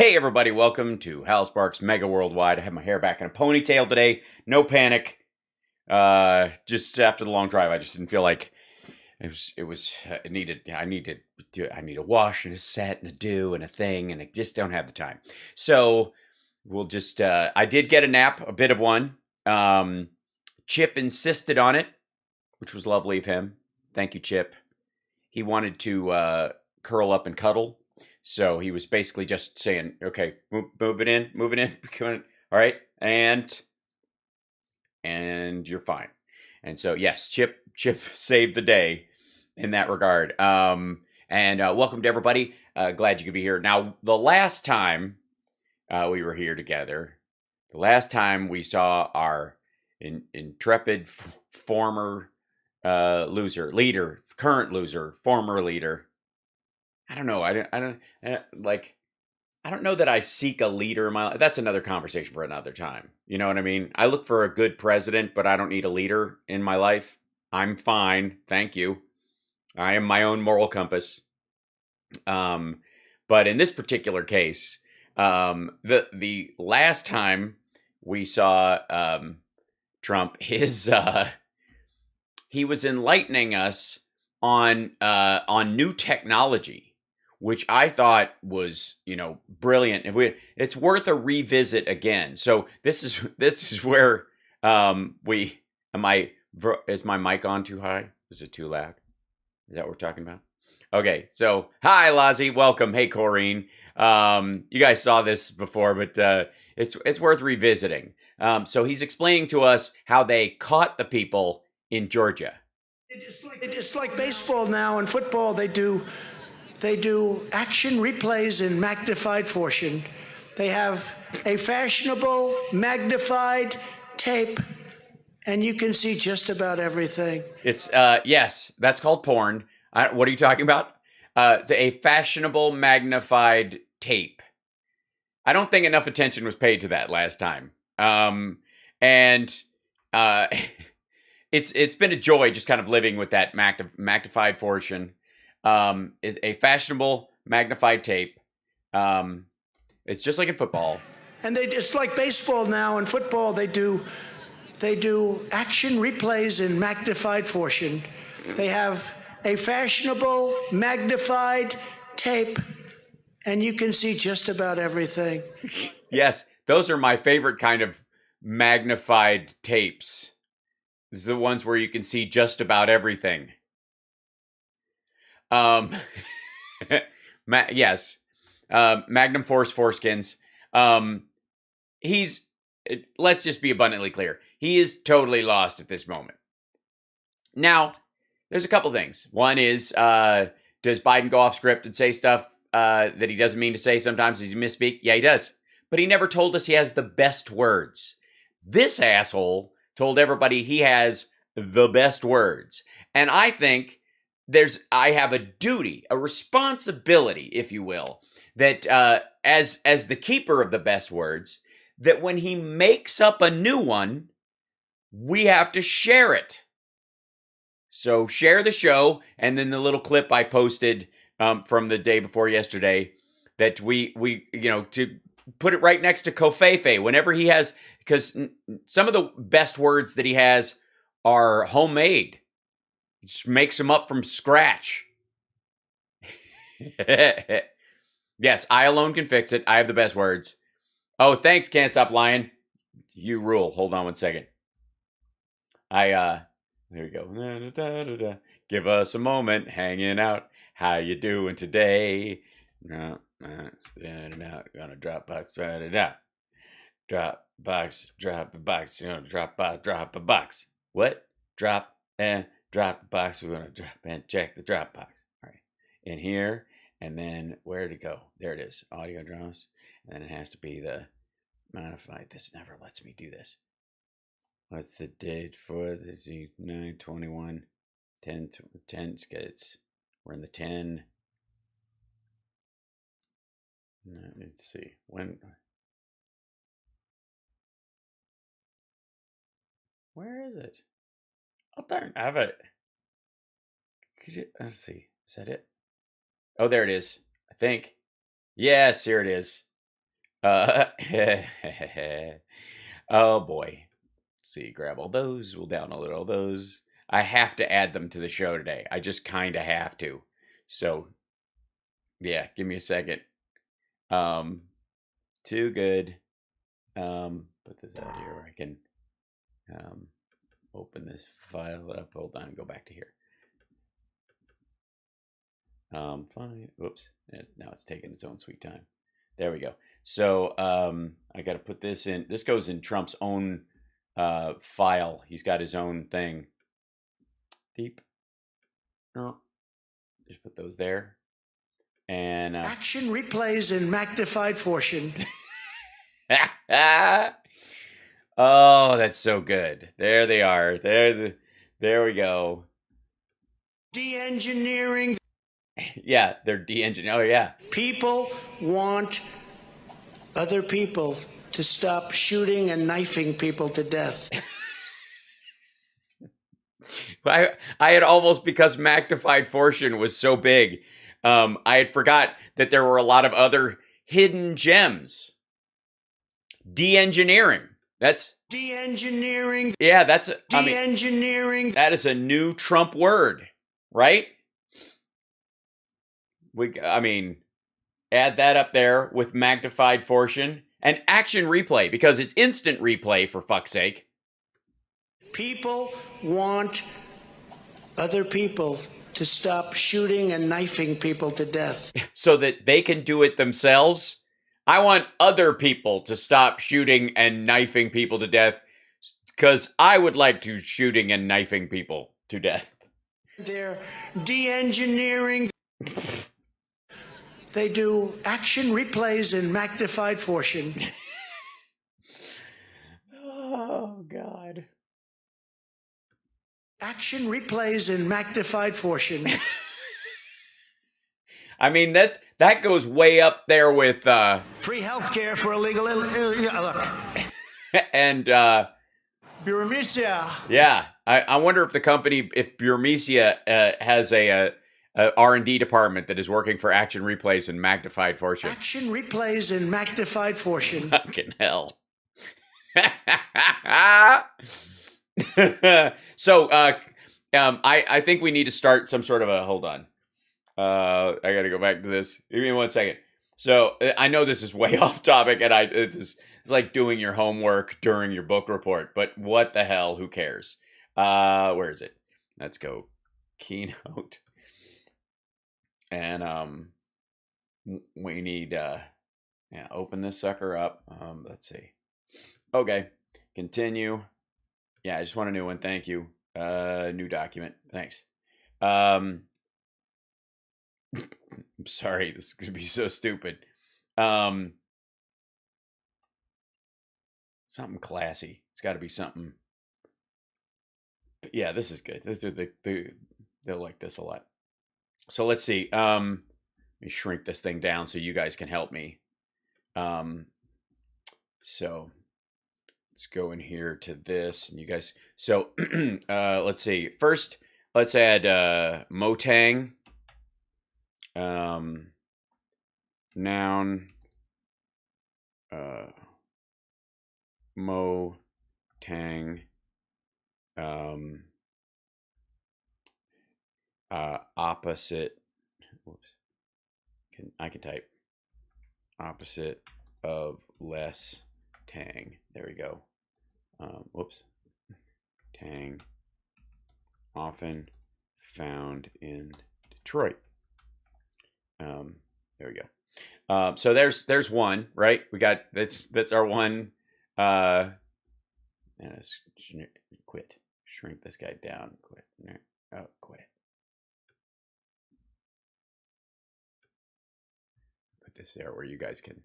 Hey everybody, welcome to Hal Sparks Mega Worldwide. I have my hair back in a ponytail today. No panic. Just after the long drive, I just didn't feel like I need a wash and a set and a do and a thing, and I just don't have the time. So we'll just I did get a nap, a bit of one. Chip insisted on it, which was lovely of him. Thank you, Chip. He wanted to curl up and cuddle. So he was basically just saying, okay, move it in, all right, and you're fine. And so, yes, Chip saved the day in that regard. And welcome to everybody. Glad you could be here. Now, the last time we were here together, the last time we saw our intrepid former current loser, former leader. I don't know. I don't know that I seek a leader in my life. That's another conversation for another time. You know what I mean? I look for a good president, but I don't need a leader in my life. I'm fine. Thank you. I am my own moral compass. But in this particular case, the last time we saw Trump, he was enlightening us on new technology, which I thought was, brilliant. It's worth a revisit again. So this is where is my mic on too high? Is it too loud? Is that what we're talking about? Okay, so hi Lazi, welcome. Hey Corrine. You guys saw this before, but it's worth revisiting. So he's explaining to us how they caught the people in Georgia. It's like baseball now and football. They do action replays in magnified Fortion. They have a fashionable magnified tape, and you can see just about everything. It's yes, that's called porn. What are you talking about? A fashionable magnified tape. I don't think enough attention was paid to that last time. It's been a joy just kind of living with that magnified Fortion. A fashionable magnified tape. It's just like in football. And it's like baseball now and football. They do action replays in magnified Fortion. They have a fashionable magnified tape, and you can see just about everything. Yes, those are my favorite kind of magnified tapes. These are the ones where you can see just about everything. Yes. Magnum Force foreskins. Let's just be abundantly clear. He is totally lost at this moment. Now, there's a couple things. One is, does Biden go off script and say stuff that he doesn't mean to say sometimes? Does he misspeak? Yeah, he does. But he never told us he has the best words. This asshole told everybody he has the best words. And I think I have a duty, a responsibility, if you will, that as the keeper of the best words, that when he makes up a new one, we have to share it. So share the show, and then the little clip I posted from the day before yesterday, that we to put it right next to Kofefe whenever he has, because some of the best words that he has are homemade. He just makes them up from scratch. Yes, I alone can fix it. I have the best words. Oh, thanks, Can't Stop Lying. You rule. Hold on one second. There we go. Give us a moment, hanging out. How you doing today? No, gonna drop box, drop a box, drop a box. What? Drop a box. We're gonna drop and check the drop box. All right, in here, and then where to go? There it is. Audio draws, and then it has to be the modified. This never lets me do this. What's the date for the 9/21 10 skates? We're in the 10. Let's see when. Where is it? I don't have it. Let's see. Is that it? Oh, there it is. I think. Yes, here it is. Uh, oh boy. See, grab all those. We'll download all those. I have to add them to the show today. I just kind of have to. So, yeah, give me a second. Too good. Put this out here where I can open this file up. Hold on, go back to here. Fine. Whoops. Now it's taking its own sweet time. There we go. So I got to put this in. This goes in Trump's own file. He's got his own thing. Deep. Oh, just put those there. And action replays in magnified Fortion. Oh, that's so good. There they are. There we go. De-engineering. Yeah, they're de-engineering. Oh, yeah. People want other people to stop shooting and knifing people to death. I had almost, because Magdified Fortion was so big, I had forgot that there were a lot of other hidden gems. De-engineering. That's de-engineering. Yeah, that's de-engineering. That is a new Trump word, right? Add that up there with Magdified Fortion and action replay, because it's instant replay, for fuck's sake. People want other people to stop shooting and knifing people to death. So that they can do it themselves. I want other people to stop shooting and knifing people to death, because I would like to shooting and knifing people to death. They're de-engineering. They do action replays in Magdified Fortion. Oh, God. Action replays in Magdified Fortion. I mean, that goes way up there with free healthcare for illegal look. And Burmecia. Yeah, I wonder if Burmecia has a R&D department that is working for action replays and Magdified Fortion. Action replays in Magdified Fortion. Fucking hell. So I think we need to start some sort of a, hold on. I got to go back to this. Give me 1 second. So I know this is way off topic, and it's like doing your homework during your book report, but what the hell? Who cares? Where is it? Let's go. Keynote. And we need open this sucker up. Let's see. Okay. Continue. Yeah, I just want a new one. Thank you. New document. Thanks. I'm sorry, this is gonna be so stupid. Something classy. It's got to be something. But yeah, this is good. They'll like this a lot. So let's see. Let me shrink this thing down so you guys can help me. So let's go in here to this, and you guys. So let's see. First, let's add Motang. Noun. Motang. Opposite. Whoops. I can type. Opposite of less tang. There we go. Whoops. Tang. Often found in Detroit. There we go. So there's one, right? We got that's our one. Let's quit. Shrink this guy down. Quit. Oh, quit. Put this there where you guys can.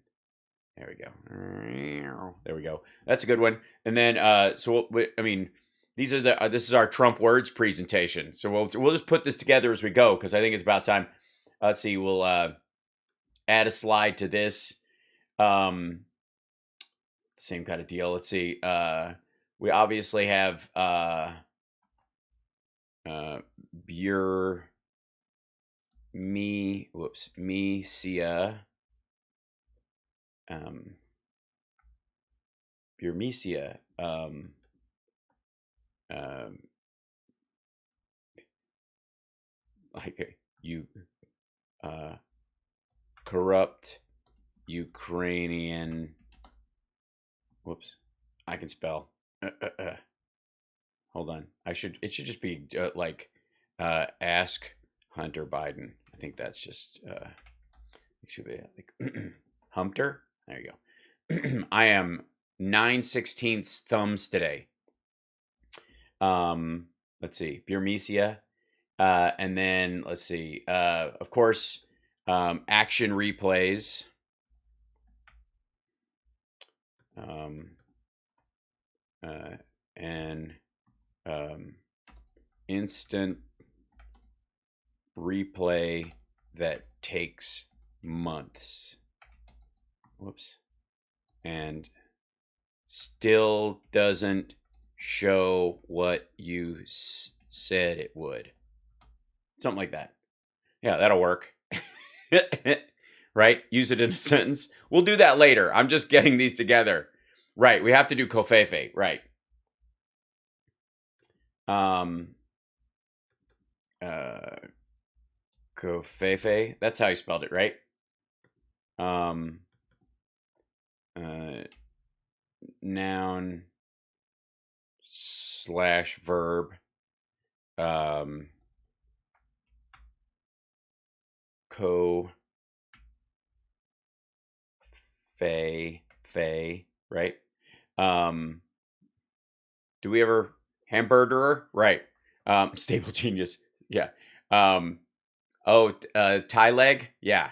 There we go. There we go. That's a good one. And then these are this is our Trump words presentation. So we'll just put this together as we go, because I think it's about time. Let's see. We'll add a slide to this. Same kind of deal. Let's see. We obviously have Mecia. Burmecia. Like you corrupt Ukrainian. Whoops, I can spell. Hold on. It should just be like ask Hunter Biden. I think that's just it should be like Humter. There you go. I am 9/16 thumbs today. Let's see, Burmecia. And then let's see, of course, action replays. And instant replay that takes months. Whoops. And still doesn't show what you said it would. Something like that. Yeah, that'll work. Right? Use it in a sentence. We'll do that later. I'm just getting these together. Right. We have to do Kofefe. Right. Kofefe. That's how you spelled it, right? Noun / verb. Fe, right? Do we ever hamburgerer? Right. Stable genius. Yeah. Thigh leg? Yeah.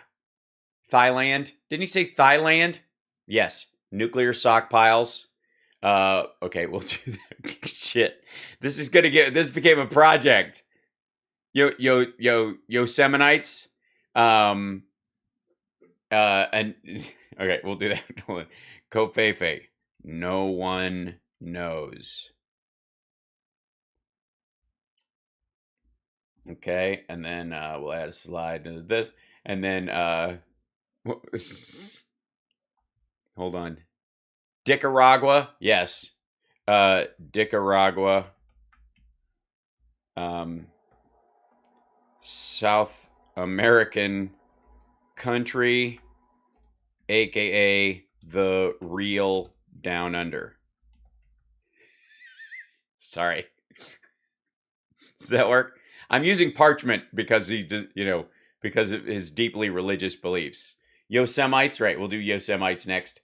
Thailand? Didn't he say Thailand? Yes. Nuclear stockpiles. Okay, we'll do that. Shit. This became a project. Yosemanites. And okay, we'll do that. Kofefe. No one knows. Okay, and then we'll add a slide to this, and then hold on. Nicaragua, yes. Nicaragua. South American country, aka the real down under. Sorry. Does that work? I'm using parchment because he just, because of his deeply religious beliefs. Yosemites, right? We'll do Yosemites next.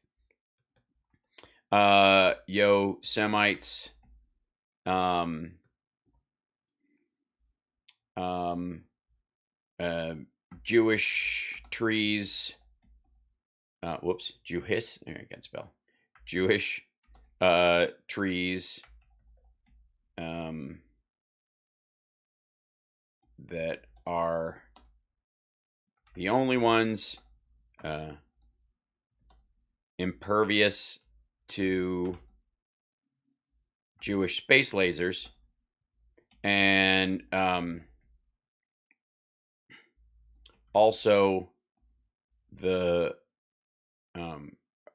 Yosemites. Jewish trees. Whoops. Jewish. There, I can't spell. Jewish trees. That are the only ones impervious to Jewish space lasers, and also the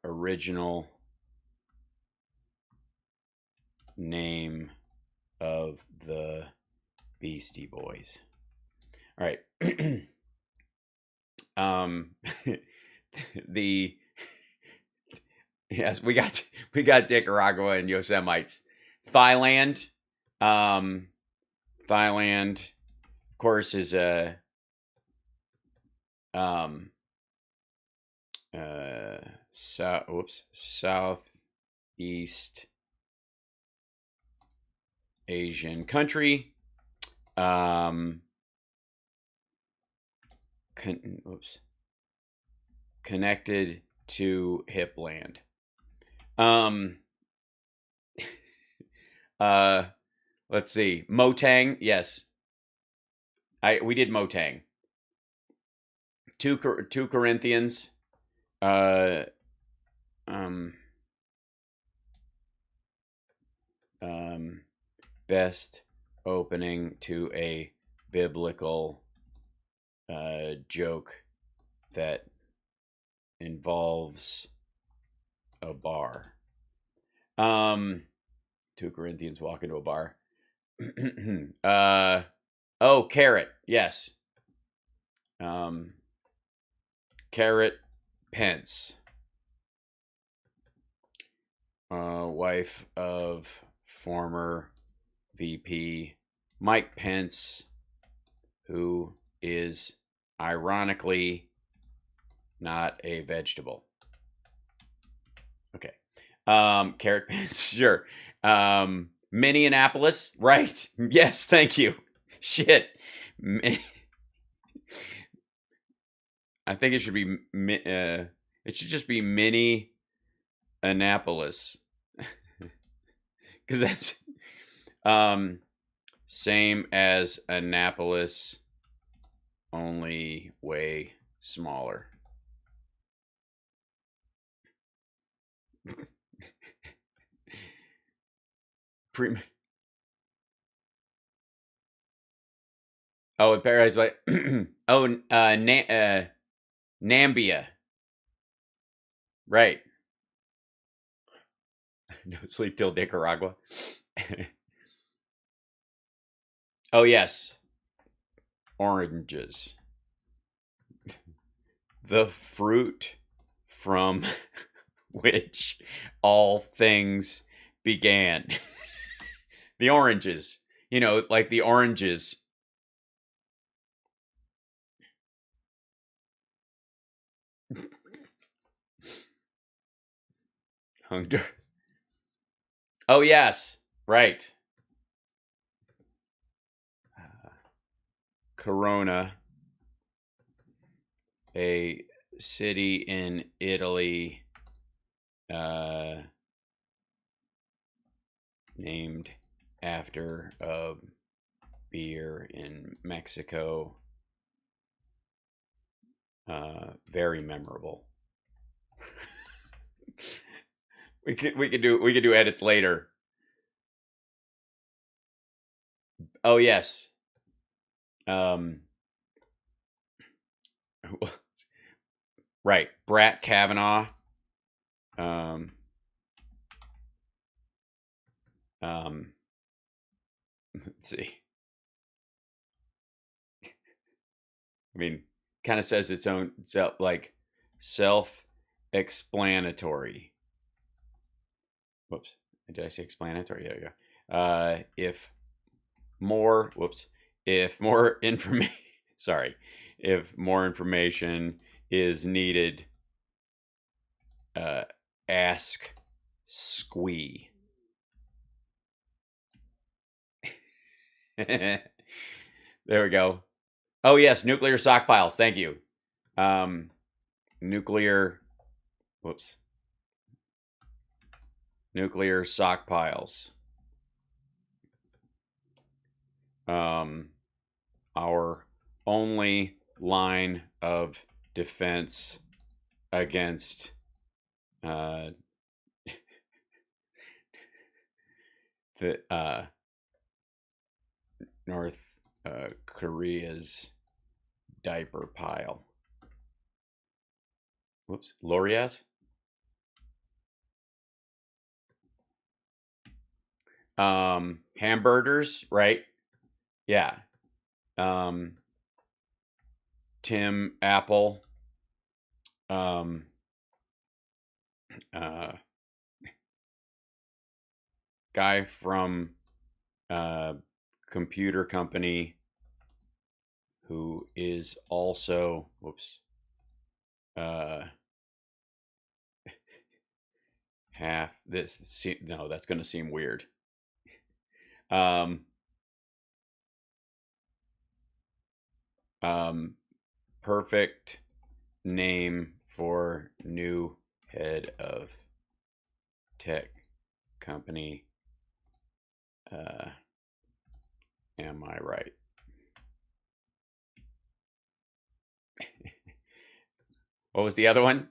original name of the Beastie Boys. All right. Yes, we got Nicaragua and Yosemites. Thailand. Thailand, of course, is a Southeast Asian country. Connected to hip land. Let's see. Motang, yes. We did Motang. 2 Corinthians. Best opening to a biblical joke that involves a bar. 2 Corinthians walk into a bar. Carrot. Yes. Carrot Pence. Wife of former VP Mike Pence, who is ironically not a vegetable. Okay. Carrot Pence, sure. Minneapolis, right? Yes, thank you. Shit. I think it should be it should just be mini Annapolis. Cuz that's same as Annapolis, only way smaller. Oh, in Paradise, like Nambia, right? No sleep till Nicaragua. Oh yes, oranges, the fruit from which all things began. The oranges, you know, like the oranges. Hunger. Oh yes, right. Corona, a city in Italy, named after a beer in Mexico. Very memorable. we could do edits later. Oh yes. Right, Brett Kavanaugh. Let's see. I mean, kind of says its own, like self-explanatory. Whoops, did I say explanatory? There you go. If more information, sorry, if more information is needed, ask Squee. There we go. Oh yes, nuclear stockpiles. Thank you. Nuclear stockpiles. Our only line of defense against the North Korea's diaper pile. Whoops, Lorias. Hamburgers, right? Yeah. Tim Apple. Guy from computer company who is also half this. No, that's going to seem weird. Perfect name for new head of tech company. Am I right? What was the other one?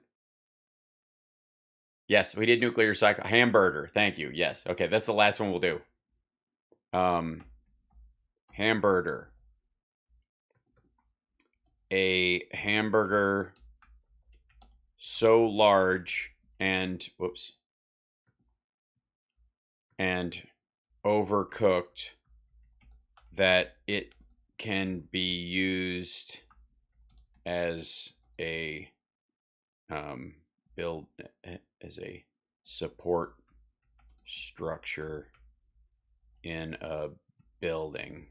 Yes, we did nuclear cycle. Hamburger. Thank you. Yes. Okay, that's the last one we'll do. Hamburger. A hamburger so large and and overcooked that it can be used as a build as a support structure in a building.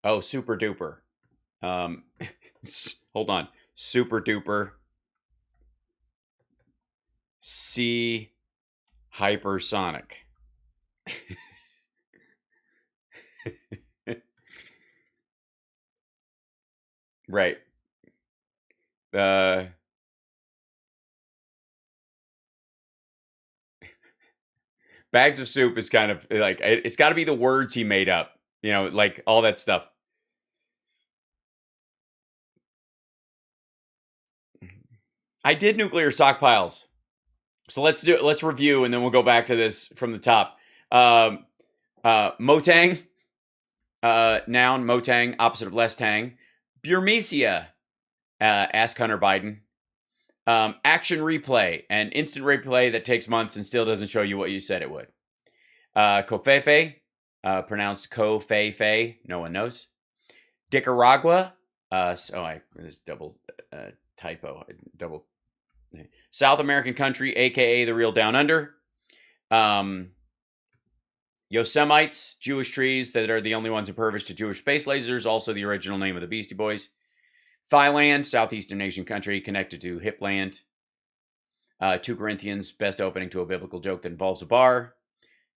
Oh, super duper. Hold on. Super duper. C hypersonic. Right. Bags of soup is kind of like, it's got to be the words he made up, you know, like all that stuff. I did nuclear stockpiles. So let's review, and then we'll go back to this from the top. Motang, noun, motang, opposite of less tang. Burmecia, ask Hunter Biden. Action replay, an instant replay that takes months and still doesn't show you what you said it would. Covfefe, pronounced co-fe-fe, no one knows. Nicaragua, this double typo, double. South American country, aka the real Down Under. Yosemites, Jewish trees that are the only ones impervious to Jewish space lasers, also the original name of the Beastie Boys. Thailand, Southeastern Asian country connected to Hipland. 2 Corinthians, best opening to a biblical joke that involves a bar.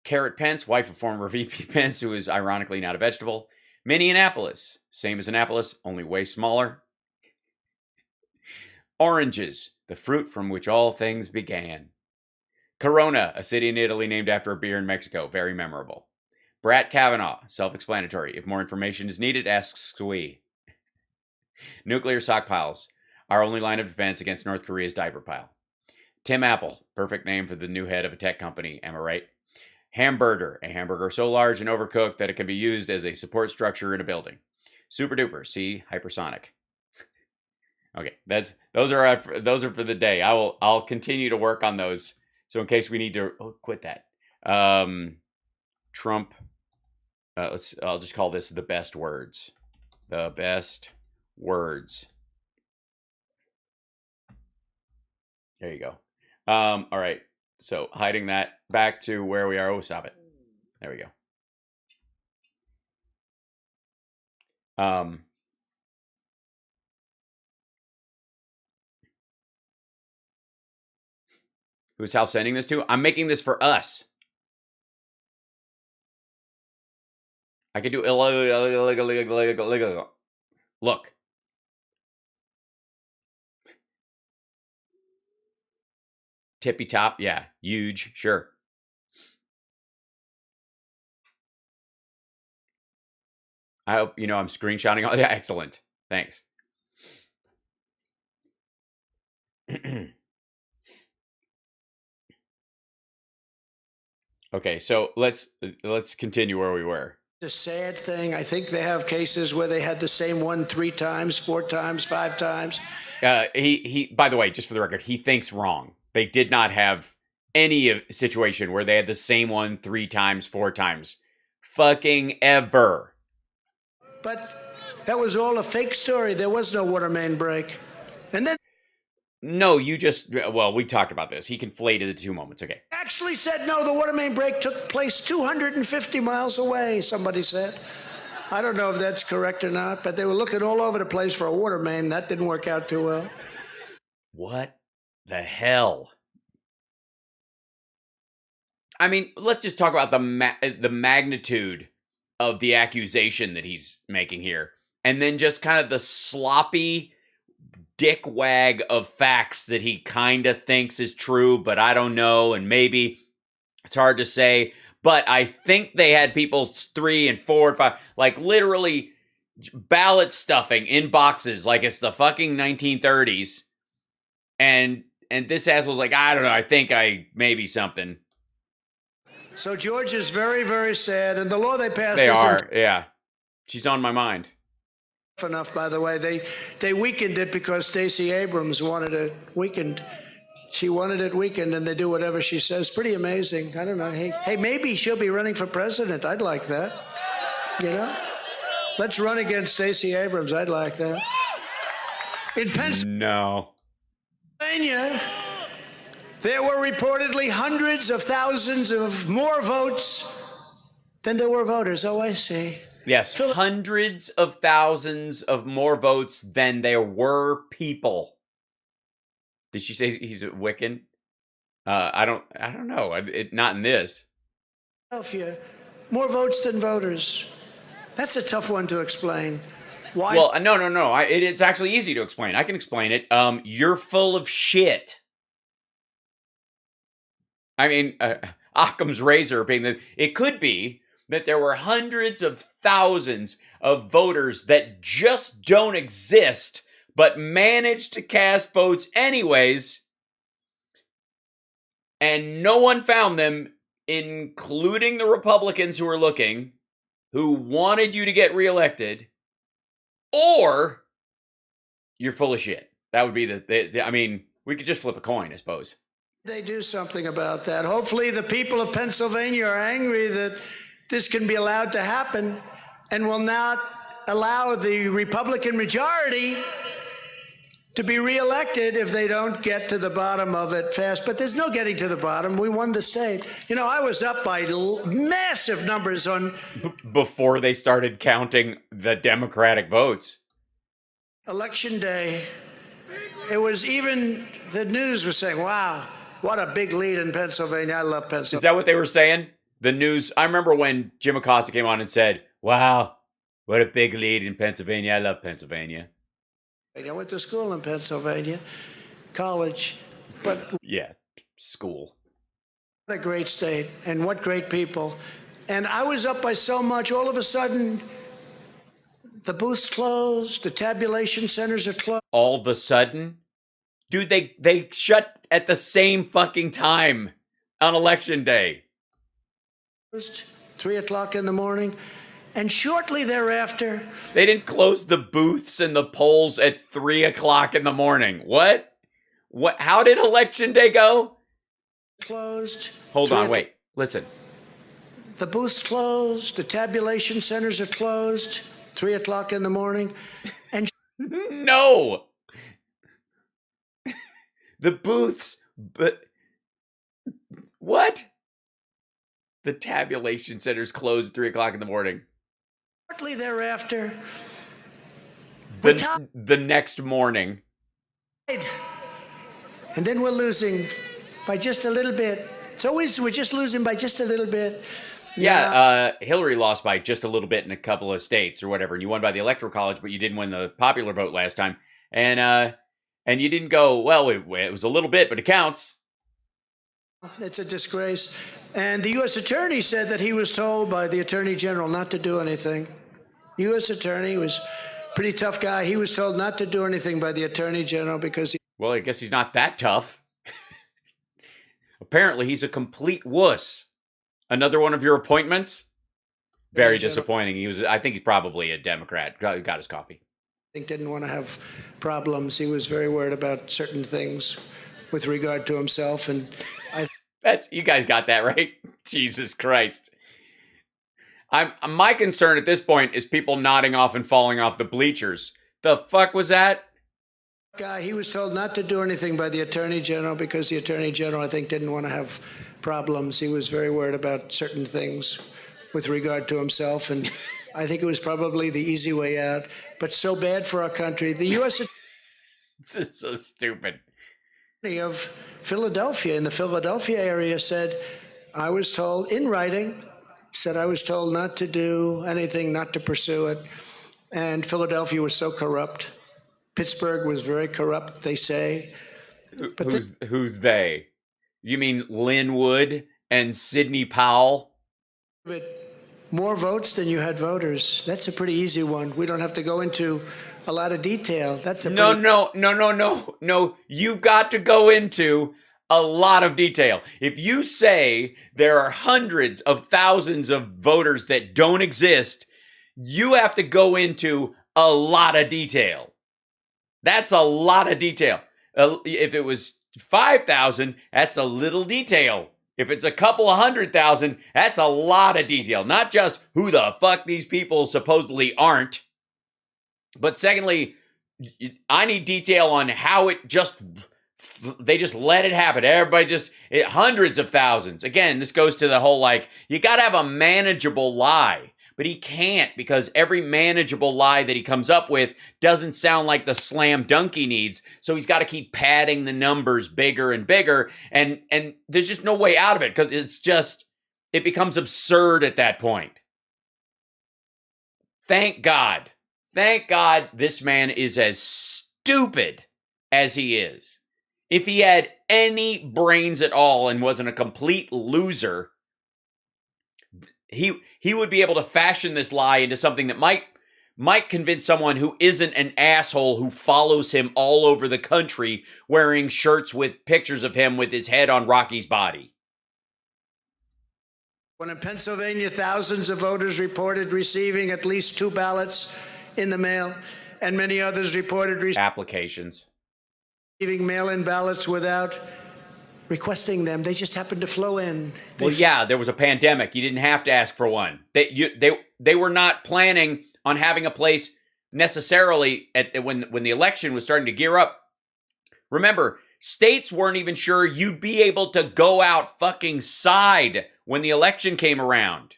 Carrot Pence, wife of former VP Pence, who is ironically not a vegetable. Minneapolis, same as Annapolis, only way smaller. Oranges, the fruit from which all things began. Corona, a city in Italy named after a beer in Mexico, very memorable. Brett Kavanaugh, self-explanatory. If more information is needed, ask Squee. Nuclear stockpiles, our only line of defense against North Korea's diaper pile. Tim Apple, perfect name for the new head of a tech company, am I right? Hamburger, a hamburger so large and overcooked that it can be used as a support structure in a building. Super duper, C, hypersonic. Okay, those are for the day. I'll continue to work on those. So in case we need to quit that. Trump. I'll just call this the best words. The best words. There you go. All right. So hiding that, back to where we are. Oh, stop it. There we go. Who's Hal sending this to? I'm making this for us. I could do look. Tippy top, yeah, huge, sure. I hope you know I'm screenshotting all. Yeah, excellent. Thanks. Okay, so let's continue where we were. The sad thing, I think they have cases where they had the same one 3 times, 4 times, 5 times. He by the way, just for the record, he thinks wrong. They did not have any situation where they had the same one 3 times, 4 times. Fucking ever. But that was all a fake story. There was no water main break. And then no, you just, well, we talked about this. He conflated the 2 moments. Okay. Actually said, no, the water main break took place 250 miles away, somebody said. I don't know if that's correct or not, but they were looking all over the place for a water main. That didn't work out too well. What the hell? I mean, let's just talk about the magnitude of the accusation that he's making here. And then just kind of the sloppy dick wag of facts that he kind of thinks is true, but I don't know, and maybe it's hard to say. But I think they had people 3 and 4 and 5, like literally ballot stuffing in boxes like it's the fucking 1930s. And this asshole's like, I don't know, I think maybe something. So George is very, very sad, and the law they passed They are, yeah. She's on my mind. enough, by the way. They weakened it because Stacey Abrams wanted it weakened. She wanted it weakened, and they do whatever she says. Pretty amazing. I don't know. Hey, maybe she'll be running for president. I'd like that. You know? Let's run against Stacey Abrams. I'd like that. In Pennsylvania, there were reportedly hundreds of thousands of more votes than there were voters. Oh, I see. Yes, hundreds of thousands of more votes than there were people. Did she say he's a Wiccan? I don't know. Not in this. Philadelphia, more votes than voters. That's a tough one to explain. Why? Well, no. It's actually easy to explain. I can explain it. You're full of shit. I mean, Occam's razor being that it could be that there were hundreds of thousands of voters that just don't exist, but managed to cast votes anyways, and no one found them, including the Republicans who were looking, who wanted you to get reelected, or you're full of shit. That would be I mean, we could just flip a coin, I suppose. They do something about that. Hopefully the people of Pennsylvania are angry that this can be allowed to happen and will not allow the Republican majority to be reelected if they don't get to the bottom of it fast. But there's no getting to the bottom. We won the state. You know, I was up by massive numbers on... Before they started counting the Democratic votes. Election day. It was even... The news was saying, wow, what a big lead in Pennsylvania. I love Pennsylvania. Is that what they were saying? The news... I remember when Jim Acosta came on and said, wow, what a big lead in Pennsylvania. I love Pennsylvania. I went to school in Pennsylvania, college, but... Yeah, school. What a great state, and what great people. And I was up by so much, all of a sudden, the booths closed, the tabulation centers are closed. All of a sudden? Dude, they shut at the same fucking time on election day. 3 o'clock in the morning. And shortly thereafter... They didn't close the booths and the polls at 3 o'clock in the morning. What? How did election day go? Closed. Hold on, wait. Listen. The booths closed. The tabulation centers are closed. 3 o'clock in the morning. And no. The booths, but what? The tabulation centers closed at 3 o'clock in the morning. Shortly thereafter, the next morning. And then we're losing by just a little bit. It's always, we're just losing by just a little bit. Yeah, Hillary lost by just a little bit in a couple of states or whatever. And you won by the Electoral College, but you didn't win the popular vote last time. And you didn't go, well, it was a little bit, but it counts. It's a disgrace. And the U.S. Attorney said that he was told by the Attorney General not to do anything. U.S. Attorney was a pretty tough guy. He was told not to do anything by the Attorney General because he... Well, I guess he's not that tough. Apparently, he's a complete wuss. Another one of your appointments? Very disappointing. I think he's probably a Democrat. Got his coffee. I think didn't want to have problems. He was very worried about certain things with regard to himself. And you guys got that right? Jesus Christ. My concern at this point is people nodding off and falling off the bleachers. The fuck was that? Guy, he was told not to do anything by the Attorney General because the Attorney General, I think, didn't want to have problems. He was very worried about certain things with regard to himself. And I think it was probably the easy way out, but so bad for our country. The U.S. This is so stupid. Of Philadelphia, in the Philadelphia area, said, I was told in writing, said I was told not to do anything, not to pursue it. And Philadelphia was so corrupt. Pittsburgh was very corrupt, they say. But who's they? You mean Lynn Wood and Sidney Powell? More votes than you had voters. That's a pretty easy one. We don't have to go into a lot of detail. That's a No. You've got to go into a lot of detail. If you say there are hundreds of thousands of voters that don't exist, you have to go into a lot of detail. That's a lot of detail. If it was 5,000, that's a little detail. If it's a couple of 100,000, that's a lot of detail. Not just who the fuck these people supposedly aren't. But secondly, I need detail on how they just let it happen. Everybody hundreds of thousands. Again, this goes to the whole, like, you got to have a manageable lie. But he can't, because every manageable lie that he comes up with doesn't sound like the slam dunk he needs. So he's got to keep padding the numbers bigger and bigger. And there's just no way out of it, because it becomes absurd at that point. Thank God. Thank God this man is as stupid as he is. If he had any brains at all and wasn't a complete loser, he would be able to fashion this lie into something that might convince someone who isn't an asshole who follows him all over the country wearing shirts with pictures of him with his head on Rocky's body. When in Pennsylvania, thousands of voters reported receiving at least 2 ballots in the mail, and many others reported applications. Receiving mail-in ballots without requesting them. They just happened to flow in. Well, yeah, there was a pandemic. You didn't have to ask for one. They were not planning on having a place necessarily when the election was starting to gear up. Remember, states weren't even sure you'd be able to go out fucking side when the election came around.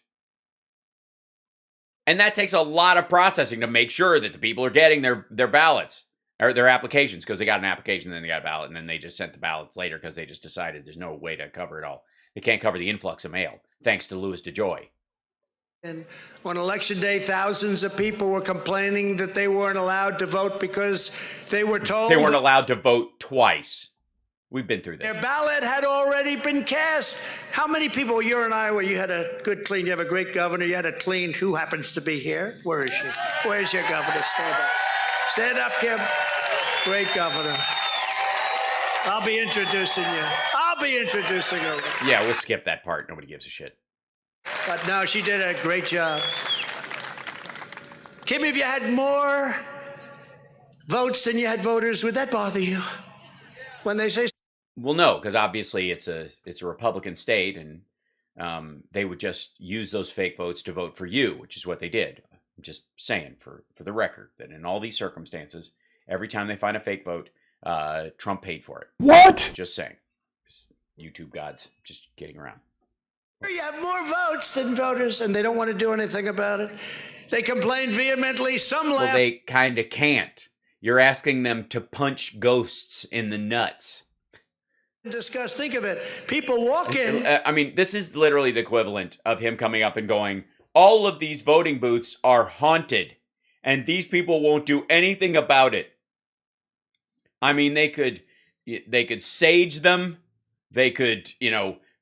And that takes a lot of processing to make sure that the people are getting their ballots. Or their applications, because they got an application, then they got a ballot, and then they just sent the ballots later because they just decided there's no way to cover it all. They can't cover the influx of mail, thanks to Louis DeJoy. And on election day, thousands of people were complaining that they weren't allowed to vote because they were told they weren't allowed to vote twice. We've been through this. Their ballot had already been cast. How many people, you're in Iowa, you had a good clean, you have a great governor, you had a clean, who happens to be here? Where is she? Where's your governor? Stand up. Stand up, Kim. Great governor. I'll be introducing you. Yeah, we'll skip that part. Nobody gives a shit. But no, she did a great job. Kim, if you had more votes than you had voters, would that bother you? When they say... Well, no, because obviously it's a Republican state, and they would just use those fake votes to vote for you, which is what they did. I'm just saying, for the record, that in all these circumstances, every time they find a fake vote, Trump paid for it. What? Just saying. YouTube gods just kidding around. You have more votes than voters, and they don't want to do anything about it. They complain vehemently. Some laugh. Well, they kind of can't. You're asking them to punch ghosts in the nuts. Discuss. Think of it. People walk in. I mean, this is literally the equivalent of him coming up and going, all of these voting booths are haunted, and these people won't do anything about it. I mean, they could sage them. They could,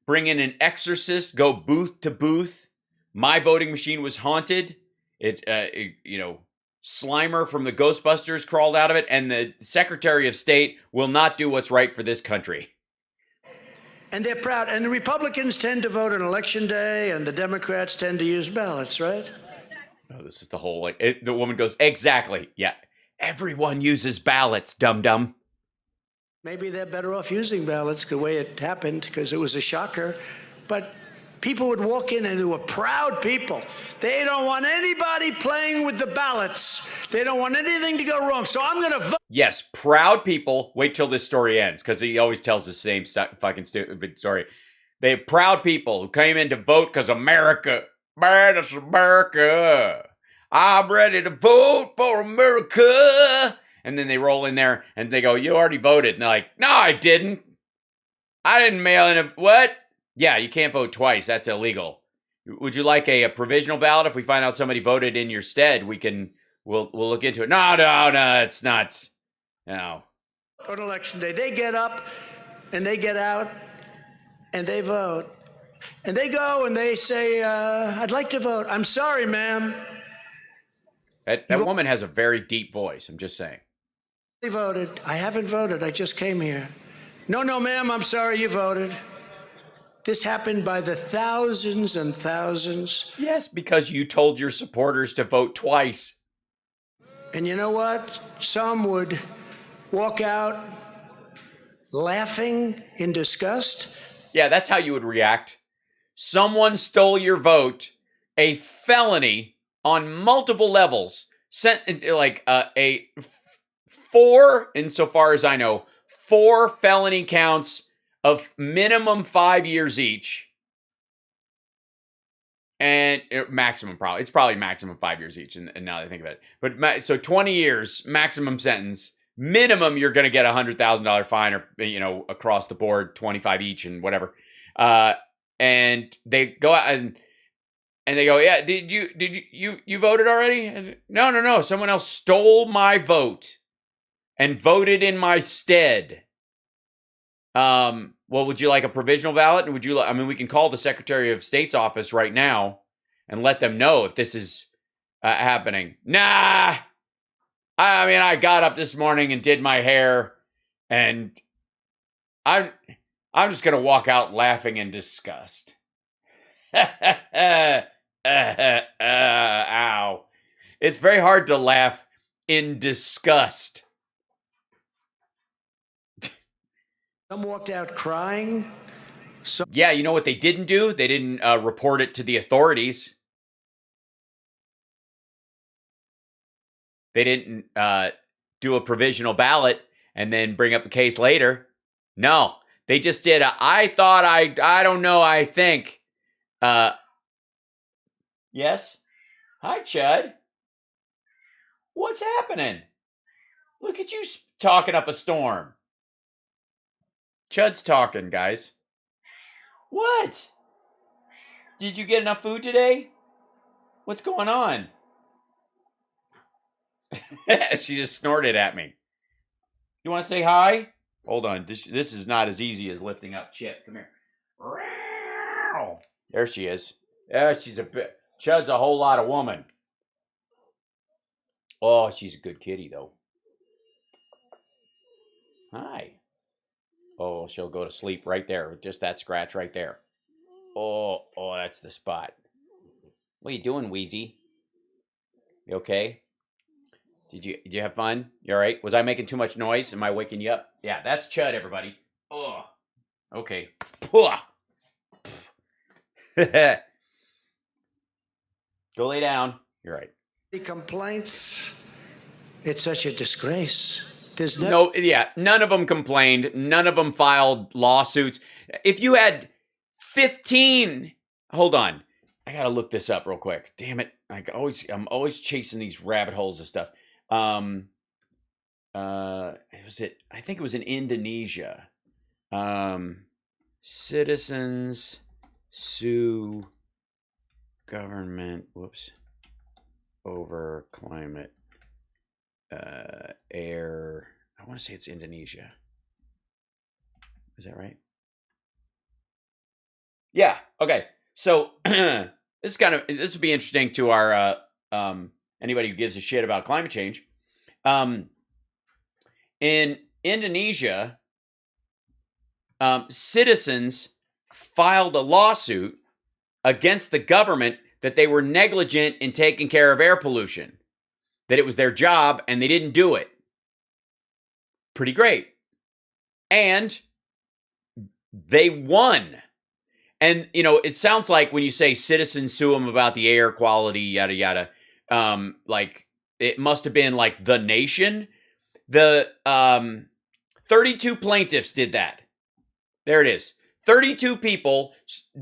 bring in an exorcist, go booth to booth. My voting machine was haunted. Slimer from the Ghostbusters crawled out of it, and the Secretary of State will not do what's right for this country. And they're proud. And the Republicans tend to vote on Election Day, and the Democrats tend to use ballots, right? Oh, this is the whole, the woman goes, exactly. Yeah. Everyone uses ballots, dum-dum. Maybe they're better off using ballots the way it happened, because it was a shocker. But people would walk in, and they were proud people. They don't want anybody playing with the ballots. They don't want anything to go wrong. So I'm going to vote. Yes, proud people. Wait till this story ends, because he always tells the same fucking stupid story. They have proud people who came in to vote because America, man, it's America. I'm ready to vote for America. And then they roll in there and they go, you already voted. And they're like, no, I didn't. I didn't mail in a, what? Yeah, you can't vote twice. That's illegal. Would you like a provisional ballot? If we find out somebody voted in your stead, we'll look into it. No, it's not. No. On Election Day, they get up and they get out and they vote. And they go and they say, I'd like to vote. I'm sorry, ma'am. That woman has a very deep voice. I'm just saying. I voted. I haven't voted. I just came here. No, ma'am, I'm sorry you voted. This happened by the thousands and thousands. Yes, because you told your supporters to vote twice. And you know what? Some would walk out laughing in disgust. Yeah, that's how you would react. Someone stole your vote, a felony on multiple levels, sent like a four, insofar as I know, 4 felony counts of minimum 5 years each. And maximum, probably. It's probably maximum 5 years each, and now that I think about it. But so 20 years, maximum sentence. Minimum, you're going to get $100,000 fine, or, you know, across the board, 25 each and whatever. And they go out and they go, yeah, did you voted already? And, no. Someone else stole my vote and voted in my stead. Well, would you like a provisional ballot? Would you? I mean, we can call the Secretary of State's office right now and let them know if this is happening. Nah. I mean, I got up this morning and did my hair, and I'm just gonna walk out laughing in disgust. Ow! It's very hard to laugh in disgust. Some walked out crying. Yeah, you know what they didn't do? They didn't report it to the authorities. They didn't do a provisional ballot and then bring up the case later. No, they just did I don't know, I think. Yes? Hi, Chud. What's happening? Look at you talking up a storm. Chud's talking, guys. What? Did you get enough food today? What's going on? She just snorted at me. You want to say hi? Hold on. This is not as easy as lifting up Chip. Come here. There she is. Yeah, she's a bit. Chud's a whole lot of woman. Oh, she's a good kitty, though. Hi. Oh, she'll go to sleep right there with just that scratch right there. Oh, that's the spot. What are you doing, Wheezy? You okay? Did you have fun? You all right? Was I making too much noise? Am I waking you up? Yeah, that's Chud, everybody. Oh, okay. Go lay down. You're right. The complaints, it's such a disgrace. There's none of them complained. None of them filed lawsuits. If you had 15, hold on. I got to look this up real quick. Damn it. I'm always chasing these rabbit holes of stuff. I think it was in Indonesia. Citizens sue government, over climate, air. I want to say it's Indonesia. Is that right? Yeah. Okay. So this would be interesting to our anybody who gives a shit about climate change. In Indonesia, citizens filed a lawsuit against the government that they were negligent in taking care of air pollution, that it was their job and they didn't do it. Pretty great. And they won. And, you know, it sounds like when you say citizens sue them about the air quality, yada, yada, like it must have been like the nation. The 32 plaintiffs did that. There it is. 32 people,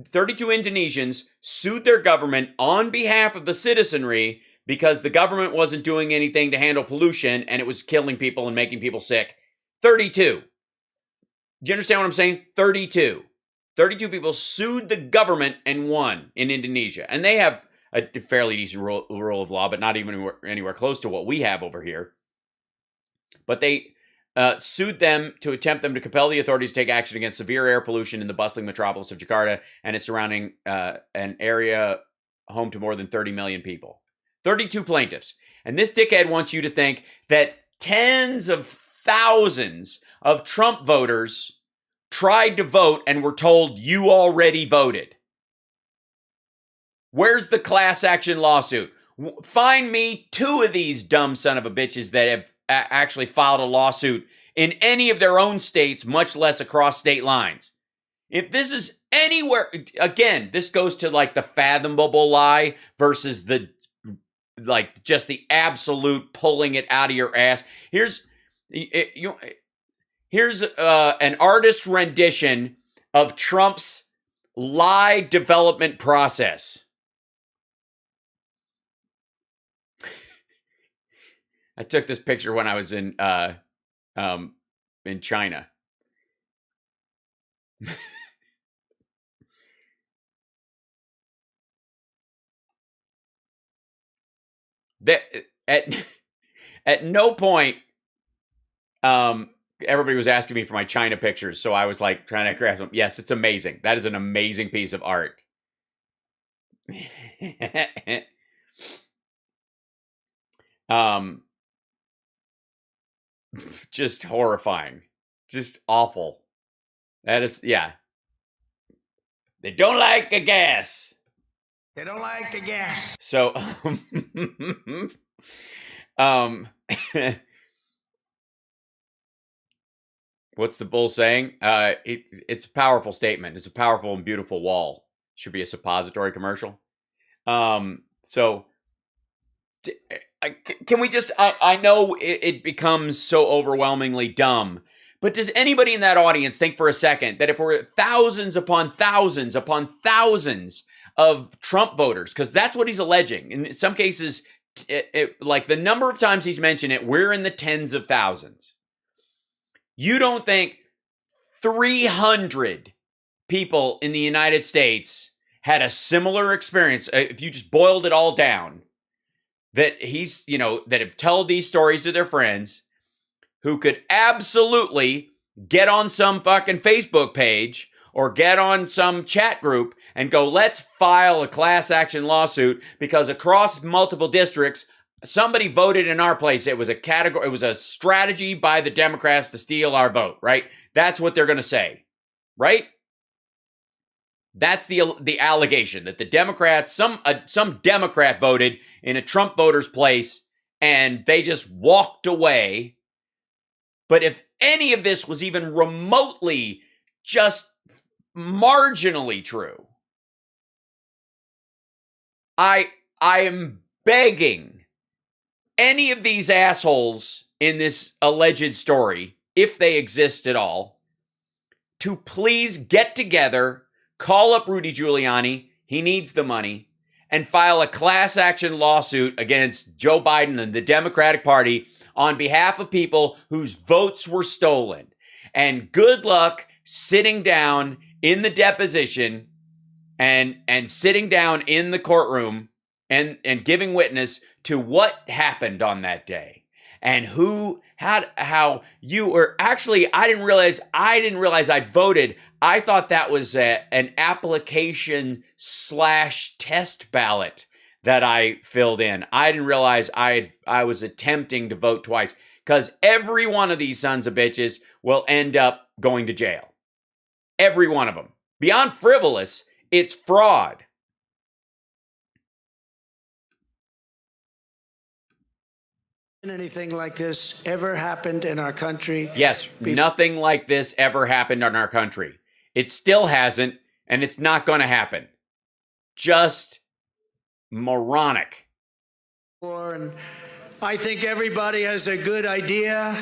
32 Indonesians sued their government on behalf of the citizenry because the government wasn't doing anything to handle pollution and it was killing people and making people sick. 32. Do you understand what I'm saying? 32. 32 people sued the government and won in Indonesia. And they have a fairly decent rule of law, but not even anywhere close to what we have over here. But they sued them to attempt them to compel the authorities to take action against severe air pollution in the bustling metropolis of Jakarta and its surrounding an area home to more than 30 million people. 32 plaintiffs. And this dickhead wants you to think that tens of thousands of Trump voters tried to vote and were told you already voted. Where's the class action lawsuit? Find me 2 of these dumb son of a bitches that have actually filed a lawsuit in any of their own states, much less across state lines. If this is anywhere, again, this goes to like the fathomable lie versus the like just the absolute pulling it out of your ass. Here's an artist's rendition of Trump's lie development process. I took this picture when I was in China. That at no point everybody was asking me for my China pictures, so I was like trying to grab them. Yes, it's amazing. That is an amazing piece of art. Just horrifying. Just awful. That is, yeah. They don't like a gas. They don't like the gas. So, what's the bull saying? It's a powerful statement. It's a powerful and beautiful wall. Should be a suppository commercial. So, can we just, I know it becomes so overwhelmingly dumb, but does anybody in that audience think for a second that if we're thousands upon thousands upon thousands of Trump voters, because that's what he's alleging. In some cases, like the number of times he's mentioned it, we're in the tens of thousands. You don't think 300 people in the United States had a similar experience, if you just boiled it all down, that he's, that have told these stories to their friends, who could absolutely get on some fucking Facebook page or get on some chat group and go, let's file a class action lawsuit because across multiple districts, somebody voted in our place. It was a category. It was a strategy by the Democrats to steal our vote, right? That's what they're going to say, right? That's the allegation, that the Democrats, some Democrat voted in a Trump voter's place and they just walked away. But if any of this was even remotely just marginally true, I am begging any of these assholes in this alleged story, if they exist at all, to please get together, call up Rudy Giuliani, he needs the money, and file a class action lawsuit against Joe Biden and the Democratic Party on behalf of people whose votes were stolen. And good luck sitting down in the deposition and sitting down in the courtroom and giving witness to what happened on that day. And how you were actually, I didn't realize I'd voted. I thought that was an application / test ballot that I filled in. I didn't realize I was attempting to vote twice, because every one of these sons of bitches will end up going to jail. Every one of them. Beyond frivolous, it's fraud. Anything like this ever happened in our country? Yes, nothing like this ever happened in our country. It still hasn't, and it's not going to happen. Just moronic. And I think everybody has a good idea.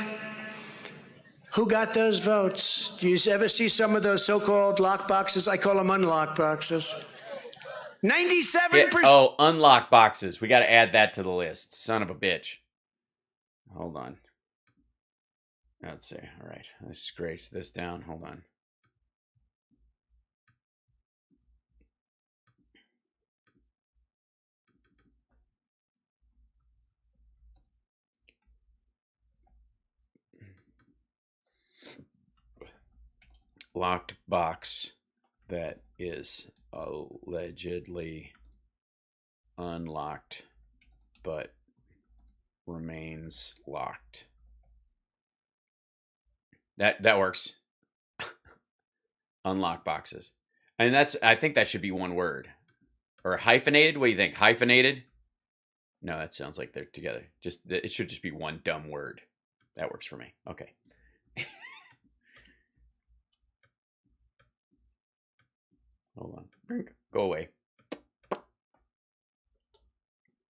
Who got those votes? Do you ever see some of those so-called lock boxes? I call them unlocked boxes. 97%. Oh, unlocked boxes. We got to add that to the list. Son of a bitch. Hold on. Let's see. All right. Let's scratch this down. Hold on. Locked box that is allegedly unlocked but remains locked. That works. Unlock boxes. And I think that should be one word. Or hyphenated? What do you think? Hyphenated? No, that sounds like they're together. It should just be one dumb word. That works for me. Okay. Hold on. Go away.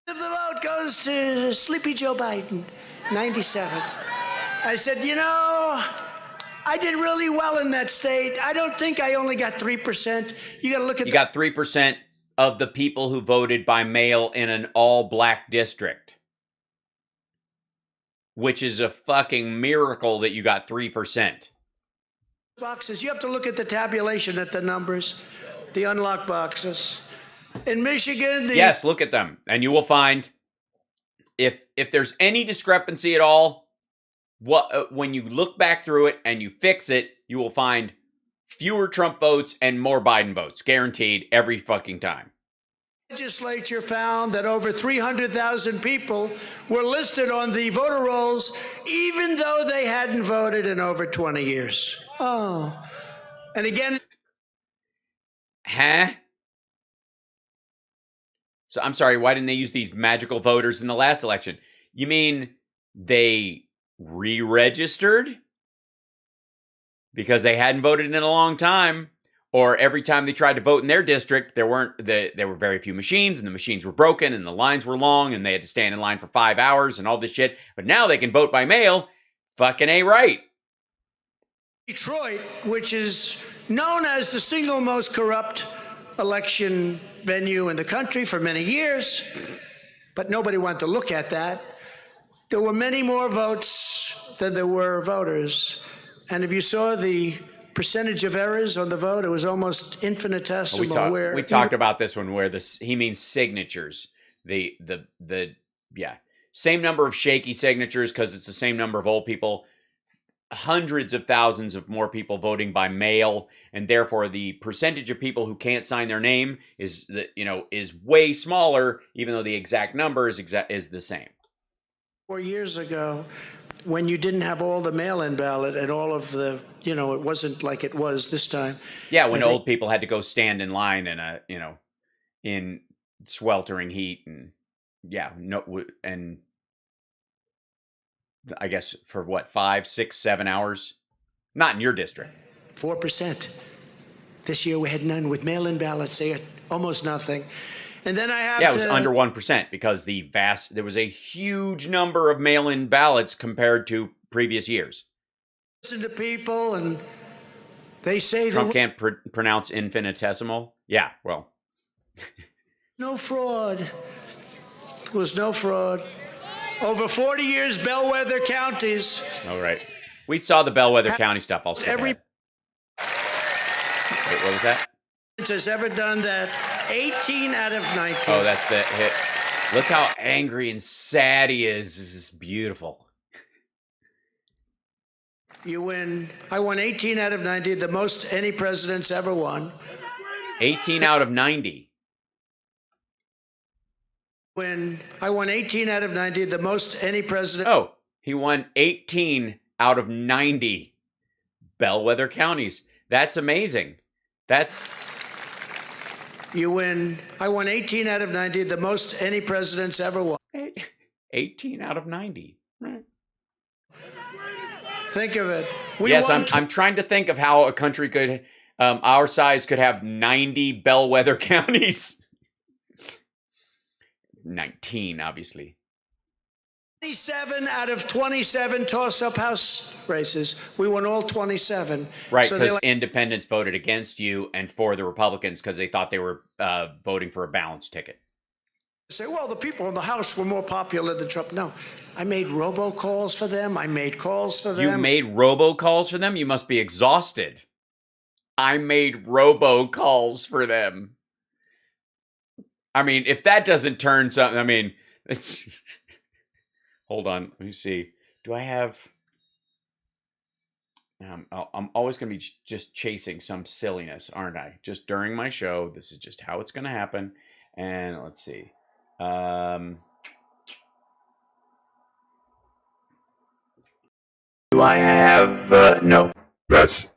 If the vote goes to Sleepy Joe Biden, 97. I said, you know, I did really well in that state. I don't think I only got 3%. You got to look at You got 3% of the people who voted by mail in an all-black district. Which is a fucking miracle that you got 3%. boxes. You have to look at the tabulation at the numbers, the unlocked boxes. In Michigan, yes, look at them, and you will find if there's any discrepancy at all, when you look back through it and you fix it, you will find fewer Trump votes and more Biden votes, guaranteed every fucking time. Legislature found that over 300,000 people were listed on the voter rolls, even though they hadn't voted in over 20 years. Oh, and again, huh? So I'm sorry, why didn't they use these magical voters in the last election? You mean they re-registered because they hadn't voted in a long time, or every time they tried to vote in their district, there were very few machines, and the machines were broken, and the lines were long, and they had to stand in line for 5 hours and all this shit. But now they can vote by mail. Fucking A right. Detroit, which is known as the single most corrupt election venue in the country for many years, but nobody wanted to look at that. There were many more votes than there were voters. And if you saw the percentage of errors on the vote, it was almost infinitesimal. We talked about this one where he means signatures. Same number of shaky signatures because it's the same number of old people. Hundreds of thousands of more people voting by mail, and therefore the percentage of people who can't sign their name is way smaller, even though the exact number is the same. 4 years ago, when you didn't have all the mail-in ballot and all of the, it wasn't like it was this time. Yeah, when old people had to go stand in line in sweltering heat and I guess for what, 5, 6, 7 hours? Not in your district. 4%. This year we had none with mail-in ballots. They had almost nothing. And then it was under 1% because there was a huge number of mail-in ballots compared to previous years. Listen to people, and they say Trump can't pronounce infinitesimal. Yeah, well. No fraud. There was no fraud. Over 40 years, bellwether counties. All right. We saw the bellwether county stuff. I'll skip Wait, what was that? Has ever done that. 18 out of 19. Oh, that's the hit. Look how angry and sad he is. This is beautiful. You win. I won 18 out of 90, the most any president's ever won. 18 out of 90. I won 18 out of 90, the most any president. Oh, he won 18 out of 90 bellwether counties. That's amazing. You win. I won 18 out of 90, the most any president's ever won. 18 out of 90. Right. Think of it. I'm trying to think of how a country could, our size could have 90 bellwether counties. 19, obviously. 27 out of 27 toss-up House races. We won all 27. Right, because independents voted against you and for the Republicans because they thought they were voting for a balanced ticket. Say, well, the people in the House were more popular than Trump. No, I made robocalls for them. I made calls for them. You made robocalls for them? You must be exhausted. I made robocalls for them. I mean, if that doesn't turn something, I mean, it's... Hold on, let me see. Do I have... I'm always going to be just chasing some silliness, aren't I? Just during my show, this is just how it's going to happen. And let's see. Do I have... no. Yes.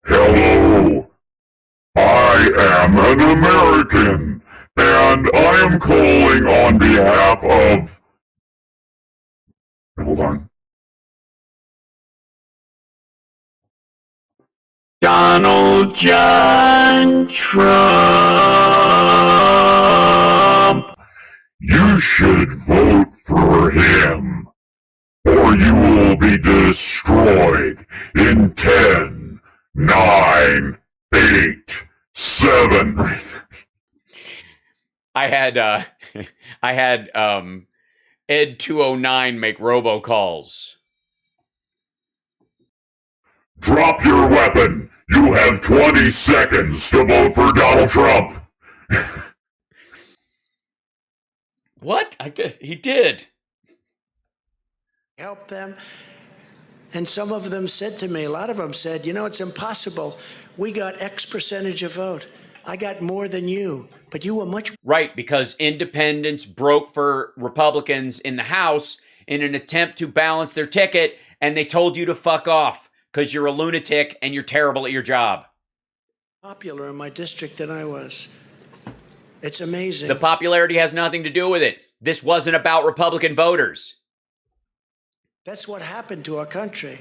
Hello. I am an American, And I am calling on behalf of... Hold on. Donald John Trump. You should vote for him, or you will be destroyed in 10, 9, 8, 7. I had Ed 209 make robocalls. Drop your weapon. You have 20 seconds to vote for Donald Trump. What? He did. Help them. And some of them said to me, a lot of them said, you know, it's impossible. We got X percentage of vote. I got more than you, but you were much... Right, because independents broke for Republicans in the House in an attempt to balance their ticket, and they told you to fuck off because you're a lunatic and you're terrible at your job. Popular in my district than I was. It's amazing. The popularity has nothing to do with it. This wasn't about Republican voters. That's what happened to our country.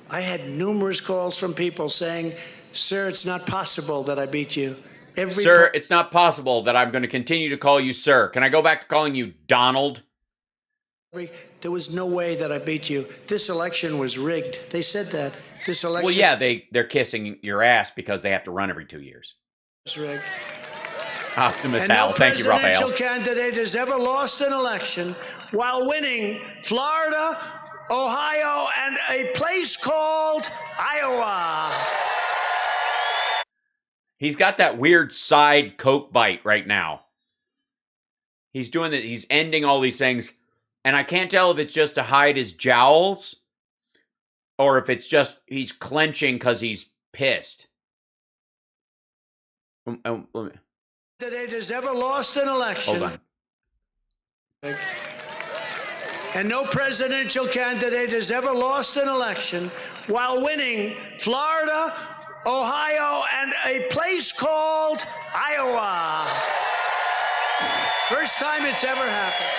I had numerous calls from people saying, sir, it's not possible that I beat you. Sir, it's not possible that I'm going to continue to call you sir. Can I go back to calling you Donald? There was no way that I beat you. This election was rigged. They said that. This election... Well, yeah, they're kissing your ass because they have to run every 2 years. ...was rigged. Optimus Hal. Thank you, Raphael. No presidential candidate has ever lost an election while winning Florida, Ohio, and a place called Iowa. He's got that weird side coke bite right now. He's doing that. He's ending all these things. And I can't tell if it's just to hide his jowls or if it's just he's clenching because he's pissed. Candidate has ever lost an election. Hold on. And no presidential candidate has ever lost an election while winning Florida, Ohio, and a place called Iowa. First time it's ever happened.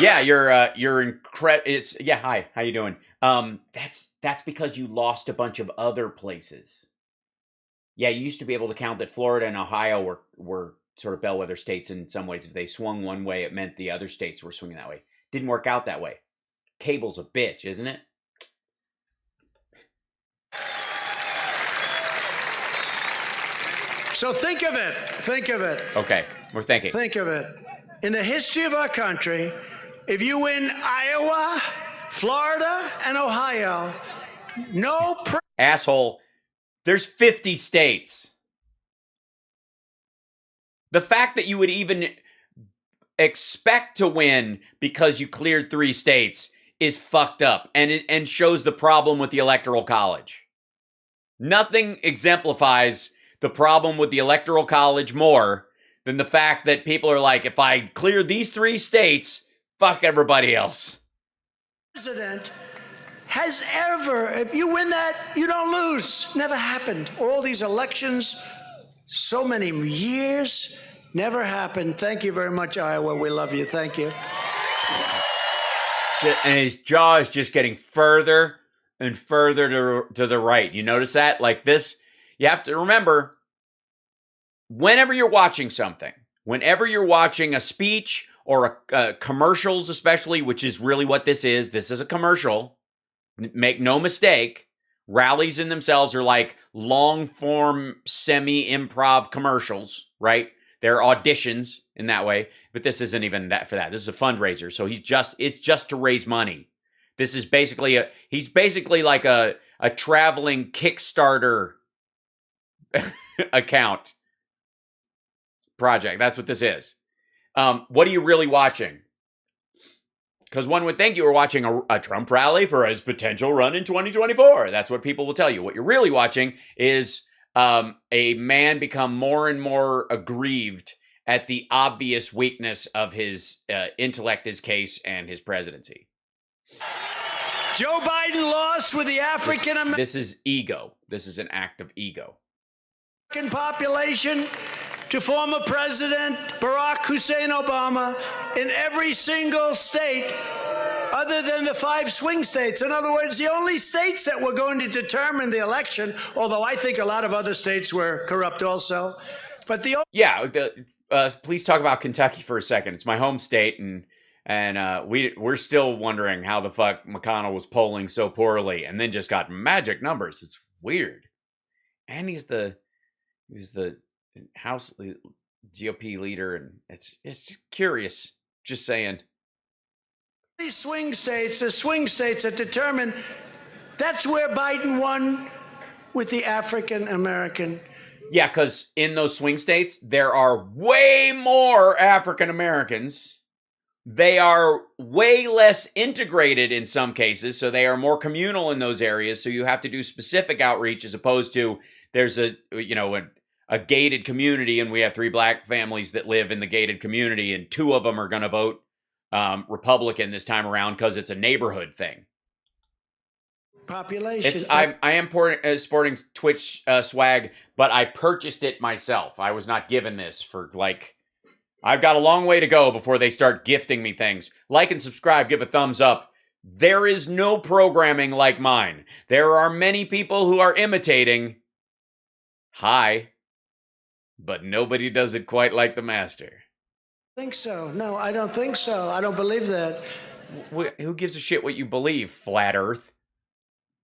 Yeah, you're incredible. It's yeah. Hi, how you doing? That's because you lost a bunch of other places. Yeah, you used to be able to count that Florida and Ohio were sort of bellwether states in some ways. If they swung one way, it meant the other states were swinging that way. Didn't work out that way. Cable's a bitch, isn't it? So think of it. Think of it. Okay, we're thinking. Think of it. In the history of our country, if you win Iowa, Florida, and Ohio, no... Asshole, there's 50 states. The fact that you would even expect to win because you cleared 3 states is fucked up and shows the problem with the Electoral College. Nothing exemplifies the problem with the Electoral College more than the fact that people are like, if I clear these 3 states, fuck everybody else. President has ever, if you win that, you don't lose. Never happened. All these elections, so many years, never happened. Thank you very much, Iowa. We love you. Thank you. And his jaw is just getting further and further to the right. You notice that? Like this, you have to remember, whenever you're watching something, whenever you're watching a speech or commercials especially, which is really what this is a commercial. Make no mistake, rallies in themselves are like long-form, semi-improv commercials, right? They're auditions in that way, but this isn't even that for that. This is a fundraiser, so it's just to raise money. This is basically he's basically like a traveling Kickstarter account project. That's what this is. What are you really watching? Because one would think you were watching a Trump rally for his potential run in 2024. That's what people will tell you. What you're really watching is a man become more and more aggrieved at the obvious weakness of his intellect, his case, and his presidency. Joe Biden lost with the African American. This is ego. This is an act of ego. Population to former President Barack Hussein Obama in every single state other than the 5 swing states. In other words, the only states that were going to determine the election, although I think a lot of other states were corrupt also. But please talk about Kentucky for a second. It's my home state, and we're still wondering how the fuck McConnell was polling so poorly, and then just got magic numbers. It's weird. And he's the House GOP leader, and it's just curious. Just saying. These swing states, the swing states that determine, that's where Biden won with the African American. Yeah, because in those swing states, there are way more African Americans. They are way less integrated in some cases, so they are more communal in those areas. So you have to do specific outreach as opposed to there's a gated community, and we have 3 black families that live in the gated community, and 2 of them are going to vote Republican this time around because it's a neighborhood thing. Population. I am sporting Twitch swag, but I purchased it myself. I was not given this for I've got a long way to go before they start gifting me things. Like and subscribe, give a thumbs up. There is no programming like mine. There are many people who are imitating. Hi. But nobody does it quite like the master. Think so. No, I don't think so. I don't believe that. Who gives a shit what you believe, flat earth?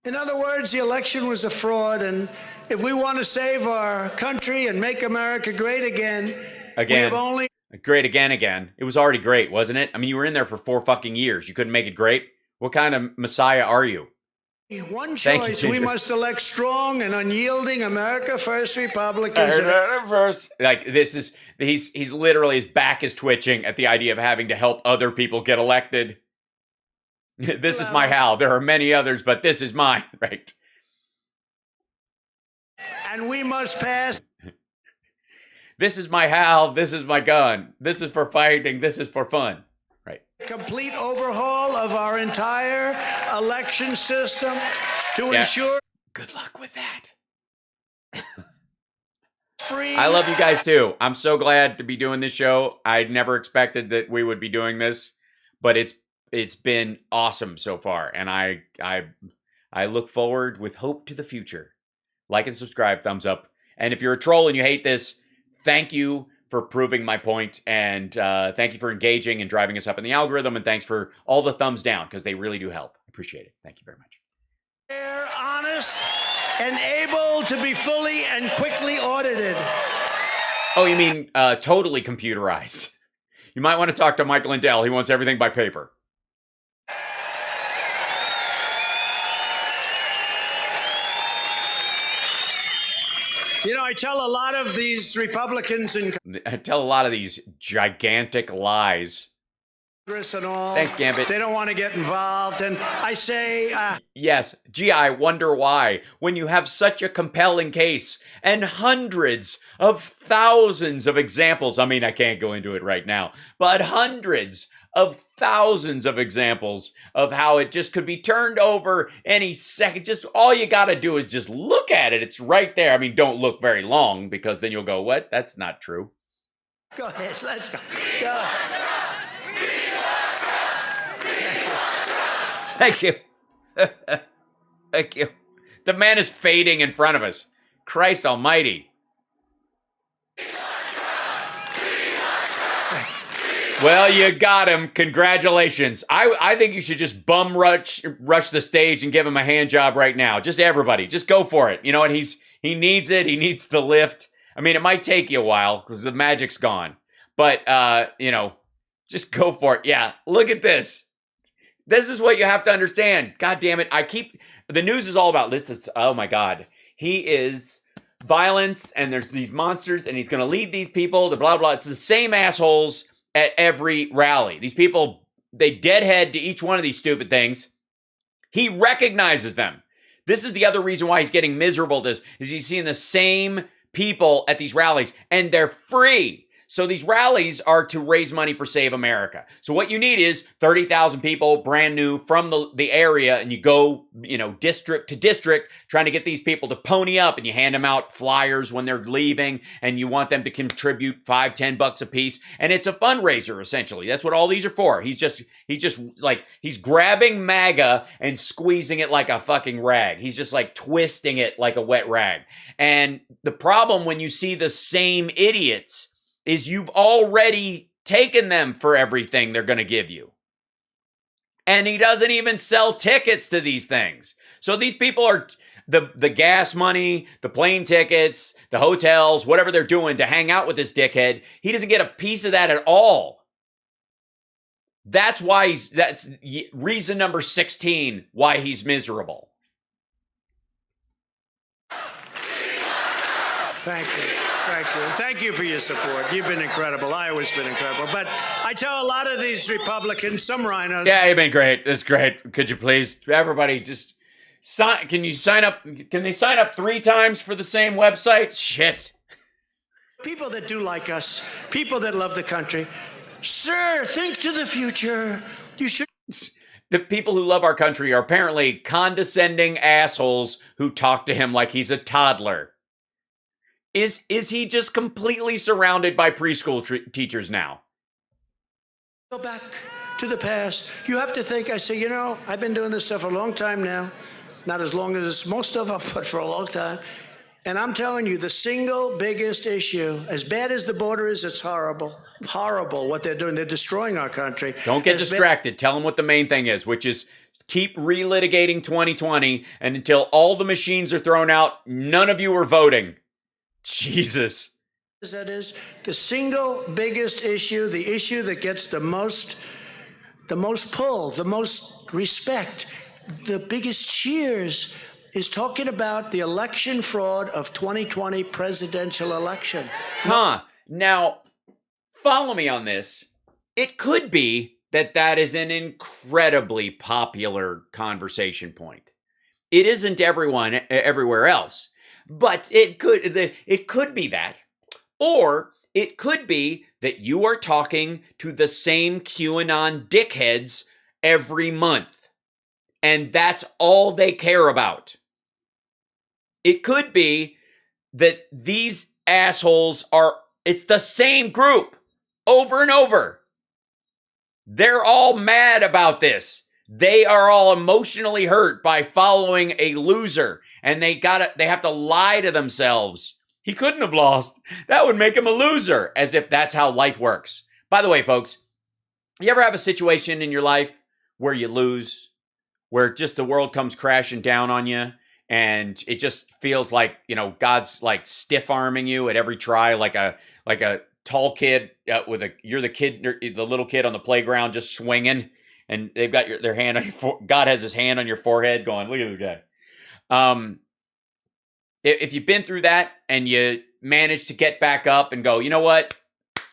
In other words, the election was a fraud, and if we want to save our country and make America great again. We have only... Great again. It was already great, wasn't it? I mean, you were in there for 4 fucking years. You couldn't make it great? What kind of messiah are you? One choice, we must elect strong and unyielding America First Republicans. First, he's literally, his back is twitching at the idea of having to help other people get elected. This is my Hal. There are many others, but this is mine, right? And we must pass. This is my Hal. This is my gun. This is for fighting. This is for fun. Right. Complete overhaul of our entire election system to ensure. Good luck with that. Free. I love you guys too. I'm so glad to be doing this show. I never expected that we would be doing this, but it's been awesome so far, and I look forward with hope to the future. Like and subscribe, thumbs up. And if you're a troll and you hate this, thank you for proving my point, and thank you for engaging and driving us up in the algorithm, and thanks for all the thumbs down, because they really do help. Appreciate it. Thank you very much. Fair, honest, and able to be fully and quickly audited. Oh, you mean totally computerized? You might want to talk to Mike Lindell. He wants everything by paper. You know, I tell a lot of these Republicans in I tell a lot of these gigantic lies. Congress and all. Thanks, Gambit. They don't want to get involved. And I say... Yes. Gee, I wonder why. When you have such a compelling case and hundreds of thousands of examples. I mean, I can't go into it right now. But hundreds of thousands of examples of how it just could be turned over any second. Just all you got to do is just look at it. It's right there. I mean, don't look very long, because then you'll go, what? That's not true. Go ahead. Let's go. Go. Thank you. Thank you. The man is fading in front of us. Christ almighty. Well, you got him. Congratulations. I think you should just bum rush the stage and give him a hand job right now. Just everybody. Just go for it. You know what? He needs it. He needs the lift. I mean, it might take you a while because the magic's gone. But, just go for it. Yeah, look at this. This is what you have to understand. God damn it. The news is all about this. Oh my God. He is violence, and there's these monsters, and he's going to lead these people to blah, blah. It's the same assholes at every rally. These people, they deadhead to each one of these stupid things. He recognizes them. This is the other reason why he's getting miserable. Is he's seeing the same people at these rallies, and they're free. So these rallies are to raise money for Save America. So what you need is 30,000 people brand new from the area, and you go, district to district trying to get these people to pony up, and you hand them out flyers when they're leaving, and you want them to contribute $5-10 a piece. And it's a fundraiser, essentially. That's what all these are for. He's grabbing MAGA and squeezing it like a fucking rag. He's just like twisting it like a wet rag. And the problem when you see the same idiots is you've already taken them for everything they're going to give you. And he doesn't even sell tickets to these things. So these people are the gas money, the plane tickets, the hotels, whatever they're doing to hang out with this dickhead. He doesn't get a piece of that at all. That's reason number 16 why he's miserable. Thank you. Thank you. And thank you for your support. You've been incredible. I always been incredible. But I tell a lot of these Republicans, some rhinos. Yeah, you've been great. That's great. Could you please, everybody, just sign? Can you sign up? Can they sign up 3 times for the same website? Shit. People that do like us, people that love the country. Sir, think to the future. You should. The people who love our country are apparently condescending assholes who talk to him like he's a toddler. Is he just completely surrounded by preschool teachers now? Go back to the past. You have to think, I say, I've been doing this stuff a long time now. Not as long as most of them, but for a long time. And I'm telling you, the single biggest issue, as bad as the border is, it's horrible. Horrible what they're doing. They're destroying our country. Don't get distracted. Tell them what the main thing is, which is keep relitigating 2020, and until all the machines are thrown out, none of you are voting. Jesus. That is the single biggest issue, the issue that gets the most pull, the most respect, the biggest cheers, is talking about the election fraud of 2020 presidential election. Now, follow me on this. It could be that is an incredibly popular conversation point. It isn't everywhere else. But it could be that. Or it could be that you are talking to the same QAnon dickheads every month. And that's all they care about. It could be that these assholes it's the same group over and over. They're all mad about this. They are all emotionally hurt by following a loser, and they have to lie to themselves. He couldn't have lost. That would make him a loser, as if that's how life works. By the way, folks, you ever have a situation in your life where you lose, where just the world comes crashing down on you, and it just feels like, God's like stiff arming you at every try, like a tall kid you're the little kid on the playground just swinging. And they've got their hand on your God has his hand on your forehead going, look at this guy. If you've been through that and you manage to get back up and go, you know what?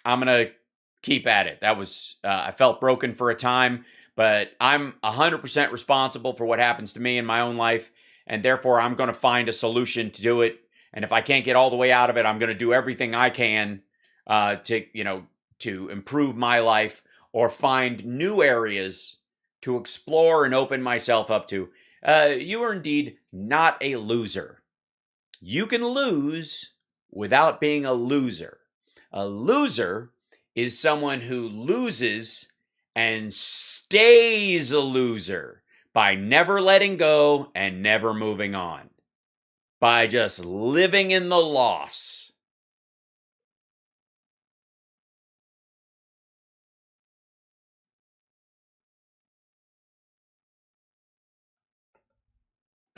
I'm going to keep at it. That was, I felt broken for a time, but I'm 100% responsible for what happens to me in my own life. And therefore, I'm going to find a solution to do it. And if I can't get all the way out of it, I'm going to do everything I can to improve my life, or find new areas to explore and open myself up to. You are indeed not a loser. You can lose without being a loser. A loser is someone who loses and stays a loser by never letting go and never moving on. By just living in the loss.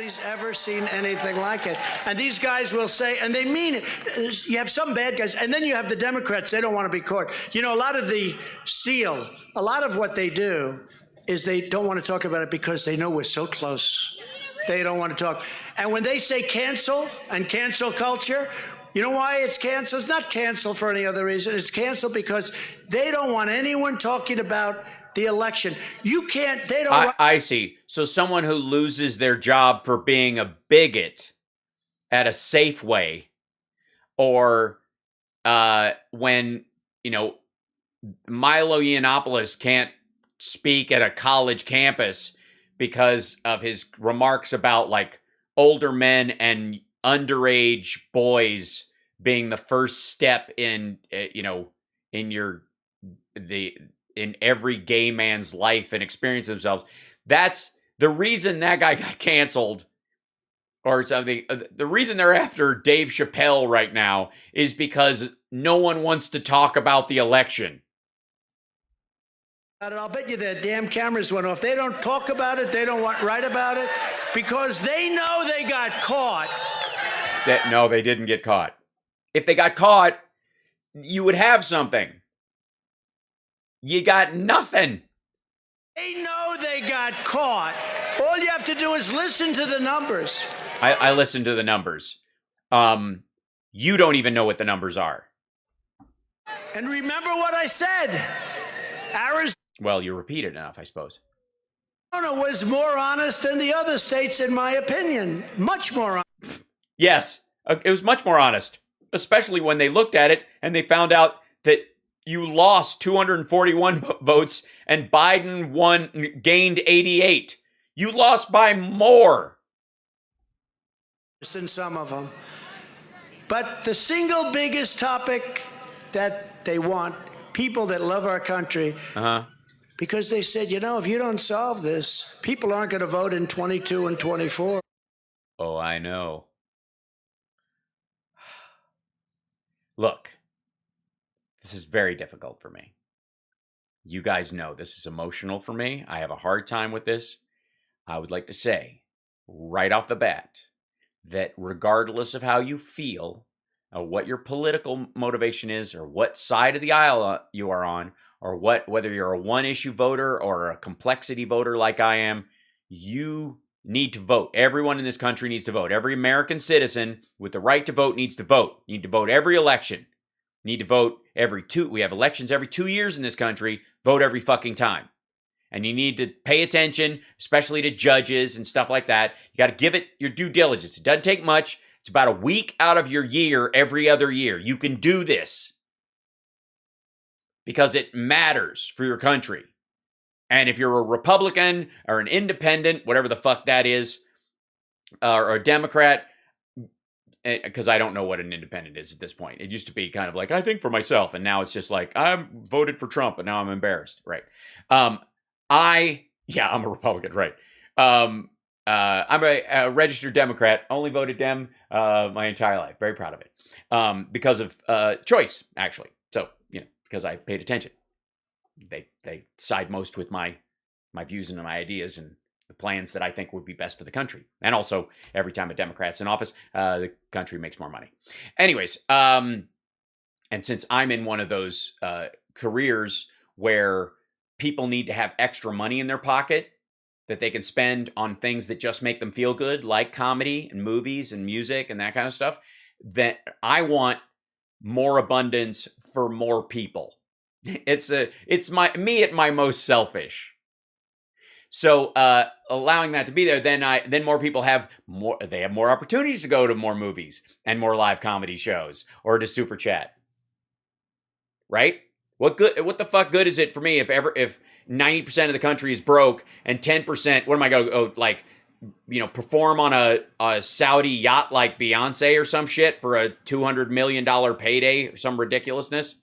Nobody's ever seen anything like it. And these guys will say, and they mean it. You have some bad guys, and then you have the Democrats. They don't want to be caught. A lot of the steal, a lot of what they do is they don't want to talk about it because they know we're so close. They don't want to talk. And when they say cancel and cancel culture, you know why it's canceled? It's not canceled for any other reason. It's canceled because they don't want anyone talking about the election. I see. So someone who loses their job for being a bigot at a Safeway, or when you know, Milo Yiannopoulos can't speak at a college campus because of his remarks about like older men and underage boys being the first step in, you know, in in every gay man's life and experience themselves. That's the reason that guy got canceled or something. The reason they're after Dave Chappelle right now is because no one wants to talk about the election. I'll bet you their damn cameras went off. They don't talk about it. They don't write about it because they know they got caught. No, they didn't get caught. If they got caught, you would have something. You got nothing. They know they got caught. All you have to do is listen to the numbers. I listened to the numbers. You don't even know what the numbers are. And remember what I said. Arizona Well, you repeat it enough, I suppose. was more honest than the other states, in my opinion. Much more honest. Yes, it was much more honest, especially when they looked at it and they found out that you lost 241 votes and Biden gained 88. You lost by more Than some of them. But the single biggest topic that they want, people that love our country, because they said, you know, if you don't solve this, people aren't going to vote in 22 and 24. Oh, I know. Look, this is very difficult for me. You guys know this is emotional for me. I have a hard time with this. I would like to say right off the bat that regardless of how you feel, or what your political motivation is, or what side of the aisle you are on, or whether you're a one-issue voter or a complexity voter like I am, you need to vote. Everyone in this country needs to vote. Every American citizen with the right to vote needs to vote. You need to vote every election. You need to vote we have elections every 2 years in this country. Vote every fucking time. And you need to pay attention, especially to judges and stuff like that. You got to give it your due diligence. It doesn't take much. It's about a week out of your year every other year. You can do this because it matters for your country. And if you're a Republican or an independent, whatever the fuck that is, or a Democrat, because I don't know what an independent is at this point. It used to be kind of like, I think for myself. And now it's just like, I voted for Trump, but now I'm embarrassed. Right. I'm a Republican. Right. I'm a registered Democrat, only voted Dem my entire life. Very proud of it. Because of choice, actually. So, you know, because I paid attention. They side most with my views and my ideas and the plans that I think would be best for the country. And also, every time a Democrat's in office, the country makes more money. Anyways, and since I'm in one of those careers where people need to have extra money in their pocket that they can spend on things that just make them feel good, like comedy and movies and music and that kind of stuff, that I want more abundance for more people. It's me at my most selfish. So allowing that to be there, then more people have more opportunities to go to more movies and more live comedy shows or to super chat. Right? What the fuck good is it for me if 90% of the country is broke and 10%, what am I going to perform on a Saudi yacht like Beyonce or some shit for a $200 million payday or some ridiculousness?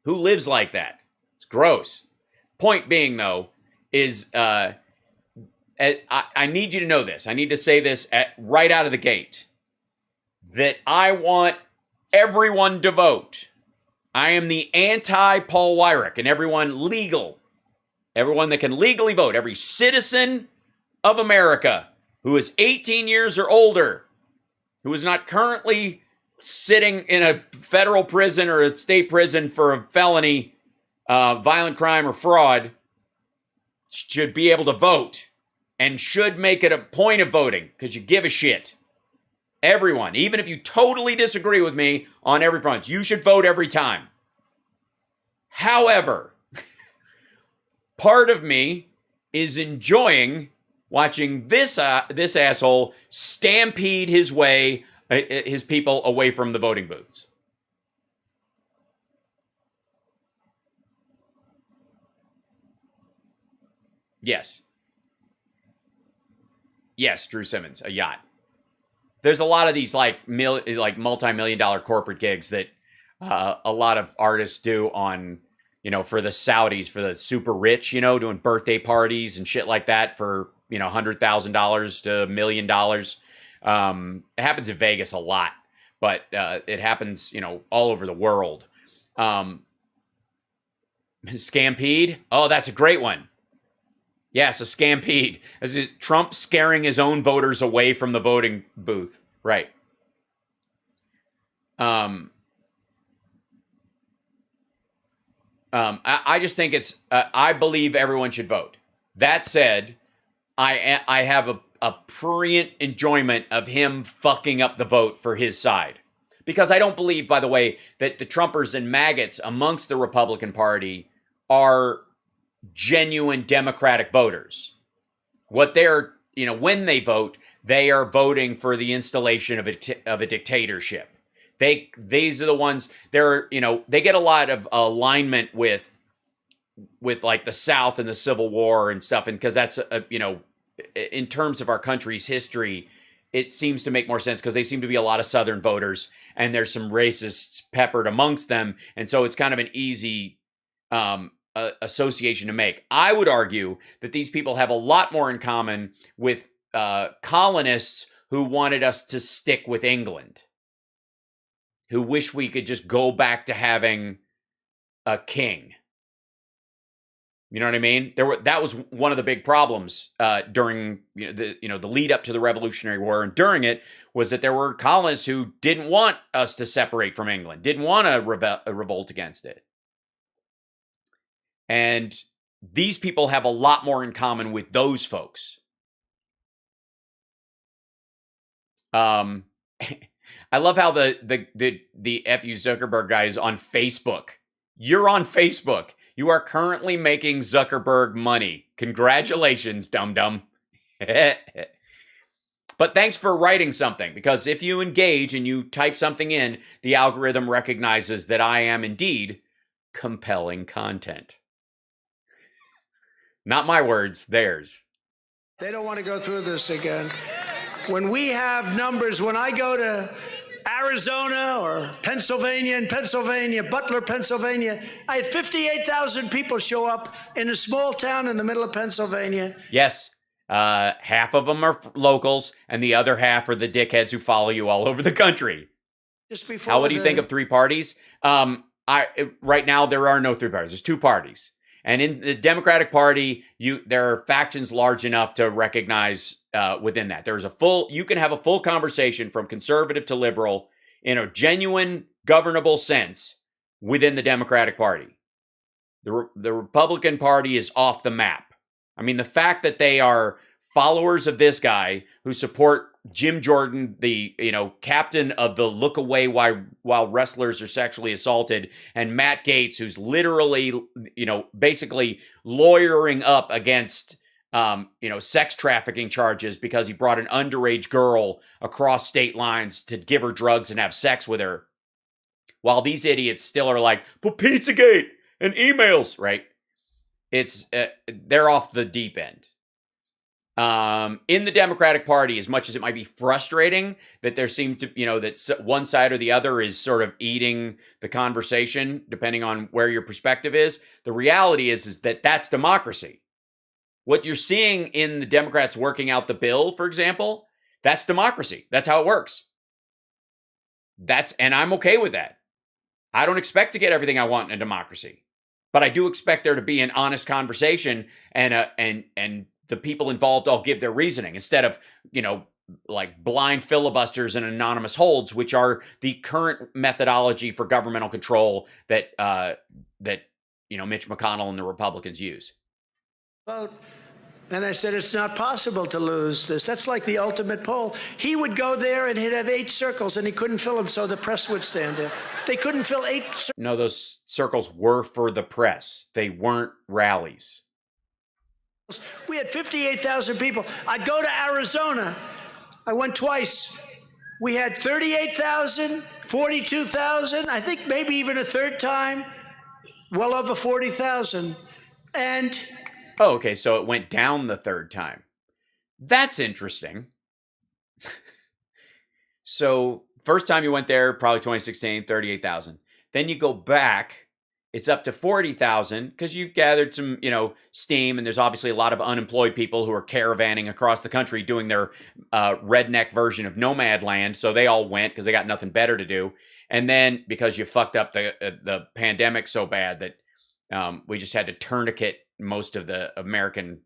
Who lives like that? It's gross. Point being, though, is I need you to know this. I need to say this right out of the gate. That I want everyone to vote. I am the anti-Paul Weyrich and everyone that can legally vote, every citizen of America who is 18 years or older, who is not currently sitting in a federal prison or a state prison for a felony, violent crime or fraud, should be able to vote and should make it a point of voting because you give a shit. Everyone, even if you totally disagree with me on every front, you should vote every time. However, part of me is enjoying watching this asshole stampede his people away from the voting booths. Yes. Yes, Drew Simmons, a yacht. There's a lot of these like multi-million dollar corporate gigs that a lot of artists do on, for the Saudis, for the super rich, doing birthday parties and shit like that for, $100,000 to $1 million. It happens in Vegas a lot, but it happens, all over the world. Scampede. Oh, that's a great one. Yes, a scampede. Trump scaring his own voters away from the voting booth. Right. I just think it's, I believe everyone should vote. That said, I have a prurient enjoyment of him fucking up the vote for his side. Because I don't believe, by the way, that the Trumpers and maggots amongst the Republican Party are genuine Democratic voters. What they're, when they vote, they are voting for the installation of a dictatorship. These are the ones, they get a lot of alignment with like the South and the Civil War and stuff. And because that's, in terms of our country's history, it seems to make more sense because they seem to be a lot of Southern voters and there's some racists peppered amongst them. And so it's kind of an easy association to make. I would argue that these people have a lot more in common with colonists who wanted us to stick with England, who wish we could just go back to having a king. You know what I mean? That was one of the big problems during the lead up to the Revolutionary War, and during it was that there were colonists who didn't want us to separate from England, didn't want to revolt against it. And these people have a lot more in common with those folks. I love how the F.U. Zuckerberg guy is on Facebook. You're on Facebook. You are currently making Zuckerberg money. Congratulations, dum-dum. But thanks for writing something, because if you engage and you type something in, the algorithm recognizes that I am indeed compelling content. Not my words, theirs. They don't want to go through this again. When we have numbers, when I go to Arizona or Pennsylvania, Butler, Pennsylvania, I had 58,000 people show up in a small town in the middle of Pennsylvania. Yes. Half of them are locals, and the other half are the dickheads who follow you all over the country. Just before what do you think of three parties? Right now, there are no three parties. There's two parties. And in the Democratic Party, there are factions large enough to recognize within that. You can have a full conversation from conservative to liberal in a genuine governable sense within the Democratic Party. The Republican Party is off the map. I mean, the fact that they are followers of this guy who support Jim Jordan, the captain of the look away while wrestlers are sexually assaulted, and Matt Gaetz, who's literally basically lawyering up against sex trafficking charges because he brought an underage girl across state lines to give her drugs and have sex with her, while these idiots still are like, but Pizzagate and emails, right? It's they're off the deep end. In the Democratic Party, as much as it might be frustrating that there seems to, that one side or the other is sort of eating the conversation, depending on where your perspective is, the reality is that that's democracy. What you're seeing in the Democrats working out the bill, for example, that's democracy. That's how it works. And I'm okay with that. I don't expect to get everything I want in a democracy, but I do expect there to be an honest conversation and the people involved all give their reasoning instead of, like blind filibusters and anonymous holds, which are the current methodology for governmental control that Mitch McConnell and the Republicans use. Vote. And I said, it's not possible to lose this. That's like the ultimate poll. He would go there and he'd have 8 circles and he couldn't fill them, so the press would stand there. They couldn't fill 8 circles. No, those circles were for the press. They weren't rallies. We had 58,000 people. I go to Arizona. I went twice. We had 38,000, 42,000, I think maybe even a third time, well over 40,000. And Oh, okay, so it went down the third time. That's interesting. So, first time you went there, probably 2016, 38,000. Then you go back, it's up to 40,000 because you've gathered some, steam, and there's obviously a lot of unemployed people who are caravanning across the country doing their redneck version of Nomadland. So they all went because they got nothing better to do. And then because you fucked up the pandemic so bad that we just had to tourniquet most of the American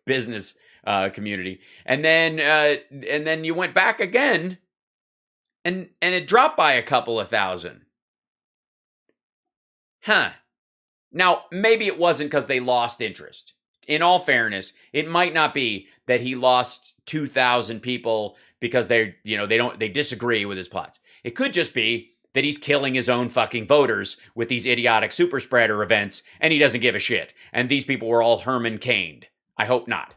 business community, and then you went back again, and it dropped by a couple of thousand. Huh. Now, maybe it wasn't because they lost interest. In all fairness, it might not be that he lost 2,000 people because they disagree with his plots. It could just be that he's killing his own fucking voters with these idiotic super spreader events, and he doesn't give a shit. And these people were all Herman Cained. I hope not.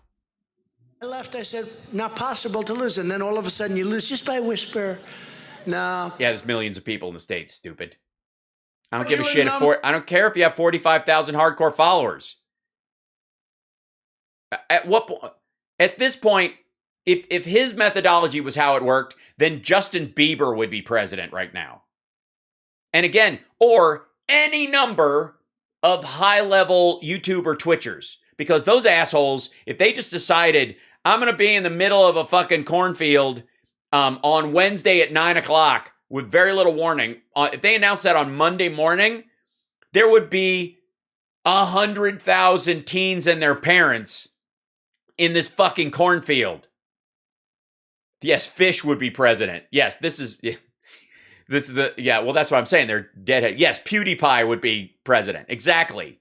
I left, I said, not possible to lose. And then all of a sudden you lose just by a whisper. No. Yeah, there's millions of people in the States, stupid. I don't give a shit I don't care if you have 45,000 hardcore followers. At this point, if his methodology was how it worked, then Justin Bieber would be president right now. And again, or any number of high-level YouTuber Twitchers. Because those assholes, if they just decided, I'm going to be in the middle of a fucking cornfield on Wednesday at 9 o'clock with very little warning, if they announced that on Monday morning, there would be 100,000 teens and their parents in this fucking cornfield. Yes, Fish would be president. Yes, well, that's what I'm saying. They're deadhead. Yes, PewDiePie would be president. Exactly.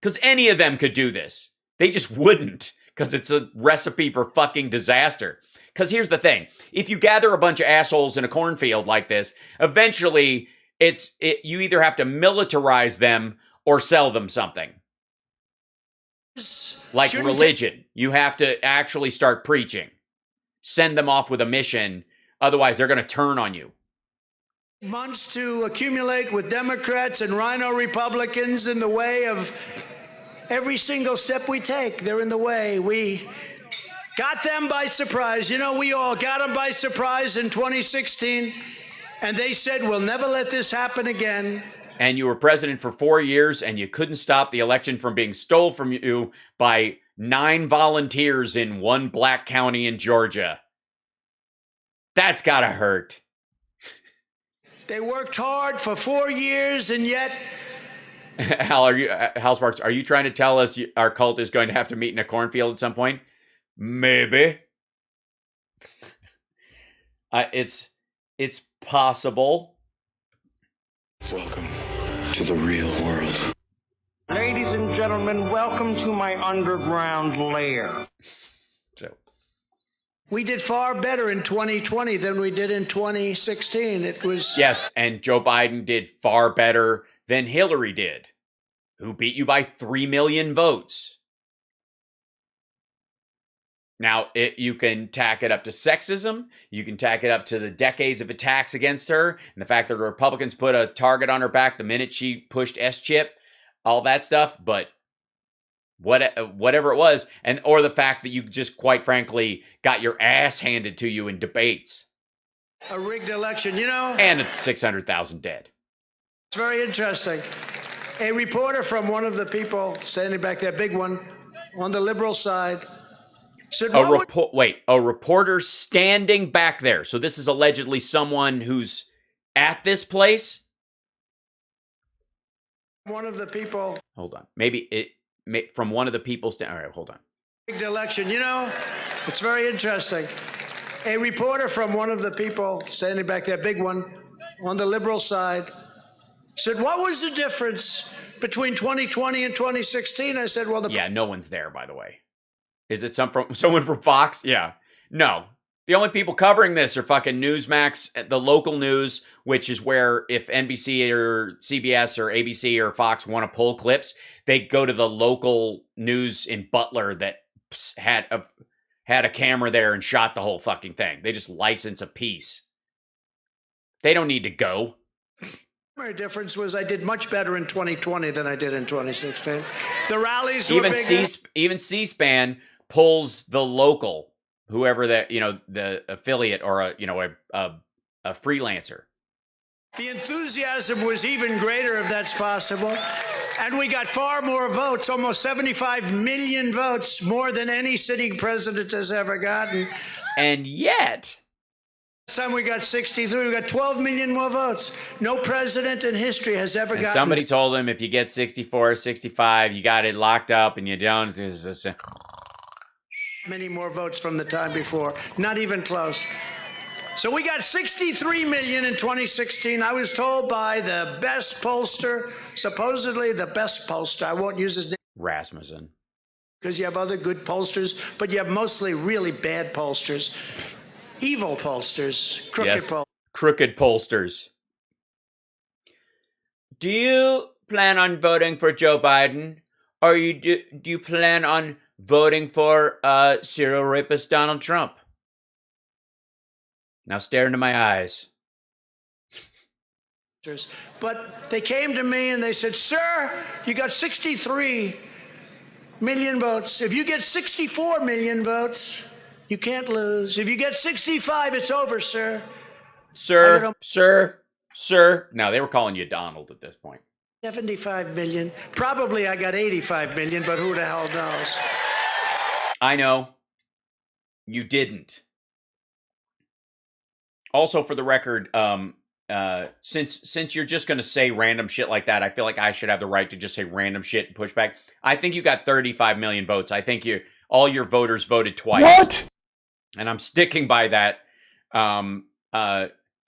Because any of them could do this. They just wouldn't, because it's a recipe for fucking disaster. Because here's the thing. If you gather a bunch of assholes in a cornfield like this, eventually you either have to militarize them or sell them something. Like religion. You have to actually start preaching. Send them off with a mission. Otherwise, they're going to turn on you. Months to accumulate with Democrats and rhino Republicans in the way of every single step we take. They're in the way. We got them by surprise. We all got them by surprise in 2016. And they said, we'll never let this happen again. And you were president for 4 years, and you couldn't stop the election from being stolen from you by 9 volunteers in one black county in Georgia. That's gotta hurt. They worked hard for 4 years, and yet... Hal Sparks, are you trying to tell us our cult is going to have to meet in a cornfield at some point? Maybe. It's possible. Welcome to the real world. Ladies and gentlemen, welcome to my underground lair. So, we did far better in 2020 than we did in 2016. It was... Yes, and Joe Biden did far better than Hillary did, who beat you by 3 million votes. Now, you can tack it up to sexism. You can tack it up to the decades of attacks against her and the fact that the Republicans put a target on her back the minute she pushed S-chip, all that stuff. But whatever it was, or the fact that you just, quite frankly, got your ass handed to you in debates. A rigged election, And 600,000 dead. It's very interesting. A reporter from one of the people standing back there, big one, on the liberal side, said, a reporter standing back there. So this is allegedly someone who's at this place? One of the people. Hold on. From one of the people. All right, hold on. Rigged election, it's very interesting. A reporter from one of the people standing back there, big one, on the liberal side, said, what was the difference between 2020 and 2016? I said, yeah, no one's there, by the way. Is it someone from Fox? Yeah. No. The only people covering this are fucking Newsmax, the local news, which is where if NBC or CBS or ABC or Fox want to pull clips, they go to the local news in Butler that had a camera there and shot the whole fucking thing. They just license a piece. They don't need to go. primary difference was I did much better in 2020 than I did in 2016. The rallies were bigger. Even C-SPAN pulls the local, whoever that, the affiliate or a freelancer. The enthusiasm was even greater, if that's possible. And we got far more votes, almost 75 million votes, more than any sitting president has ever gotten. And yet, last time we got 63, we got 12 million more votes. No president in history has ever gotten. Somebody told him if you get 64 or 65, you got it locked up and you don't. Many more votes from the time before. Not even close. So we got 63 million in 2016. I was told by the best pollster, supposedly the best pollster. I won't use his name. Rasmussen. Because you have other good pollsters, but you have mostly really bad pollsters. Evil pollsters. Crooked pollsters. Crooked pollsters. Do you plan on voting for Joe Biden? Or do you plan on voting for serial rapist Donald Trump? Now stare into my eyes. But they came to me and they said, sir, you got 63 million votes. If you get 64 million votes, you can't lose. If you get 65, it's over, sir. Sir. No, they were calling you Donald at this point. 75 million. Probably I got 85 million, but who the hell knows? I know. You didn't. Also, for the record, since you're just going to say random shit like that, I feel like I should have the right to just say random shit and push back. I think you got 35 million votes. I think all your voters voted twice. What? And I'm sticking by that.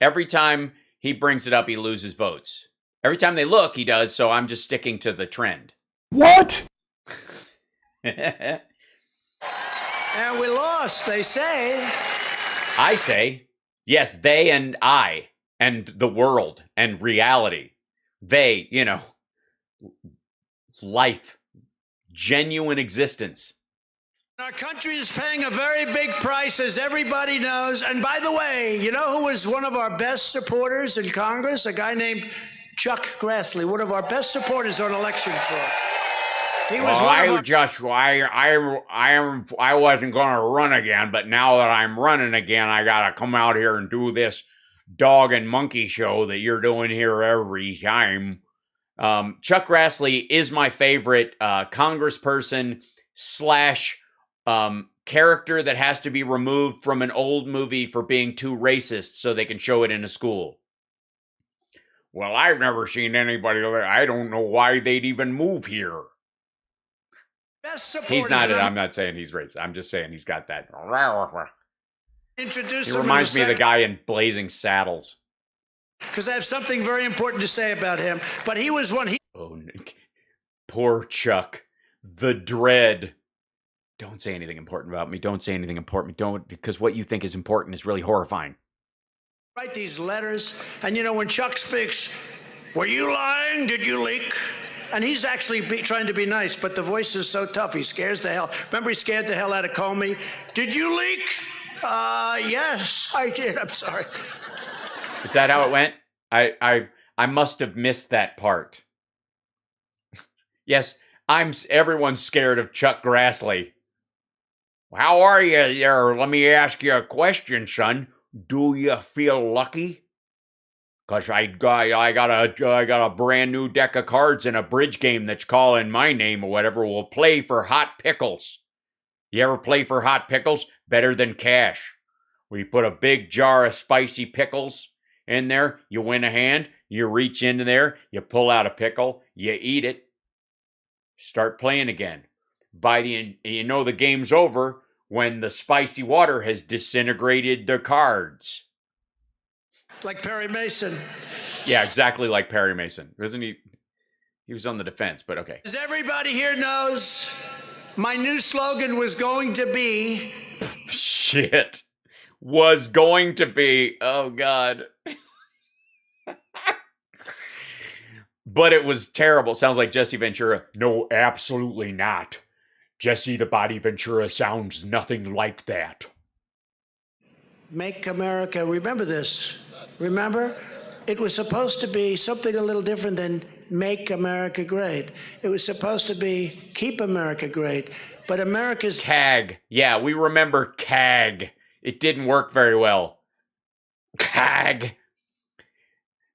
Every time he brings it up, he loses votes. Every time they look, he does, so I'm just sticking to the trend. What? And we lost, they say. I say... Yes, they and I and the world and reality. They, life, genuine existence. Our country is paying a very big price, as everybody knows. And by the way, you know who was one of our best supporters in Congress? A guy named Chuck Grassley, one of our best supporters on election fraud. He was I wasn't going to run again, but now that I'm running again, I got to come out here and do this dog and monkey show that you're doing here every time. Chuck Grassley is my favorite congressperson / character that has to be removed from an old movie for being too racist so they can show it in a school. Well, I've never seen anybody. I don't know why they'd even move here. He's not. I'm not saying he's racist. I'm just saying he's got that. He reminds me of the guy in Blazing Saddles. Because I have something very important to say about him. But he was one. Oh, poor Chuck. The dread. Don't say anything important about me. Don't say anything important. Don't, because what you think is important is really horrifying. Write these letters, and when Chuck speaks, were you lying? Did you leak? And he's actually trying to be nice, but the voice is so tough, he scares the hell. Remember, he scared the hell out of Comey? Did you leak? Yes, I did. I'm sorry. Is that how it went? I must have missed that part. Yes, everyone's scared of Chuck Grassley. How are you there? Let me ask you a question, son. Do you feel lucky? Cause I got a brand new deck of cards in a bridge game that's calling my name or whatever. We'll play for hot pickles. You ever play for hot pickles? Better than cash. We put a big jar of spicy pickles in there. You win a hand. You reach into there. You pull out a pickle. You eat it. Start playing again. The game's over when the spicy water has disintegrated the cards. Like Perry Mason. Yeah, exactly like Perry Mason. Wasn't he? He was on the defense, but okay. As everybody here knows, my new slogan was going to be... Shit. Was going to be... Oh, God. But it was terrible. Sounds like Jesse Ventura. No, absolutely not. Jesse the Body Ventura sounds nothing like that. Make America... Remember this. Remember? It was supposed to be something a little different than Make America Great. It was supposed to be Keep America Great. But America's... CAG. Yeah, we remember CAG. It didn't work very well. CAG.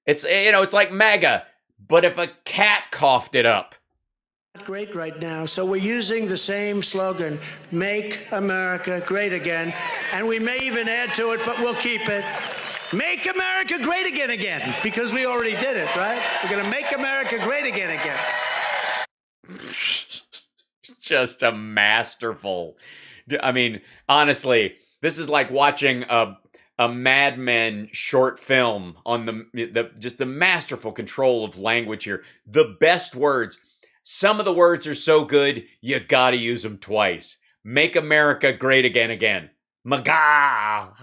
It's, it's like MAGA, but if a cat coughed it up. Great right now. So we're using the same slogan, Make America Great Again. And we may even add to it, but we'll keep it. Make America great again, because we already did it, right? We're going to make America great again. Just a masterful. I mean, honestly, this is like watching a Mad Men short film on the masterful control of language here. The best words. Some of the words are so good, you gotta use them twice. Make America great again. MAGA.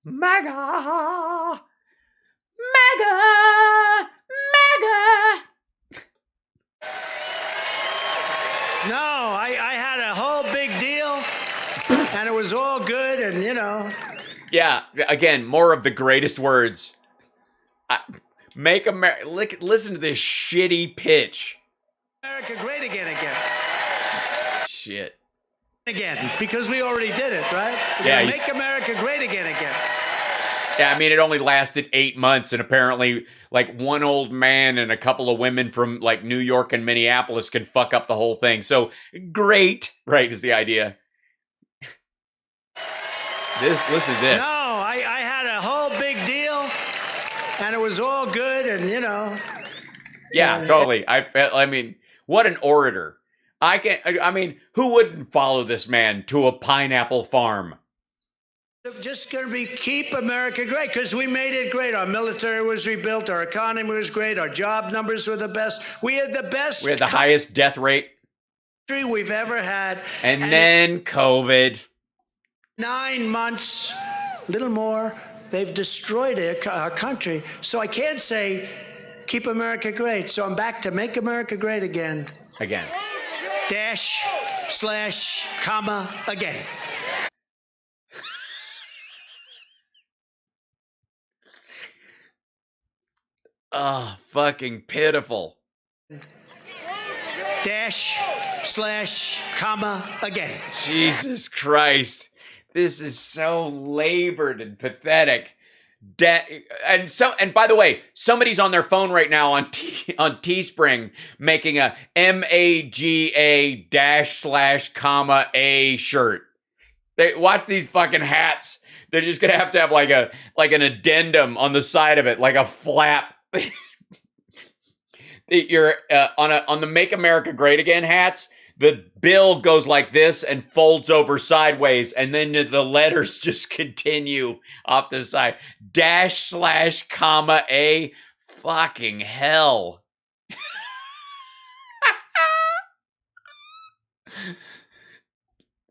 MAGA. MAGA. MAGA. No, I had a whole big deal, and it was all good, and Yeah, again, more of the greatest words. Make America... Listen to this shitty pitch. America great again. Shit. Again, because we already did it, right? Yeah. Make America great again. Yeah, I mean, it only lasted 8 months, and apparently, like, one old man and a couple of women from, like, New York and Minneapolis can fuck up the whole thing. So, great, right, is the idea. Listen to this. No, I had a whole big deal, and it was all good, and Yeah, totally. I mean, what an orator. I mean, who wouldn't follow this man to a pineapple farm? Just going to be Keep America Great, because we made it great. Our military was rebuilt. Our economy was great. Our job numbers were the best. We had the best. We had the highest death rate we've ever had. And then COVID. 9 months, little more, they've destroyed our country. So I can't say Keep America Great. So I'm back to Make America Great again. Again. / comma, again. Oh, fucking pitiful. / comma, again. Jesus Christ. This is so labored and pathetic. And by the way, somebody's on their phone right now on Teespring making a MAGA / comma A shirt. Watch these fucking hats. They're just gonna have to have like an addendum on the side of it, like a flap. You're on the Make America Great Again hats. The bill goes like this and folds over sideways, and then the letters just continue off the side. / comma A. Fucking hell.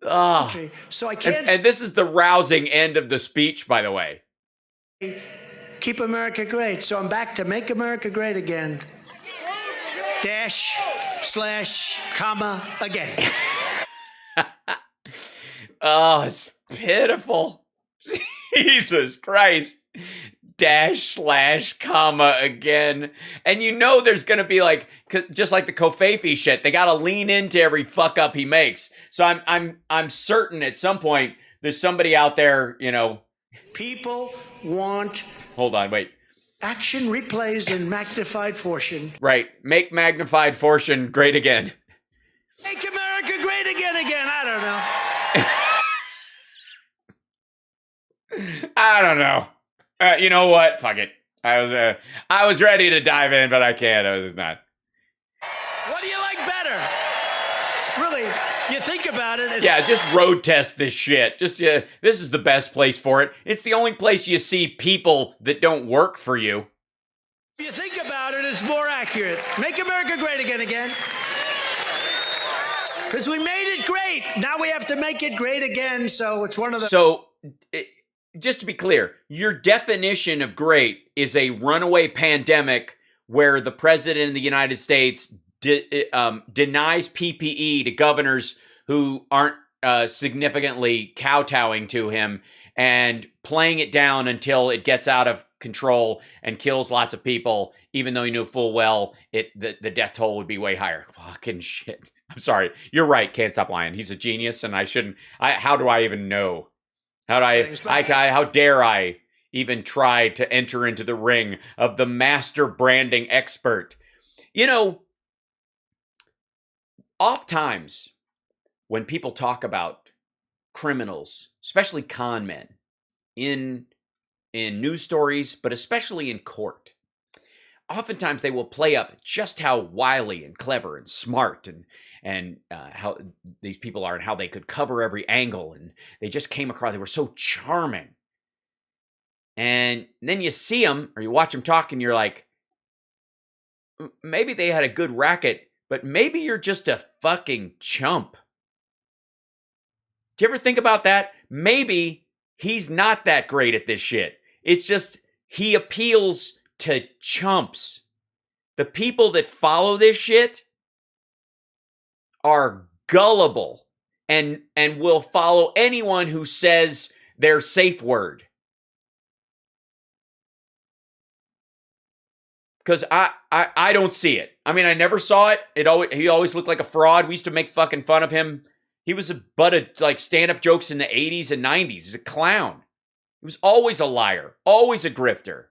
Oh. So I can't. And this is the rousing end of the speech, by the way. Keep America Great. So I'm back to Make America Great again. / comma, again. Oh, it's pitiful. Jesus Christ. / comma, again. And there's going to be like, just like the Kofafi shit, they got to lean into every fuck up he makes. So I'm certain at some point there's somebody out there, People want... Hold on, wait. Action replays in Magdified Fortion. Right. Make Magdified Fortion great again. Make America great again. I don't know. You know what? Fuck it. I was ready to dive in, but I can't. I was not. What do you like better? Really, you think about it. Yeah, just road test this shit. This is the best place for it. It's the only place you see people that don't work for you. If you think about it, it's more accurate. Make America great again. Because we made it great. Now we have to make it great again. So it's one of the... So, just to be clear, your definition of great is a runaway pandemic where the president of the United States denies PPE to governors who aren't significantly kowtowing to him, and playing it down until it gets out of control and kills lots of people, even though he knew full well the death toll would be way higher. Fucking shit. I'm sorry. You're right. Can't Stop Lying. He's a genius, and I shouldn't. How do I even know? How dare I even try to enter into the ring of the master branding expert? You know, oftentimes when people talk about criminals, especially con men, in news stories, but especially in court, oftentimes they will play up just how wily and clever and smart and how these people are and how they could cover every angle, and they just came across, they were so charming. And then you see them or you watch them talk and you're like, maybe they had a good racket, but maybe you're just a fucking chump. Do you ever think about that? Maybe he's not that great at this shit. It's just he appeals to chumps. The people that follow this shit are gullible and will follow anyone who says their safe word. Because I don't see it. I mean, I never saw it. He always looked like a fraud. We used to make fucking fun of him. He was a butt of like stand-up jokes in the 80s and 90s. He's a clown. He was always a liar, always a grifter.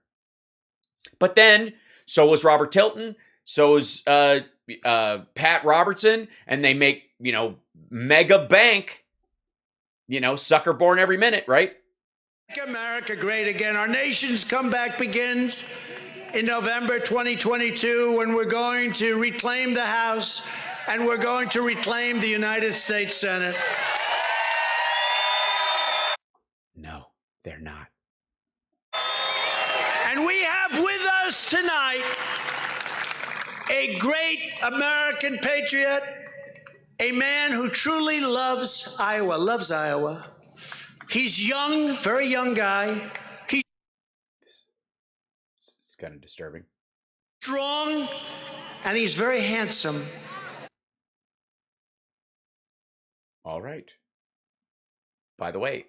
But then, so was Robert Tilton, so was Pat Robertson, and they make, mega bank, sucker born every minute, right? Make America great again. Our nation's comeback begins in November 2022 when we're going to reclaim the House and we're going to reclaim the United States Senate. No, they're not. And we have with us tonight a great American patriot, a man who truly loves Iowa. He's young, very young guy. This is kind of disturbing. Strong, and he's very handsome. All right. By the way,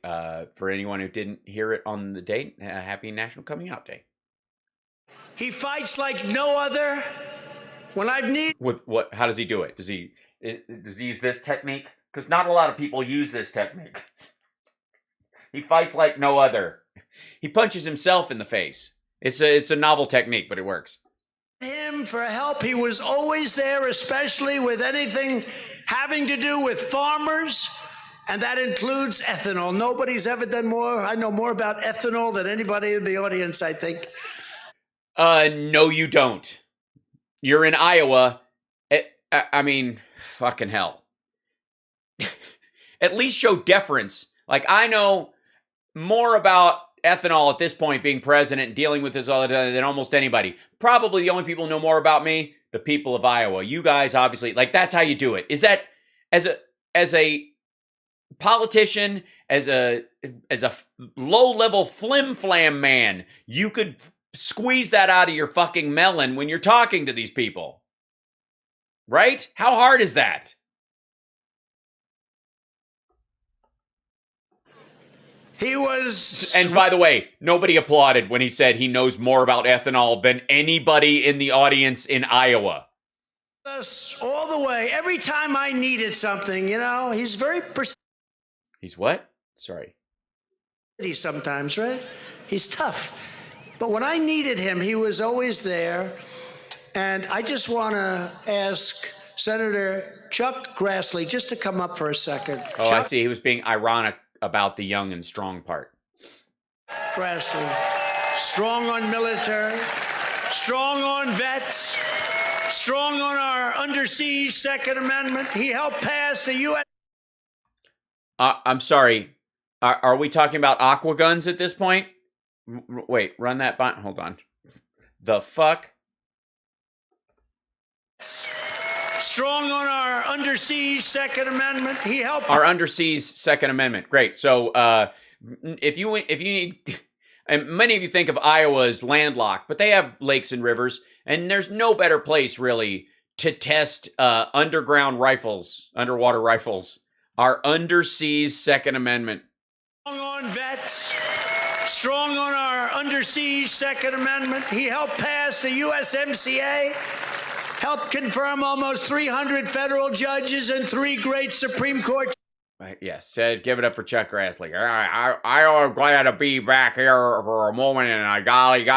for anyone who didn't hear it on the date, happy National Coming Out Day. He fights like no other. When I've needed... With what? How does he do it? Does he use this technique? Because not a lot of people use this technique. He fights like no other. He punches himself in the face. It's a novel technique, but it works. Him for help. He was always there, especially with anything having to do with farmers, and that includes ethanol. Nobody's ever done more. I know more about ethanol than anybody in the audience, I think. No, you don't. You're in Iowa. I mean, fucking hell. At least show deference. Like, I know more about ethanol at this point, being president and dealing with this all the time, than almost anybody. Probably the only people who know more about me, the people of Iowa. You guys, obviously, like, that's how you do it. Is that as a politician, as a low-level flim-flam man, you could squeeze that out of your fucking melon when you're talking to these people. Right? How hard is that? He was... And by the way, nobody applauded when he said he knows more about ethanol than anybody in the audience in Iowa. Us all the way. Every time I needed something, he's very... He's what? Sorry. Sometimes, right? He's tough. But when I needed him, he was always there. And I just want to ask Senator Chuck Grassley just to come up for a second. Oh, Chuck? I see. He was being ironic about the young and strong part. Grassley, strong on military, strong on vets, strong on our undersiege Second Amendment. He helped pass the U.S. I'm sorry. Are we talking about aqua guns at this point? Wait, run that button. Hold on. The fuck? Strong on our undersiege Second Amendment. He helped our undersiege Second Amendment. Great. So, if you need, and many of you think of Iowa as landlocked, but they have lakes and rivers, and there's no better place really to test underwater rifles. Our undersiege Second Amendment. Strong on vets, strong on our under siege Second Amendment. He helped pass the USMCA, helped confirm almost 300 federal judges and 3 great Supreme Court. Yes, give it up for Chuck Grassley. I'm glad to be back here for a moment and a golly,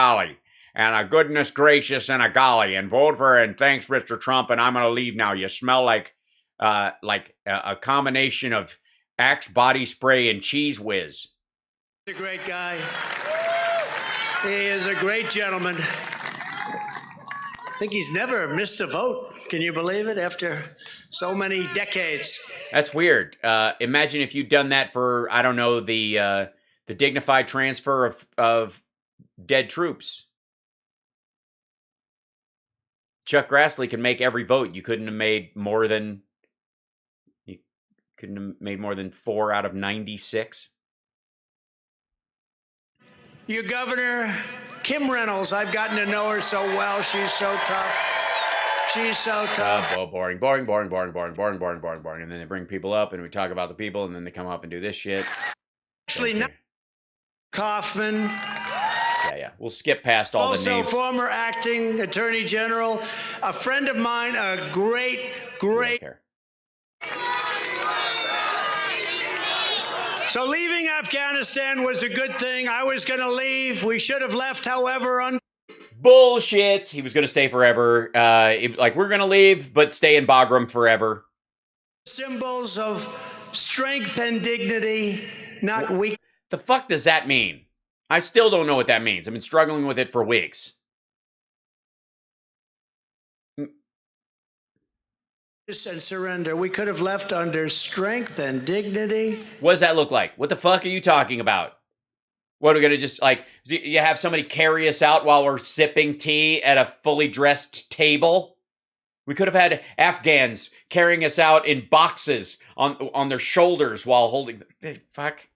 and a goodness gracious and a golly, and vote for and thanks, Mr. Trump, and I'm going to leave now. You smell like a combination of Axe body spray and Cheese Whiz. He's a great guy. He is a great gentleman. I think he's never missed a vote. Can you believe it? After so many decades. That's weird. Imagine if you'd done that for, I don't know, the dignified transfer of dead troops. Chuck Grassley can make every vote. You couldn't have made more than 4 out of 96. Your governor, Kim Reynolds, I've gotten to know her so well. She's so tough. She's so tough. Boring. And then they bring people up and we talk about the people and then they come up and do this shit. Actually, not Kaufman. Yeah. We'll skip past all the names. Also, former acting attorney general, a friend of mine, a great. So leaving Afghanistan was a good thing. I was going to leave. We should have left, however, Bullshit. He was going to stay forever. We're going to leave, but stay in Bagram forever. Symbols of strength and dignity, not weak. The fuck does that mean? I still don't know what that means. I've been struggling with it for weeks. And surrender. We could have left under strength and dignity. What does that look like? What the fuck are you talking about? What, are we going to just, you have somebody carry us out while we're sipping tea at a fully dressed table? We could have had Afghans carrying us out in boxes on their shoulders while holding... Fuck.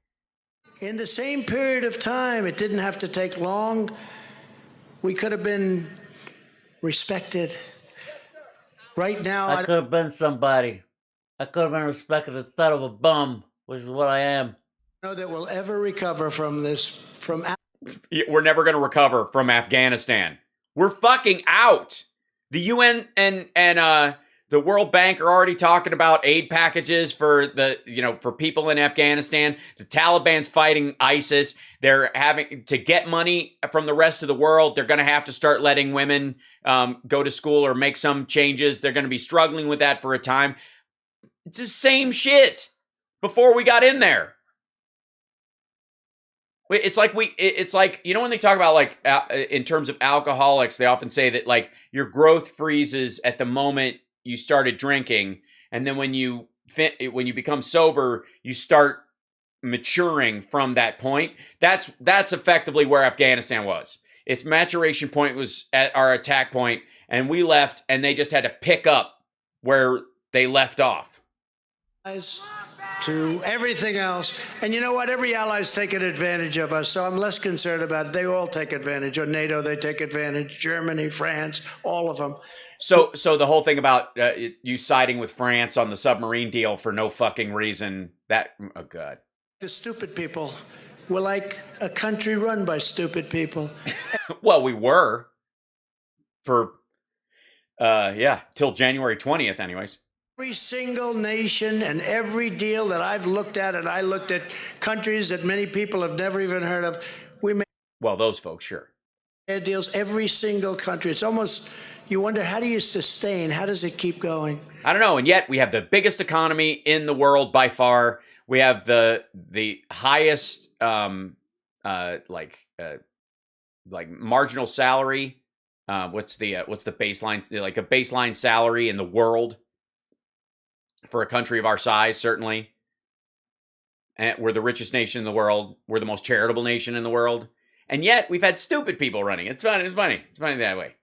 In the same period of time, it didn't have to take long. We could have been respected. Right now... I could have been somebody. I could have been respected instead of a bum, which is what I am. Know that we'll ever recover from this, We're never going to recover from Afghanistan. We're fucking out. The UN and the World Bank are already talking about aid packages for for people in Afghanistan. The Taliban's fighting ISIS. They're having to get money from the rest of the world. They're going to have to start letting women go to school or make some changes. They're going to be struggling with that for a time. It's the same shit before we got in there. It's like when they talk about in terms of alcoholics, they often say that your growth freezes at the moment you started drinking, and then when you become sober, you start maturing from that point. That's effectively where Afghanistan was. Its maturation point was at our attack point, and we left, and they just had to pick up where they left off. To everything else. And you know what? Every ally's taken advantage of us, so I'm less concerned about it. They all take advantage. Of NATO, they take advantage. Germany, France, all of them. So the whole thing about you siding with France on the submarine deal for no fucking reason, oh God. The stupid people. We're like a country run by stupid people. Well, we were. For, till January 20th anyways. Every single nation and every deal that I've looked at, and I looked at countries that many people have never even heard of, we made those folks, sure. Deals, every single country. It's almost, you wonder, how do you sustain? How does it keep going? I don't know. And yet we have the biggest economy in the world by far. We have the highest marginal salary. What's the baseline, like a baseline salary in the world for a country of our size, certainly. And we're the richest nation in the world. We're the most charitable nation in the world. And yet we've had stupid people running. It's funny. It's funny that way.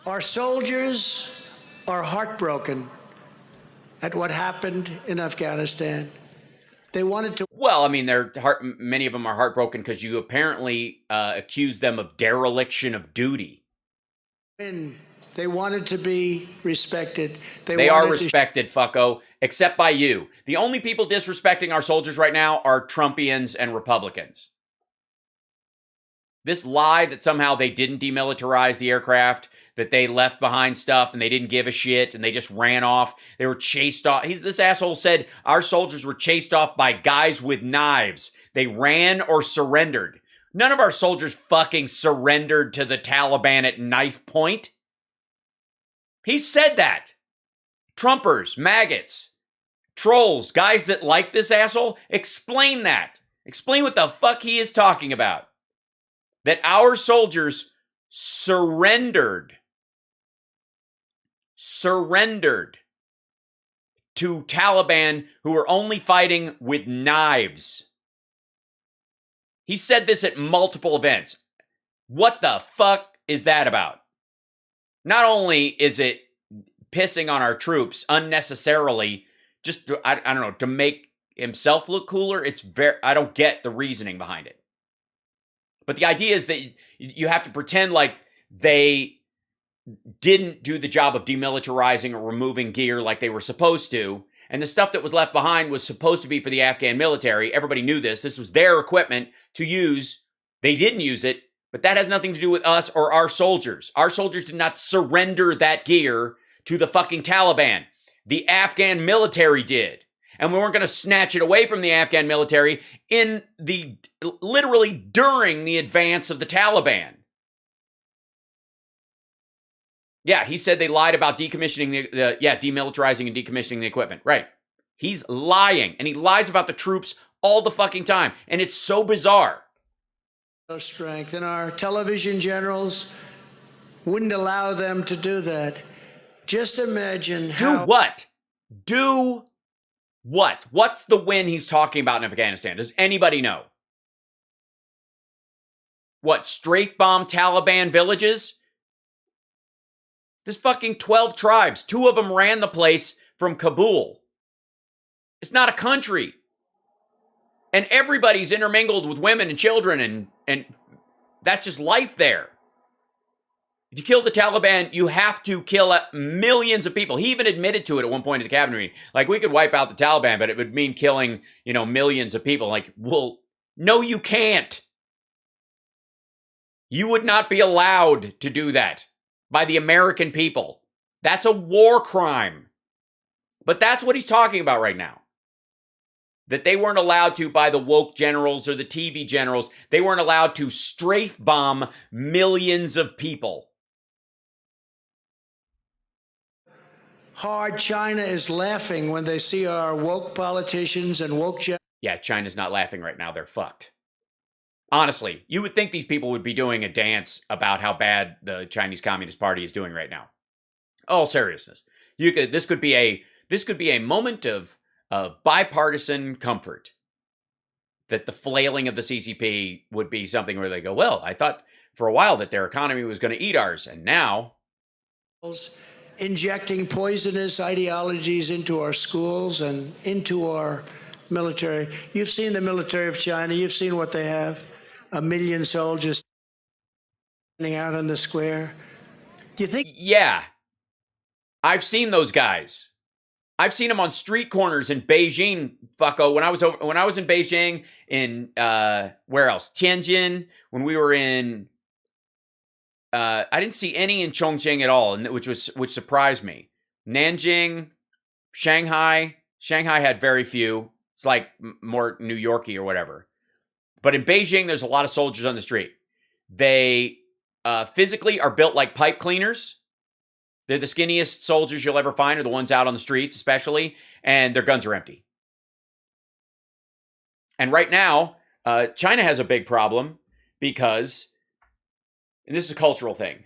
Our soldiers are heartbroken at what happened in Afghanistan. They wanted to... Well, I mean, many of them are heartbroken because you apparently accuse them of dereliction of duty. Win They wanted to be respected. They are wanted to respected, fucko, except by you. The only people disrespecting our soldiers right now are Trumpians and Republicans. This lie that somehow they didn't demilitarize the aircraft, that they left behind stuff and they didn't give a shit and they just ran off. They were chased off. This asshole said our soldiers were chased off by guys with knives. They ran or surrendered. None of our soldiers fucking surrendered to the Taliban at knife point. He said that. Trumpers, maggots, trolls, guys that like this asshole, explain that. Explain what the fuck he is talking about. That our soldiers surrendered to Taliban who were only fighting with knives. He said this at multiple events. What the fuck is that about? Not only is it pissing on our troops unnecessarily, just to, I don't know, to make himself look cooler, I don't get the reasoning behind it. But the idea is that you have to pretend like they didn't do the job of demilitarizing or removing gear like they were supposed to. And the stuff that was left behind was supposed to be for the Afghan military. Everybody knew this. This was their equipment to use. They didn't use it, but that has nothing to do with us or our soldiers. Our soldiers did not surrender that gear to the fucking Taliban. The Afghan military did. And we weren't going to snatch it away from the Afghan military literally during the advance of the Taliban. Yeah, he said they lied about demilitarizing and decommissioning the equipment. Right. He's lying, and he lies about the troops all the fucking time, and it's so bizarre. strength, and our television generals wouldn't allow them to do that. Just imagine how... Do what? Do what? What's the win he's talking about in Afghanistan? Does anybody know? What, strafe bomb Taliban villages? There's fucking 12 tribes. 2 of them ran the place from Kabul. It's not a country. And everybody's intermingled with women and children, and that's just life there. If you kill the Taliban, you have to kill millions of people. He even admitted to it at one point in the cabinet meeting. Like, we could wipe out the Taliban, but it would mean killing, millions of people. Like, well, no, you can't. You would not be allowed to do that by the American people. That's a war crime. But that's what he's talking about right now. That they weren't allowed to by the woke generals or the TV generals. They weren't allowed to strafe bomb millions of people. hard China is laughing when they see our woke politicians and woke... Yeah, China's not laughing right now. They're fucked. Honestly, you would think these people would be doing a dance about how bad the Chinese Communist Party is doing right now. All seriousness. This could be a moment of bipartisan comfort. That the flailing of the CCP would be something where they go, well, I thought for a while that their economy was going to eat ours, and now... injecting poisonous ideologies into our schools and into our military. You've seen the military of China. You've seen what they have. 1 million soldiers standing out on the square. Do you think... Yeah. I've seen those guys. I've seen them on street corners in Beijing, fucko. When I was in Beijing, in where else? Tianjin. When we were in, I didn't see any in Chongqing at all, which surprised me. Nanjing, Shanghai. Shanghai had very few. It's like more New Yorky or whatever. But in Beijing, there's a lot of soldiers on the street. They physically are built like pipe cleaners. They're the skinniest soldiers you'll ever find, are the ones out on the streets especially, and their guns are empty. And right now, China has a big problem because, and this is a cultural thing,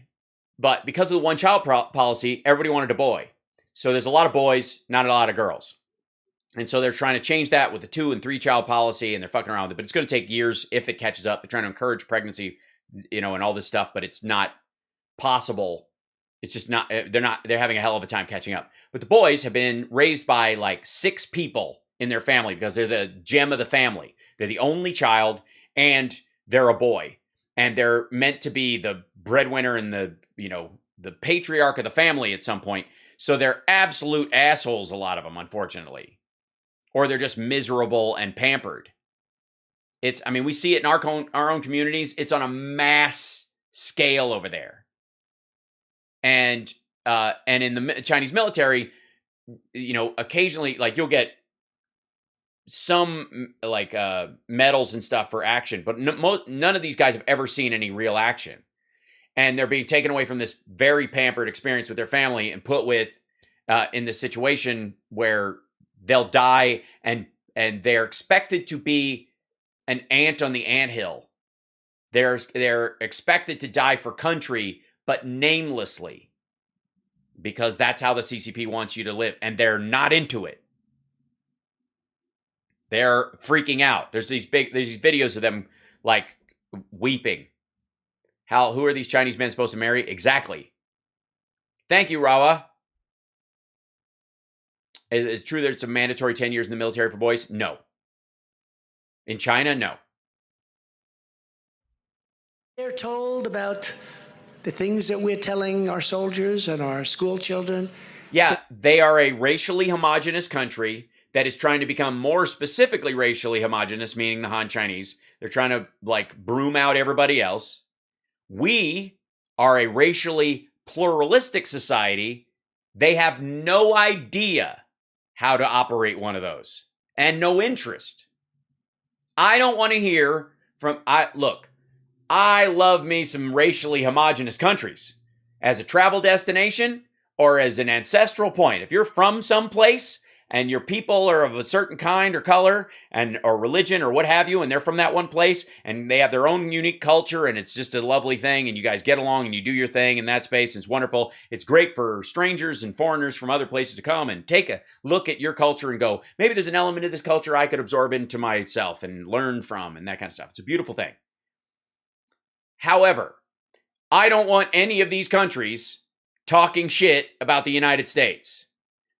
but because of the one-child policy, everybody wanted a boy. So there's a lot of boys, not a lot of girls. And so they're trying to change that with the 2- and 3-child policy, and they're fucking around with it. But it's going to take years if it catches up. They're trying to encourage pregnancy, and all this stuff, but it's not possible. It's just not, they're having a hell of a time catching up. But the boys have been raised by like 6 people in their family because they're the gem of the family. They're the only child, and they're a boy. And they're meant to be the breadwinner and the, the patriarch of the family at some point. So they're absolute assholes, a lot of them, unfortunately. Or they're just miserable and pampered. I mean, we see it in our own communities. It's on a mass scale over there. And in the Chinese military, occasionally, like, you'll get some medals and stuff for action, but none of these guys have ever seen any real action. And they're being taken away from this very pampered experience with their family and put in the situation where they'll die, and they're expected to be an ant on the anthill. They're expected to die for country, but namelessly, because that's how the CCP wants you to live, and they're not into it. They're freaking out. There's these videos of them like weeping. Who are these Chinese men supposed to marry? Exactly. Thank you, Rawa. Is it true that it's a mandatory 10 years in the military for boys? No. In China, no. They're told about the things that we're telling our soldiers and our school children. Yeah, they are a racially homogenous country that is trying to become more specifically racially homogenous, meaning the Han Chinese. They're trying to, like, broom out everybody else. We are a racially pluralistic society. They have no idea how to operate one of those, and no interest. I don't want to hear from, look, I love me some racially homogenous countries as a travel destination or as an ancestral point. If you're from someplace and your people are of a certain kind or color or religion or what have you, and they're from that one place and they have their own unique culture, and it's just a lovely thing, and you guys get along and you do your thing in that space, and it's wonderful. It's great for strangers and foreigners from other places to come and take a look at your culture and go, maybe there's an element of this culture I could absorb into myself and learn from, and that kind of stuff. It's a beautiful thing. However, I don't want any of these countries talking shit about the United States,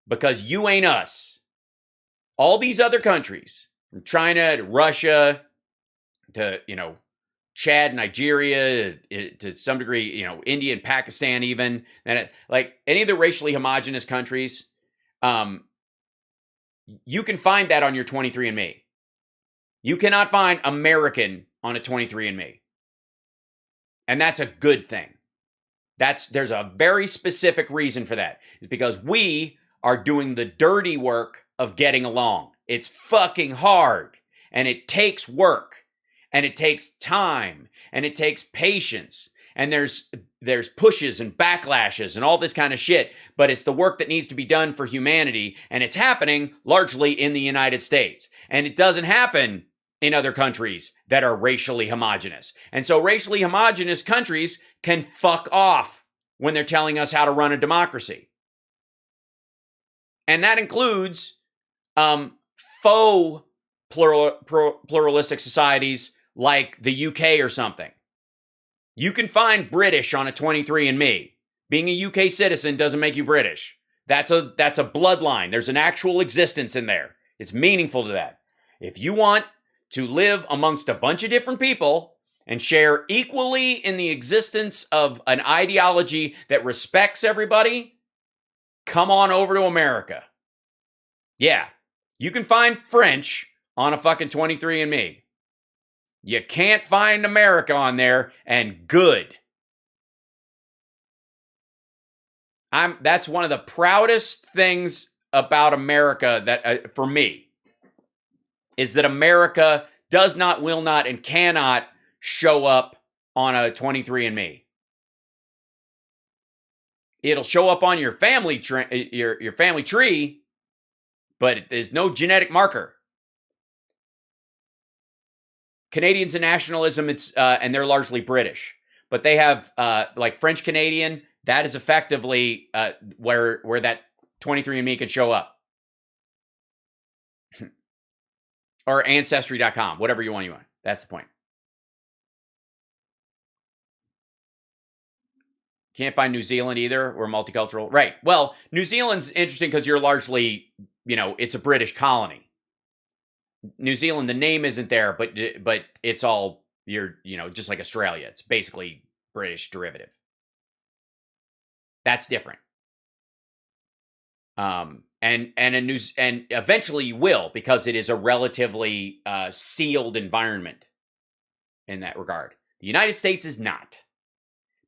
because you ain't us. All these other countries, from China to Russia to, Chad, Nigeria, to some degree, India and Pakistan even, and like any of the racially homogenous countries, you can find that on your 23andMe. You cannot find American on a 23andMe. And that's a good thing. There's a very specific reason for that. It's because we are doing the dirty work of getting along. It's fucking hard, and it takes work, and it takes time, and it takes patience, and there's pushes and backlashes and all this kind of shit, but it's the work that needs to be done for humanity, and it's happening largely in the United States. And it doesn't happen in other countries that are racially homogenous. And so racially homogenous countries can fuck off when they're telling us how to run a democracy. And that includes faux pluralistic societies like the UK or something. You can find British on a 23andMe. Being a UK citizen doesn't make you British. That's a bloodline. There's an actual existence in there. It's meaningful to that. If you want to live amongst a bunch of different people and share equally in the existence of an ideology that respects everybody, come on over to America. Yeah, you can find French on a fucking 23andMe. You can't find America on there, and good. That's one of the proudest things about America that for me is that America does not, will not, and cannot show up on a 23andMe. It'll show up on your family your family tree, but there's no genetic marker. Canadians and nationalism, and they're largely British, but they have like French Canadian. That is effectively where that 23andMe can show up. Or Ancestry.com, whatever you want. That's the point. Can't find New Zealand either. We're multicultural. Right. Well, New Zealand's interesting because you're largely, it's a British colony. New Zealand, the name isn't there, but it's all, just like Australia. It's basically British derivative. That's different. And eventually you will, because it is a relatively sealed environment in that regard. The United States is not.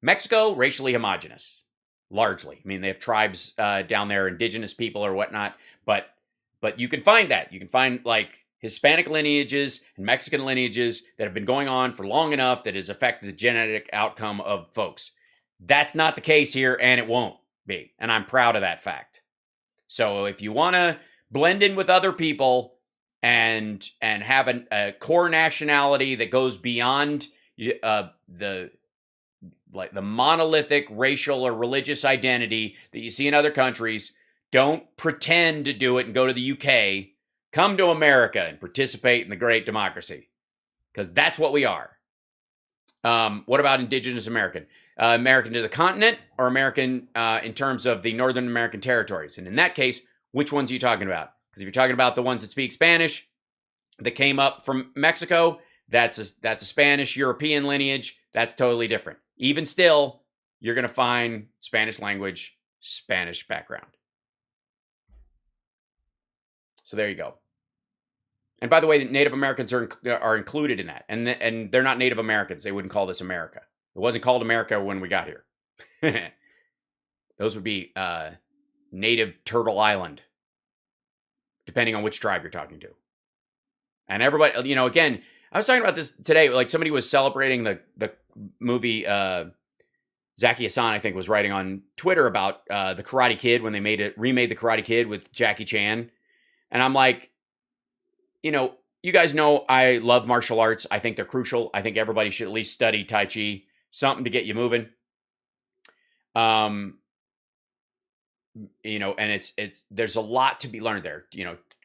Mexico, racially homogenous, largely. I mean, they have tribes down there, indigenous people or whatnot, but you can find that. You can find like Hispanic lineages and Mexican lineages that have been going on for long enough that has affected the genetic outcome of folks. That's not the case here, and it won't be. And I'm proud of that fact. So if you want to blend in with other people and have a core nationality that goes beyond the monolithic racial or religious identity that you see in other countries, don't pretend to do it and go to the UK. Come to America and participate in the great democracy, because that's what we are. What about indigenous American? American to the continent, or American in terms of the Northern American territories? And in that case, which ones are you talking about? Because if you're talking about the ones that speak Spanish that came up from Mexico, that's a Spanish European lineage. That's totally different. Even still, you're going to find Spanish language, Spanish background. So there you go. And by the way, Native Americans are included in that, and they're not Native Americans. They wouldn't call this America. It wasn't called America when we got here. Those would be Native Turtle Island, depending on which tribe you're talking to. And everybody, again, I was talking about this today. Like, somebody was celebrating the movie. Zaki Hassan, I think, was writing on Twitter about the Karate Kid when they remade the Karate Kid with Jackie Chan. And I'm like, you guys know I love martial arts. I think they're crucial. I think everybody should at least study Tai Chi, something to get you moving. And it's there's a lot to be learned there.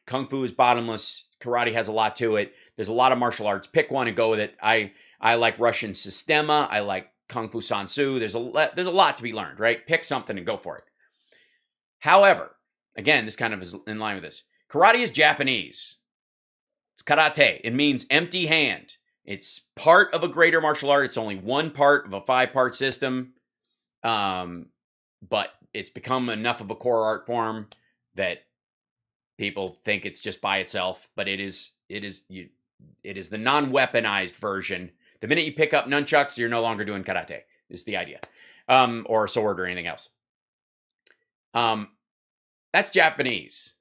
Kung Fu is bottomless. Karate has a lot to it. There's a lot of martial arts. Pick one and go with it. I like Russian Sistema. I like Kung Fu San Soo. There's a lot to be learned, right? Pick something and go for it. However, again, this kind of is in line with this. Karate is Japanese. It's karate. It means empty hand. It's part of a greater martial art. It's only one part of a 5-part system. But it's become enough of a core art form that people think it's just by itself. But it is the non-weaponized version. The minute you pick up nunchucks, you're no longer doing karate, is the idea. Or a sword or anything else. That's Japanese.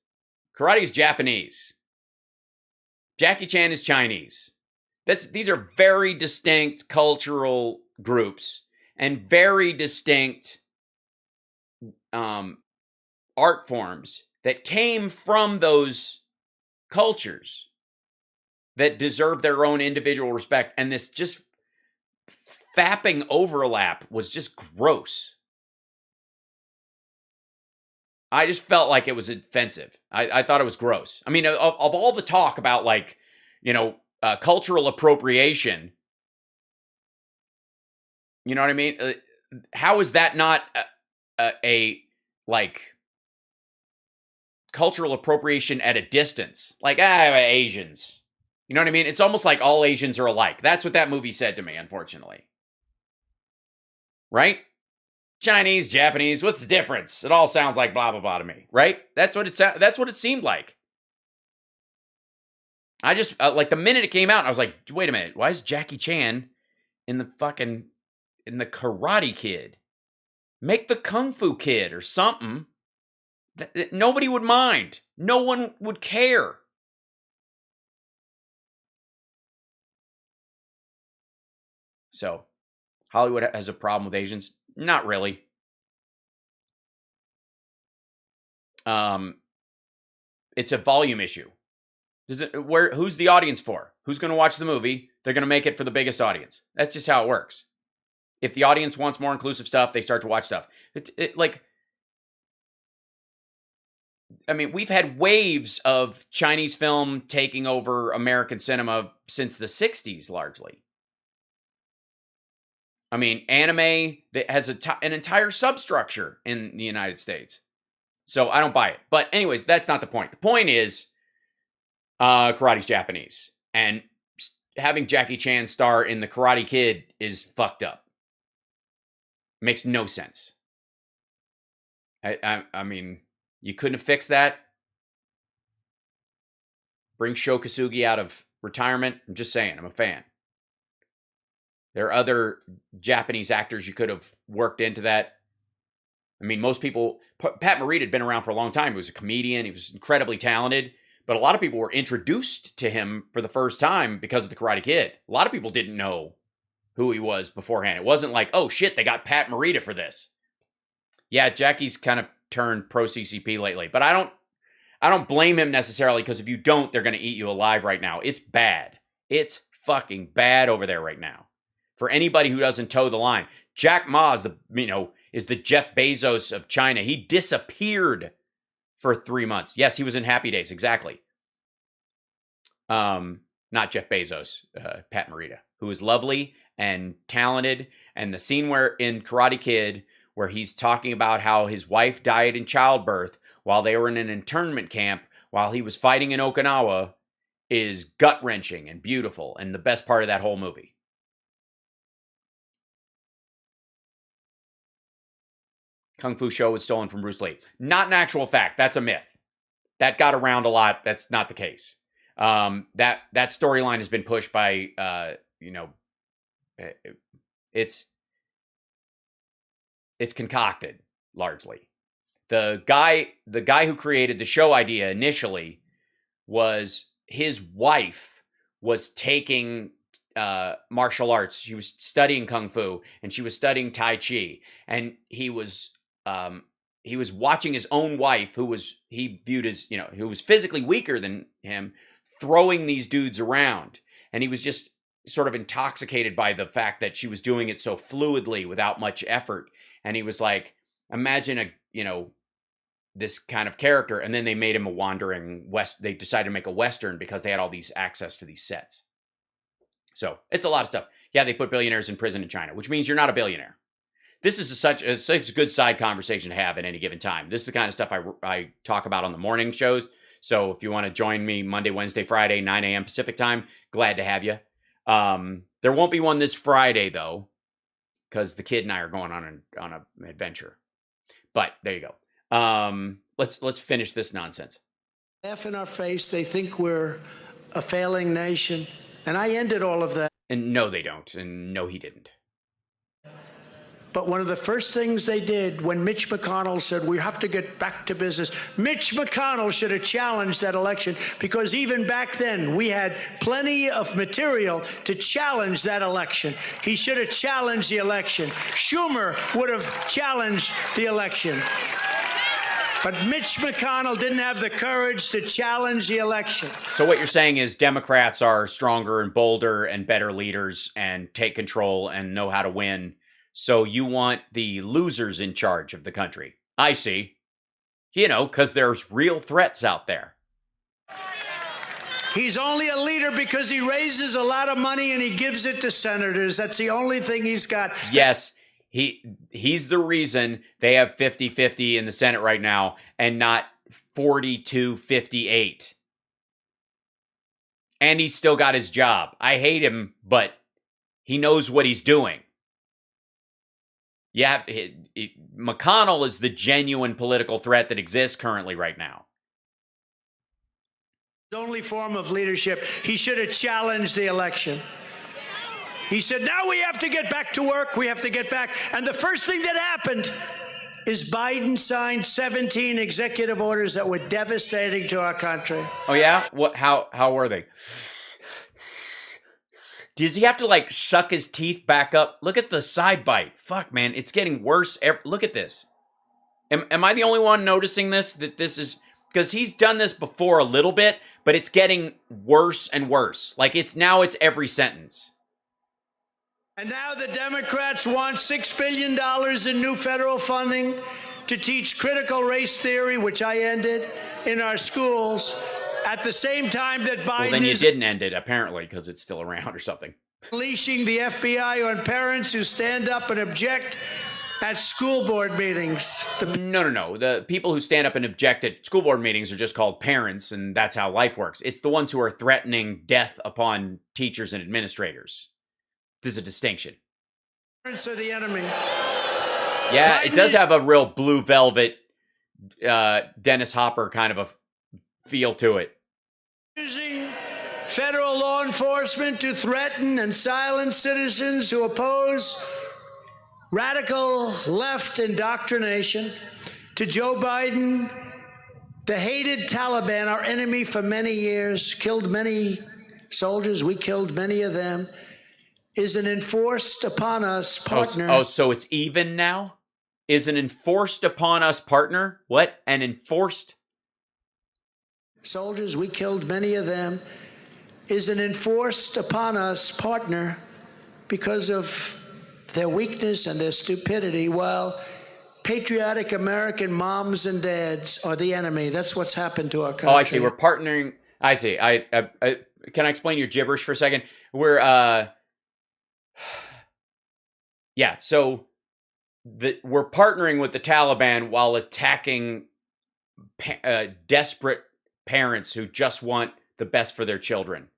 Karate is Japanese. Jackie Chan is Chinese. These are very distinct cultural groups and very distinct art forms that came from those cultures that deserve their own individual respect. And this just fapping overlap was just gross. I just felt like it was offensive. I thought it was gross. I mean, of all the talk about, like, cultural appropriation, you know what I mean? How is that not a cultural appropriation at a distance? Like, Asians. You know what I mean? It's almost like all Asians are alike. That's what that movie said to me, unfortunately. Right? Chinese, Japanese, what's the difference? It all sounds like blah, blah, blah to me, right? That's what it seemed like. I just, the minute it came out, I was like, wait a minute, why is Jackie Chan in the Karate Kid? Make the Kung Fu Kid or something. Nobody would mind. No one would care. So, Hollywood has a problem with Asians? Not really. It's a volume issue. Who's the audience for? Who's going to watch the movie? They're going to make it for the biggest audience. That's just how it works. If the audience wants more inclusive stuff, they start to watch stuff. We've had waves of Chinese film taking over American cinema since the 60s, largely. I mean, anime that has an entire substructure in the United States. So I don't buy it. But anyways, that's not the point. The point is, karate's Japanese. And having Jackie Chan star in the Karate Kid is fucked up. Makes no sense. I mean, you couldn't have fixed that. Bring Sho Kosugi out of retirement. I'm just saying, I'm a fan. There are other Japanese actors you could have worked into that. I mean, most people, Pat Morita had been around for a long time. He was a comedian. He was incredibly talented. But a lot of people were introduced to him for the first time because of the Karate Kid. A lot of people didn't know who he was beforehand. It wasn't like, oh shit, they got Pat Morita for this. Yeah, Jackie's kind of turned pro CCP lately, but I don't blame him necessarily, because if you don't, they're going to eat you alive right now. It's bad. It's fucking bad over there right now. For anybody who doesn't toe the line, Jack Ma is the Jeff Bezos of China. He disappeared for 3 months. Yes, he was in Happy Days, exactly. Not Jeff Bezos, Pat Morita, who is lovely and talented. And the scene where in Karate Kid, where he's talking about how his wife died in childbirth while they were in an internment camp while he was fighting in Okinawa, is gut-wrenching and beautiful, and the best part of that whole movie. Kung Fu Show was stolen from Bruce Lee. Not an actual fact. That's a myth. That got around a lot. That's not the case. That storyline has been pushed by, it's concocted largely. The guy who created the show idea initially was his wife was taking martial arts. She was studying Kung Fu and she was studying Tai Chi, and he was watching his own wife, who he viewed as, who was physically weaker than him, throwing these dudes around. And he was just sort of intoxicated by the fact that she was doing it so fluidly without much effort. And he was like, imagine this kind of character. And then they made him a wandering they decided to make a Western because they had all these access to these sets. So it's a lot of stuff. Yeah, they put billionaires in prison in China, which means you're not a billionaire. This is such a good side conversation to have at any given time. This is the kind of stuff I talk about on the morning shows. So if you want to join me Monday, Wednesday, Friday, 9 a.m. Pacific time, glad to have you. There won't be one this Friday, though, because the kid and I are going on an adventure. But there you go. Let's finish this nonsense. Laugh in our face. They think we're a failing nation. And I ended all of that. And no, they don't. And no, he didn't. But one of the first things they did when Mitch McConnell said, we have to get back to business, Mitch McConnell should have challenged that election, because even back then we had plenty of material to challenge that election. He should have challenged the election. Schumer would have challenged the election. But Mitch McConnell didn't have the courage to challenge the election. So what you're saying is Democrats are stronger and bolder and better leaders and take control and know how to win. So you want the losers in charge of the country. I see. Because there's real threats out there. He's only a leader because he raises a lot of money and he gives it to senators. That's the only thing he's got. Yes, he's the reason they have 50-50 in the Senate right now and not 42-58. And he's still got his job. I hate him, but he knows what he's doing. Yeah, McConnell is the genuine political threat that exists currently right now. The only form of leadership. He should have challenged the election. He said, now we have to get back to work. We have to get back. And the first thing that happened is Biden signed 17 executive orders that were devastating to our country. Oh, yeah? What? How were they? Does he have to, suck his teeth back up? Look at the side bite. Fuck, man. It's getting worse. Look at this. Am I the only one noticing this? That this is... Because he's done this before a little bit, but it's getting worse and worse. It's every sentence. And now the Democrats want $6 billion in new federal funding to teach critical race theory, which I ended, in our schools. At the same time that Biden then you didn't end it, apparently, because it's still around or something. Unleashing the FBI on parents who stand up and object at school board meetings. No. The people who stand up and object at school board meetings are just called parents, and that's how life works. It's the ones who are threatening death upon teachers and administrators. There's a distinction. Parents are the enemy. Yeah, it does have a real blue velvet Dennis Hopper kind of a feel to it. Using federal law enforcement to threaten and silence citizens who oppose radical left indoctrination. To Joe Biden, the hated Taliban, our enemy for many years, killed many soldiers, we killed many of them, is an enforced upon us partner. Oh, so it's even now? Is an enforced upon us partner? What? An enforced? Soldiers, we killed many of them, is an enforced upon us partner because of their weakness and their stupidity, while patriotic American moms and dads are the enemy. That's what's happened to our country. Oh, I see. We're partnering. I see. I can I explain your gibberish for a second? We're yeah. So we're partnering with the Taliban while attacking desperate parents who just want the best for their children,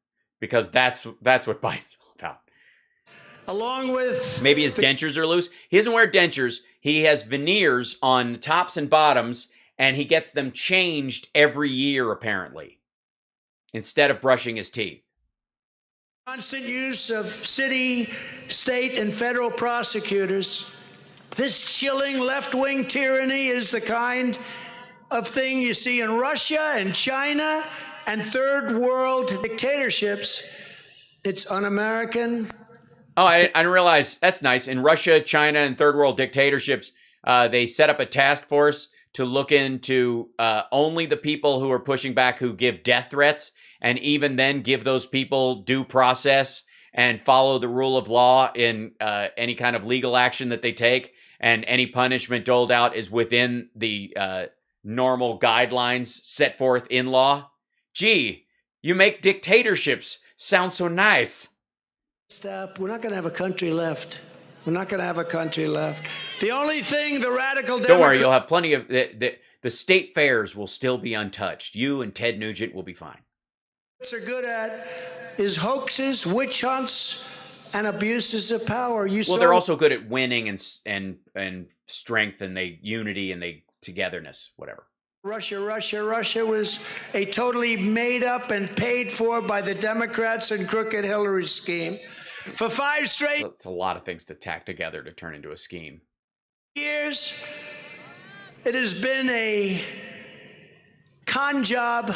because that's what Biden's all about. Along with maybe his dentures are loose. He doesn't wear dentures. He has veneers on the tops and bottoms, and he gets them changed every year, apparently, instead of brushing his teeth. Constant use of city, state, and federal prosecutors. This chilling left-wing tyranny is the kind of thing you see in Russia and China and third world dictatorships. It's un-American. Oh, I didn't realize. That's nice. In Russia, China, and third world dictatorships, they set up a task force to look into only the people who are pushing back who give death threats, and even then give those people due process and follow the rule of law in any kind of legal action that they take, and any punishment doled out is within the normal guidelines set forth in law. Gee, you make dictatorships sound so nice. Stop. We're not going to have a country left. We're not going to have a country left. The only thing the radical Don't worry, you'll have plenty of... The state fairs will still be untouched. You and Ted Nugent will be fine. Are good at is hoaxes, witch hunts, and abuses of power. They're also good at winning and strength and unity and togetherness, whatever. Russia was a totally made up and paid for by the Democrats and crooked Hillary scheme. For 5 straight it's a lot of things to tack together to turn into a scheme. Years, it has been a con job,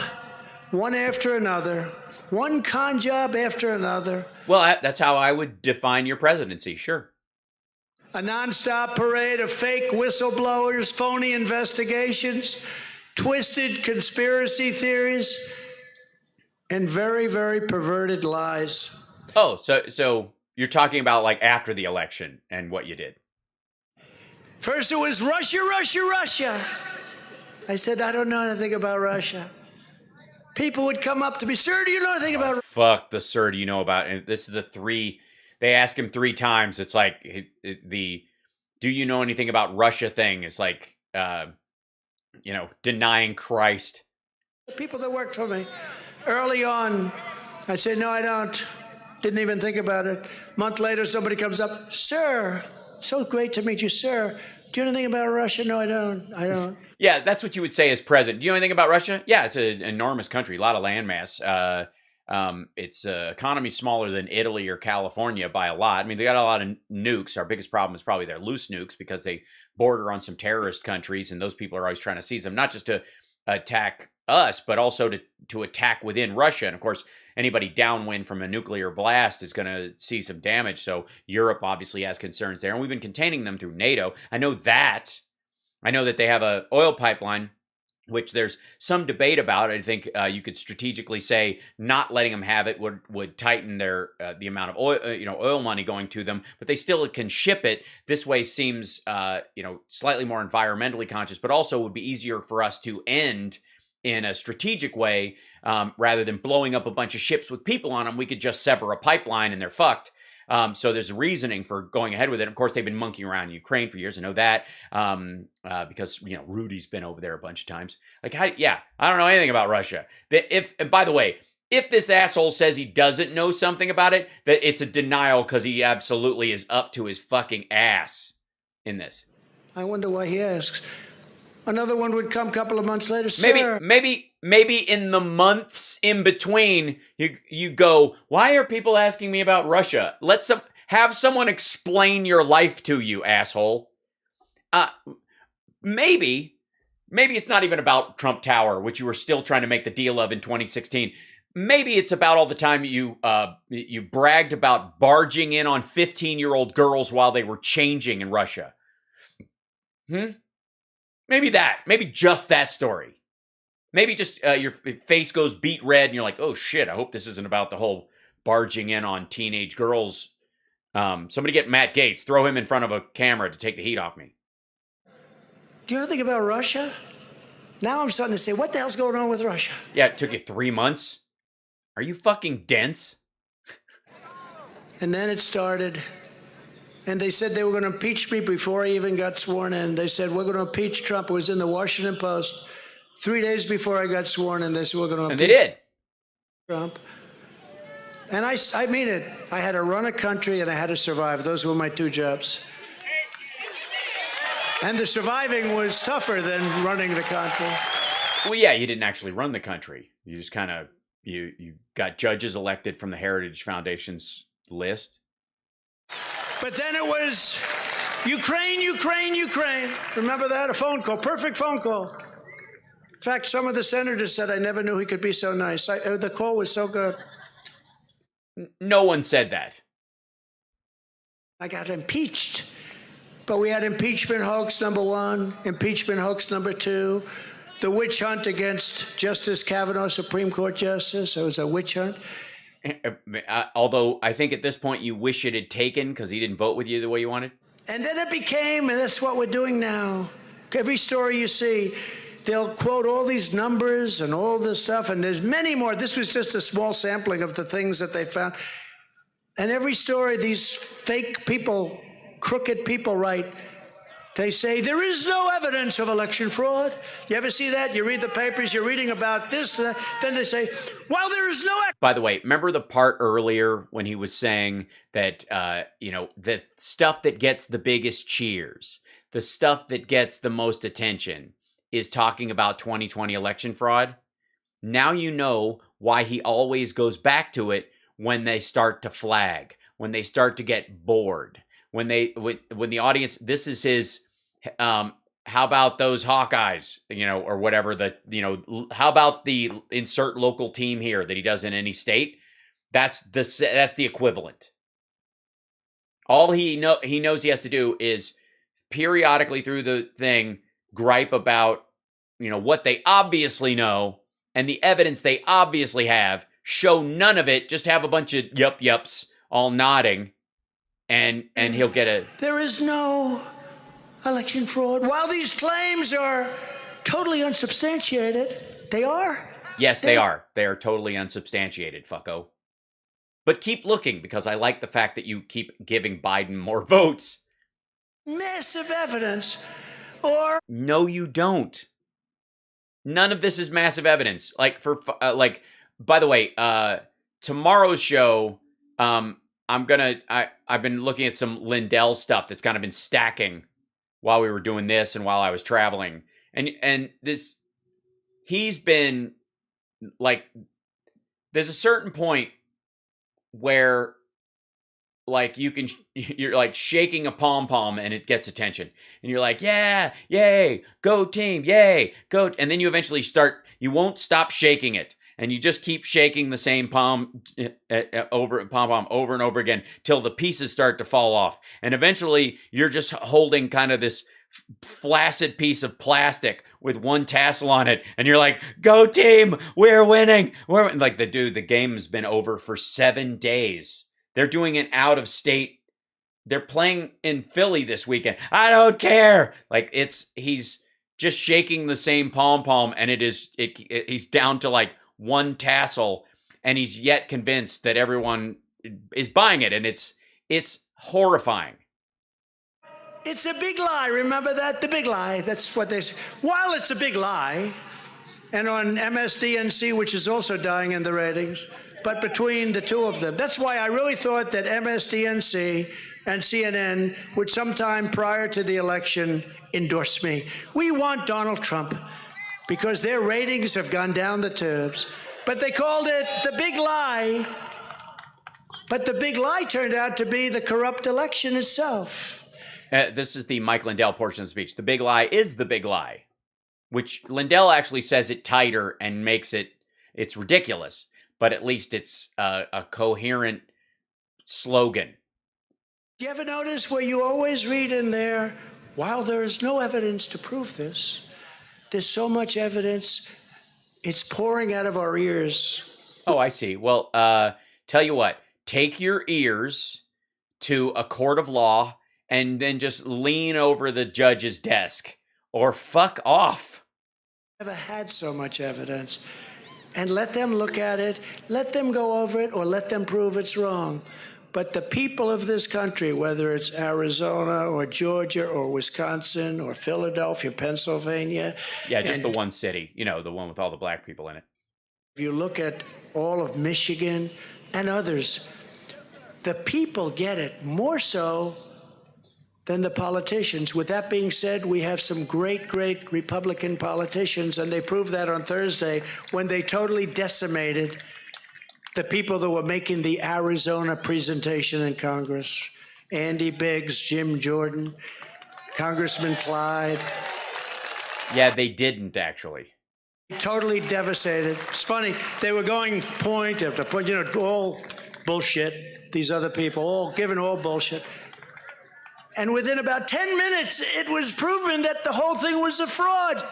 one after another. One con job after another. Well, that's how I would define your presidency, sure. A nonstop parade of fake whistleblowers, phony investigations, twisted conspiracy theories, and very, very perverted lies. Oh, so you're talking about like after the election and what you did. First it was Russia. I said, I don't know anything about Russia. People would come up to me, sir, do you know anything about Russia? Fuck the sir, do you know about? And this is the 3. They ask him 3 times. It's like the do you know anything about Russia thing is like, denying Christ. People that worked for me early on, I said, no, I don't. Didn't even think about it. A month later, somebody comes up, sir, so great to meet you, sir. Do you know anything about Russia? No, I don't. Yeah, that's what you would say as president. Do you know anything about Russia? Yeah, it's an enormous country, a lot of landmass. Its economy smaller than Italy or California by a lot. I mean, they got a lot of nukes. Our biggest problem is probably their loose nukes because they border on some terrorist countries, and those people are always trying to seize them, not just to attack us, but also to attack within Russia. And of course, anybody downwind from a nuclear blast is going to see some damage. So Europe obviously has concerns there, and we've been containing them through NATO. I know that they have a oil pipeline, which there's some debate about. I think you could strategically say not letting them have it would tighten their the amount of oil money going to them, but they still can ship it. This way seems slightly more environmentally conscious, but also would be easier for us to end in a strategic way rather than blowing up a bunch of ships with people on them. We could just sever a pipeline and they're fucked. So there's reasoning for going ahead with it. Of course, they've been monkeying around in Ukraine for years. I know that because Rudy's been over there a bunch of times. I don't know anything about Russia. By the way, if this asshole says he doesn't know something about it, that it's a denial because he absolutely is up to his fucking ass in this. I wonder why he asks. Another one would come a couple of months later. Sir, Maybe in the months in between, you go, why are people asking me about Russia? Have someone explain your life to you, asshole. Maybe it's not even about Trump Tower, which you were still trying to make the deal of in 2016. Maybe it's about all the time you bragged about barging in on 15-year-old girls while they were changing in Russia. Maybe just that story. Maybe just your face goes beet red and you're like, oh shit, I hope this isn't about the whole barging in on teenage girls. Somebody get Matt Gaetz, throw him in front of a camera to take the heat off me. do you ever think about Russia? Now I'm starting to say, what the hell's going on with Russia? Yeah, it took you 3 months. Are you fucking dense? And then it started. And they said they were going to impeach me before I even got sworn in. They said, we're going to impeach Trump. It was in the Washington Post 3 days before I got sworn in. They said, we're going to impeach And they did. Trump. And I mean it. I had to run a country and I had to survive. Those were my two jobs. And the surviving was tougher than running the country. Well, yeah, you didn't actually run the country. You just kind of, you got judges elected from the Heritage Foundation's list. But then it was Ukraine, Ukraine, Ukraine. Remember that? A phone call, perfect phone call. In fact, some of the senators said, I never knew he could be so nice. The call was so good. No one said that. I got impeached. But we had impeachment hoax number 1, impeachment hoax number 2, the witch hunt against Justice Kavanaugh, Supreme Court Justice. It was a witch hunt. Although I think at this point you wish it had taken because he didn't vote with you the way you wanted. And then it became, and that's what we're doing now. Every story you see, they'll quote all these numbers and all this stuff, and there's many more. This was just a small sampling of the things that they found. And every story, these fake people, crooked people write, they say, there is no evidence of election fraud. You ever see that? You read the papers, you're reading about this, then they say, well, there is no... By the way, remember the part earlier when he was saying that, the stuff that gets the biggest cheers, the stuff that gets the most attention is talking about 2020 election fraud? Now you know why he always goes back to it when they start to flag, when they start to get bored. When the audience, this is his, how about those Hawkeyes, or whatever how about the insert local team here that he does in any state? That's the equivalent. All he knows he has to do is periodically through the thing gripe about, what they obviously know and the evidence they obviously have, show none of it, just have a bunch of yups all nodding. And he'll get a... There is no election fraud. While these claims are totally unsubstantiated, they are. Yes, they are. They are totally unsubstantiated, fucko. But keep looking, because I like the fact that you keep giving Biden more votes. Massive evidence, or... No, you don't. None of this is massive evidence. By the way, tomorrow's show... I've been looking at some Lindell stuff that's kind of been stacking while we were doing this and while I was traveling. And this, he's been like, there's a certain point where you're like shaking a pom-pom and it gets attention. And you're like, yeah, yay, go team, yay, go. And then you eventually you won't stop shaking it. And you just keep shaking the same pom-pom over and over again till the pieces start to fall off. And eventually, you're just holding kind of this flaccid piece of plastic with one tassel on it. And you're like, go team, we're winning. The game has been over for 7 days. They're doing it out of state. They're playing in Philly this weekend. I don't care. He's just shaking the same pom-pom and he's down to one tassel, and he's yet convinced that everyone is buying it, and it's horrifying. It's a big lie. Remember that? The big lie. That's what they say. While it's a big lie, and on MSDNC, which is also dying in the ratings, but between the two of them, that's why I really thought that MSDNC and CNN would sometime prior to the election endorse me. We want Donald Trump because their ratings have gone down the tubes. But they called it the big lie. But the big lie turned out to be the corrupt election itself. This is the Mike Lindell portion of the speech. The big lie is the big lie, which Lindell actually says it tighter and makes it's ridiculous, but at least it's a coherent slogan. Do you ever notice where you always read in there, while there is no evidence to prove this, there's so much evidence, it's pouring out of our ears. Oh, I see. Well, tell you what, take your ears to a court of law and then just lean over the judge's desk or fuck off. Never had so much evidence. And let them look at it, let them go over it, or let them prove it's wrong. But the people of this country, whether it's Arizona or Georgia or Wisconsin or Philadelphia, Pennsylvania. Yeah, just the one city, the one with all the black people in it. If you look at all of Michigan and others, the people get it more so than the politicians. With that being said, we have some great, great Republican politicians, and they proved that on Thursday when they totally decimated the people that were making the Arizona presentation in Congress. Andy Biggs, Jim Jordan, Congressman Clyde. Yeah, they didn't actually. Totally devastated. It's funny, they were going point after point, all bullshit. These other people, all giving all bullshit. And within about 10 minutes, it was proven that the whole thing was a fraud.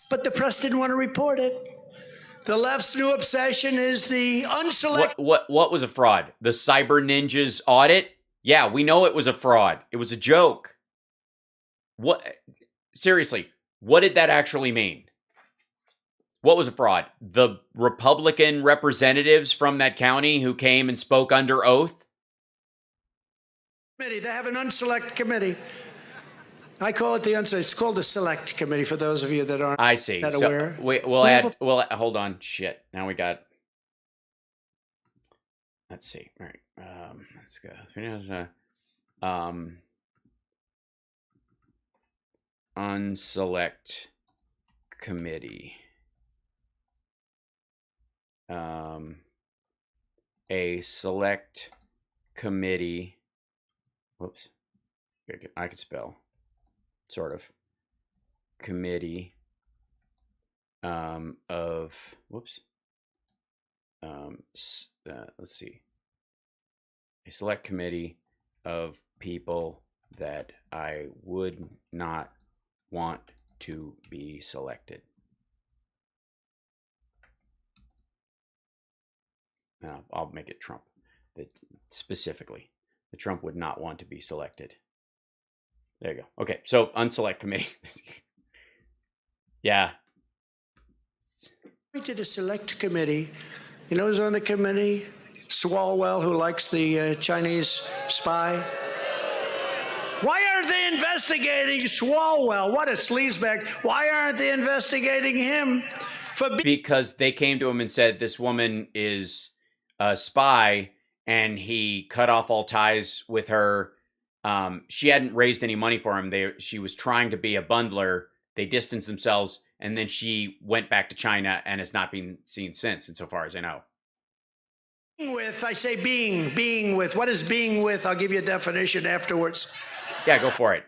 But the press didn't want to report it. The left's new obsession is the unselected. What was a fraud? The Cyber Ninjas audit? Yeah, we know it was a fraud. It was a joke. What? Seriously, what did that actually mean? What was a fraud? The Republican representatives from that county who came and spoke under oath? They have an unselect committee. I call it it's called the select committee for those of you that aren't I see. that aware. Hold on. Shit. Now we got, let's see. All right. Let's go. Unselect committee. A select committee. Whoops. I could spell. Sort of. Committee of, whoops. Let's see. A select committee of people that I would not want to be selected. I'll make it Trump. Specifically, the Trump would not want to be selected. There you go. Okay, so unselect committee. Yeah. To the select committee. You know who's on the committee? Swalwell, who likes the Chinese spy. Why aren't they investigating Swalwell? What a sleazebag. Why aren't they investigating him? Because they came to him and said, this woman is a spy, and he cut off all ties with her. She hadn't raised any money for him. She was trying to be a bundler. They distanced themselves, and then she went back to China and has not been seen since, insofar as I know. I say being with. What is being with? I'll give you a definition afterwards. Yeah, go for it.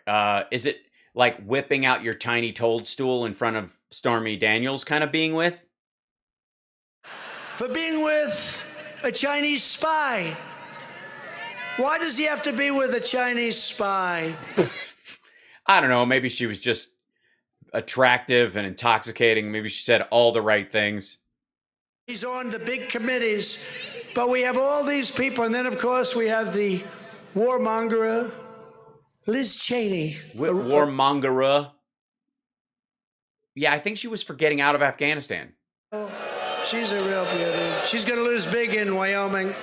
Is it like whipping out your tiny toadstool in front of Stormy Daniels kind of being with? For being with a Chinese spy. Why does he have to be with a Chinese spy? I don't know. Maybe she was just attractive and intoxicating. Maybe she said all the right things. He's on the big committees, but we have all these people. And then, of course, we have the warmonger, Liz Cheney. Warmonger. Yeah, I think she was for getting out of Afghanistan. Oh, she's a real beauty. She's going to lose big in Wyoming.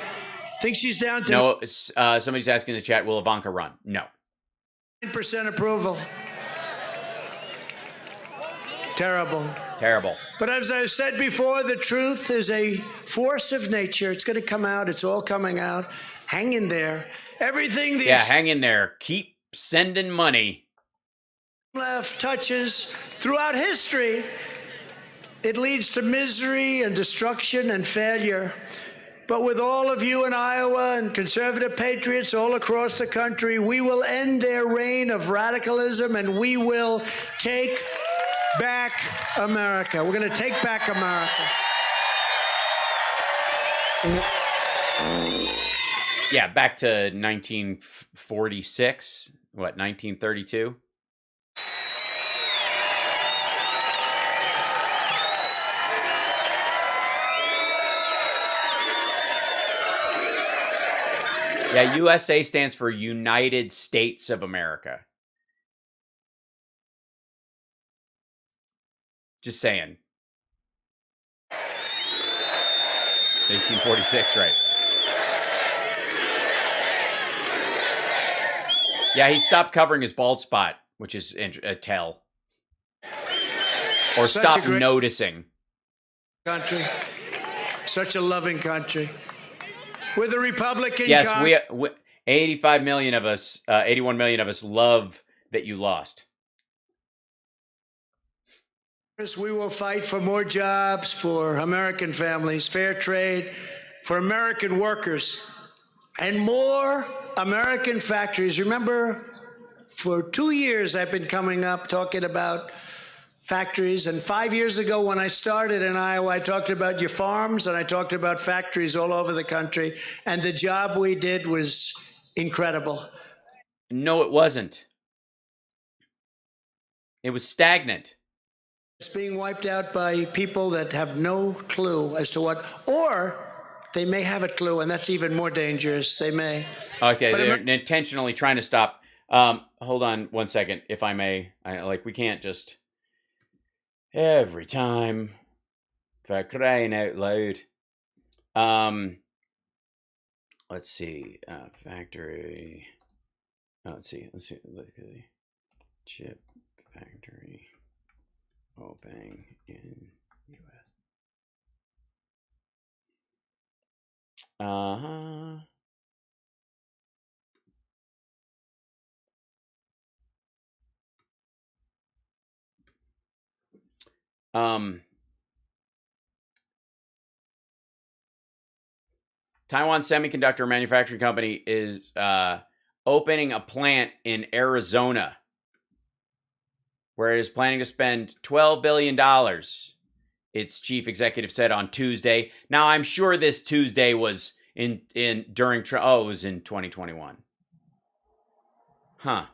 Think she's down to... No, somebody's asking in the chat, will Ivanka run? No. 9% approval. Terrible. Terrible. But as I've said before, the truth is a force of nature. It's going to come out. It's all coming out. Hang in there. Everything... hang in there. Keep sending money. left touches throughout history, it leads to misery and destruction and failure. But with all of you in Iowa and conservative patriots all across the country, we will end their reign of radicalism and we will take back America. We're going to take back America. Yeah, back to 1946. What, 1932? Yeah, USA stands for United States of America. Just saying. 1846, right. Yeah, he stopped covering his bald spot, which is a tell. Or stopped noticing. Country. Such a loving country. We're the Republican. Yes, we 85 million of us, 81 million of us love that you lost. We will fight for more jobs, for American families, fair trade, for American workers, and more American factories. Remember, for 2 years I've been coming up talking about factories, and 5 years ago when I started in Iowa, I talked about your farms and I talked about factories all over the country, and the job we did was incredible. No, it wasn't. It was stagnant. It's being wiped out by people that have no clue as to what, or they may have a clue, and that's even more dangerous. They may. Okay, they're intentionally trying to stop. Hold on 1 second, if I may. We can't just every time for crying out loud. Let's see. Factory. Oh, let's see. Look at the chip factory opening in U.S. Taiwan Semiconductor Manufacturing Company is opening a plant in Arizona where it is planning to spend $12 billion, its chief executive said on Tuesday. Now, I'm sure this Tuesday was during it was in 2021. Huh.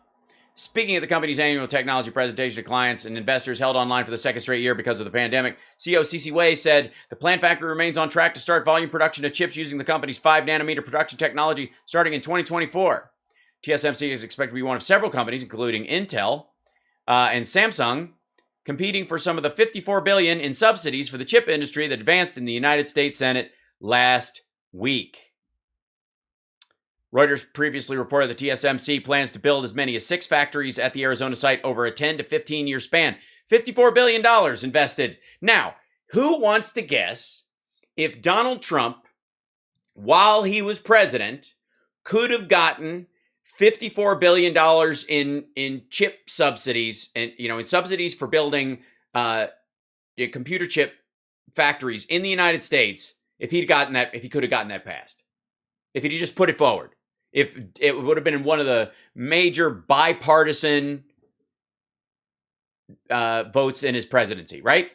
Speaking at the company's annual technology presentation to clients and investors held online for the second straight year because of the pandemic, CEO CC Wei said the plant factory remains on track to start volume production of chips using the company's 5-nanometer production technology starting in 2024. TSMC is expected to be one of several companies, including Intel and Samsung, competing for some of the $54 billion in subsidies for the chip industry that advanced in the United States Senate last week. Reuters previously reported that TSMC plans to build as many as 6 factories at the Arizona site over a 10 to 15-year span. $54 billion invested. Now, who wants to guess if Donald Trump, while he was president, could have gotten $54 billion in chip subsidies and, in subsidies for building computer chip factories in the United States if he could have gotten that passed? If he'd just put it forward. If it would have been in one of the major bipartisan votes in his presidency, right?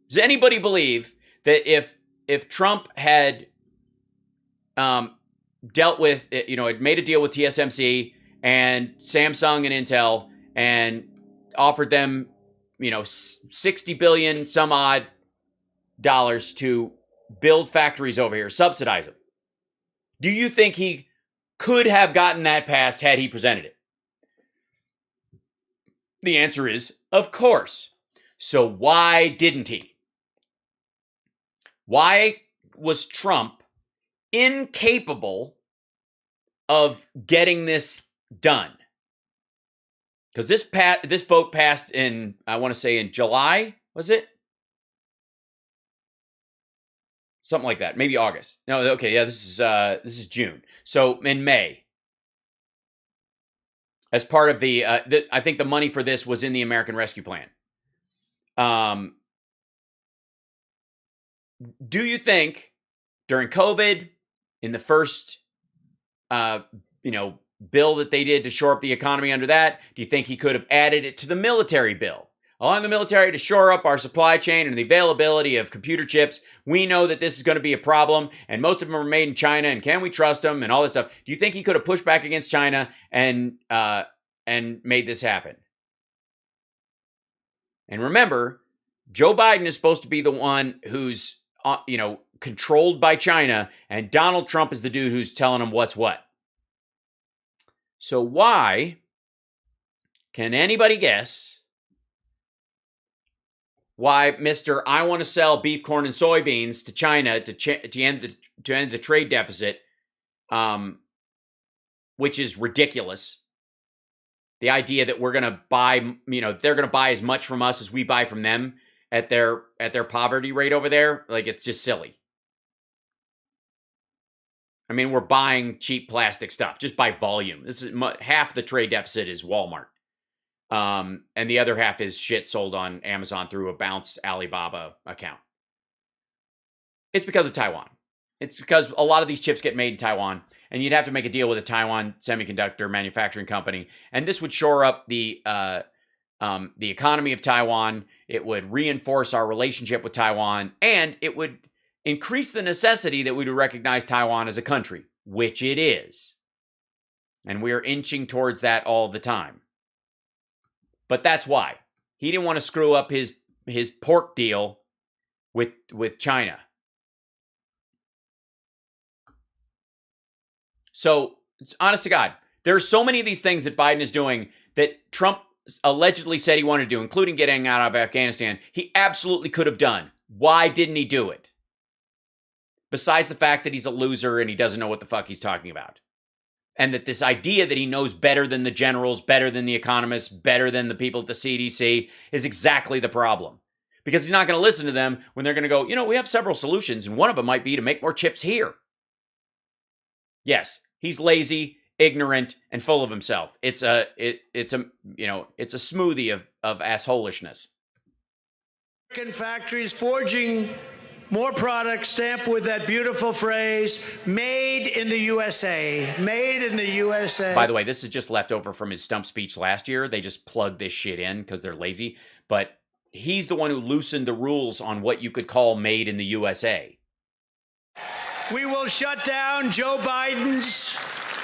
Does anybody believe that if Trump had dealt with, had made a deal with TSMC and Samsung and Intel and offered them, $60 billion some odd dollars to build factories over here, subsidize them? Do you think he could have gotten that passed had he presented it? The answer is, of course. So why didn't he? Why was Trump incapable of getting this done? Because this vote passed in, I want to say in July, was it? Something like that. Maybe August. No, okay, yeah, this is June. So in May. as part of I think the money for this was in the American Rescue Plan. Do you think during COVID, in the first, bill that they did to shore up the economy under that, do you think he could have added it to the military bill? Allowing the military to shore up our supply chain and the availability of computer chips. We know that this is going to be a problem, and most of them are made in China, and can we trust them, and all this stuff. Do you think he could have pushed back against China and made this happen? And remember, Joe Biden is supposed to be the one who's, controlled by China, and Donald Trump is the dude who's telling him what's what. So why, can anybody guess why Mr. I want to sell beef, corn, and soybeans to China to end the trade deficit, which is ridiculous. The idea that we're going to buy, they're going to buy as much from us as we buy from them at their poverty rate over there, like, it's just silly. I mean, we're buying cheap plastic stuff just by volume. This is half the trade deficit is Walmart. And the other half is shit sold on Amazon through a bounced Alibaba account. It's because of Taiwan. It's because a lot of these chips get made in Taiwan, and you'd have to make a deal with a Taiwan semiconductor manufacturing company, and this would shore up the economy of Taiwan. It would reinforce our relationship with Taiwan, and it would increase the necessity that we would recognize Taiwan as a country, which it is. And we are inching towards that all the time. But that's why. He didn't want to screw up his pork deal with China. So, honest to God, there are so many of these things that Biden is doing that Trump allegedly said he wanted to do, including getting out of Afghanistan. He absolutely could have done. Why didn't he do it? Besides the fact that he's a loser and he doesn't know what the fuck he's talking about. And that this idea that he knows better than the generals, better than the economists, better than the people at the CDC is exactly the problem. Because he's not going to listen to them when they're going to go, we have several solutions, and one of them might be to make more chips here. Yes, he's lazy, ignorant, and full of himself. It's a smoothie of assholishness. American factories forging more products stamped with that beautiful phrase, made in the USA. Made in the USA. By the way, this is just left over from his stump speech last year. They just plugged this shit in because they're lazy. But he's the one who loosened the rules on what you could call made in the USA. We will shut down Joe Biden's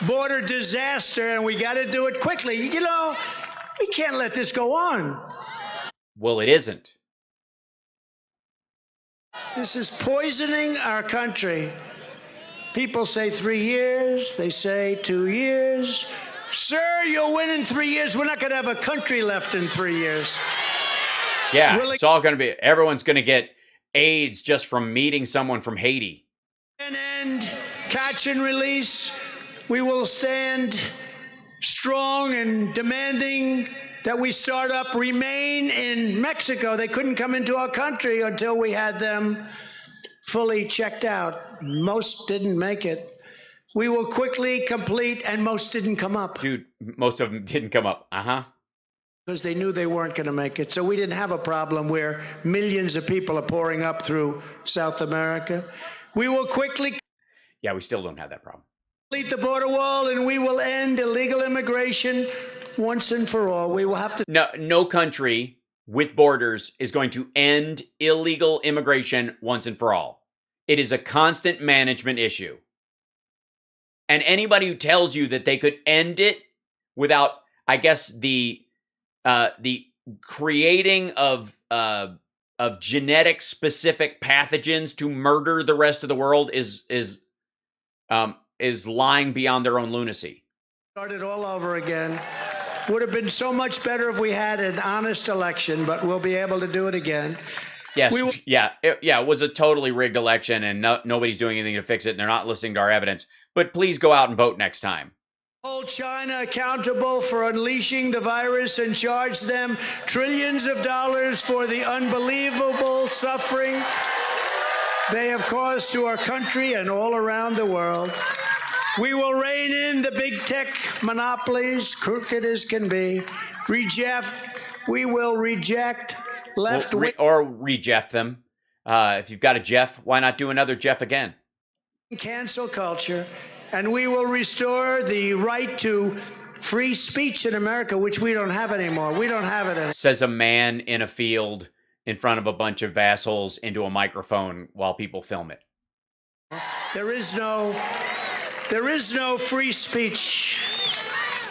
border disaster, and we got to do it quickly. We can't let this go on. Well, it isn't. This is poisoning our country. People say 3 years. They say 2 years. Sir, you'll win in 3 years. We're not going to have a country left in 3 years. Yeah, it's all going to be, everyone's going to get AIDS just from meeting someone from Haiti. And catch and release. We will stand strong and demanding that we start up Remain in Mexico. They couldn't come into our country until we had them fully checked out. Most didn't make it. We will quickly complete, and most didn't come up. Dude, most of them didn't come up. Because they knew they weren't going to make it. So we didn't have a problem where millions of people are pouring up through South America. We will quickly... Yeah, we still don't have that problem. ...complete the border wall, and we will end illegal immigration once and for all. We will have to... No country with borders is going to end illegal immigration once and for all. It is a constant management issue. And anybody who tells you that they could end it without, I guess, the creating of genetic specific pathogens to murder the rest of the world is lying beyond their own lunacy. Started all over again. Would have been so much better if we had an honest election, but we'll be able to do it again. Yes, it was a totally rigged election, and nobody's doing anything to fix it, and they're not listening to our evidence. But please go out and vote next time. Hold China accountable for unleashing the virus and charge them trillions of dollars for the unbelievable suffering they have caused to our country and all around the world. We will rein in the big tech monopolies, crooked as can be. We will reject left wing or reject them. If you've got a Jeff, why not do another Jeff again? cancel culture, and we will restore the right to free speech in America, which we don't have anymore. We don't have it anymore. Says a man in a field in front of a bunch of assholes into a microphone while people film it. There is no free speech.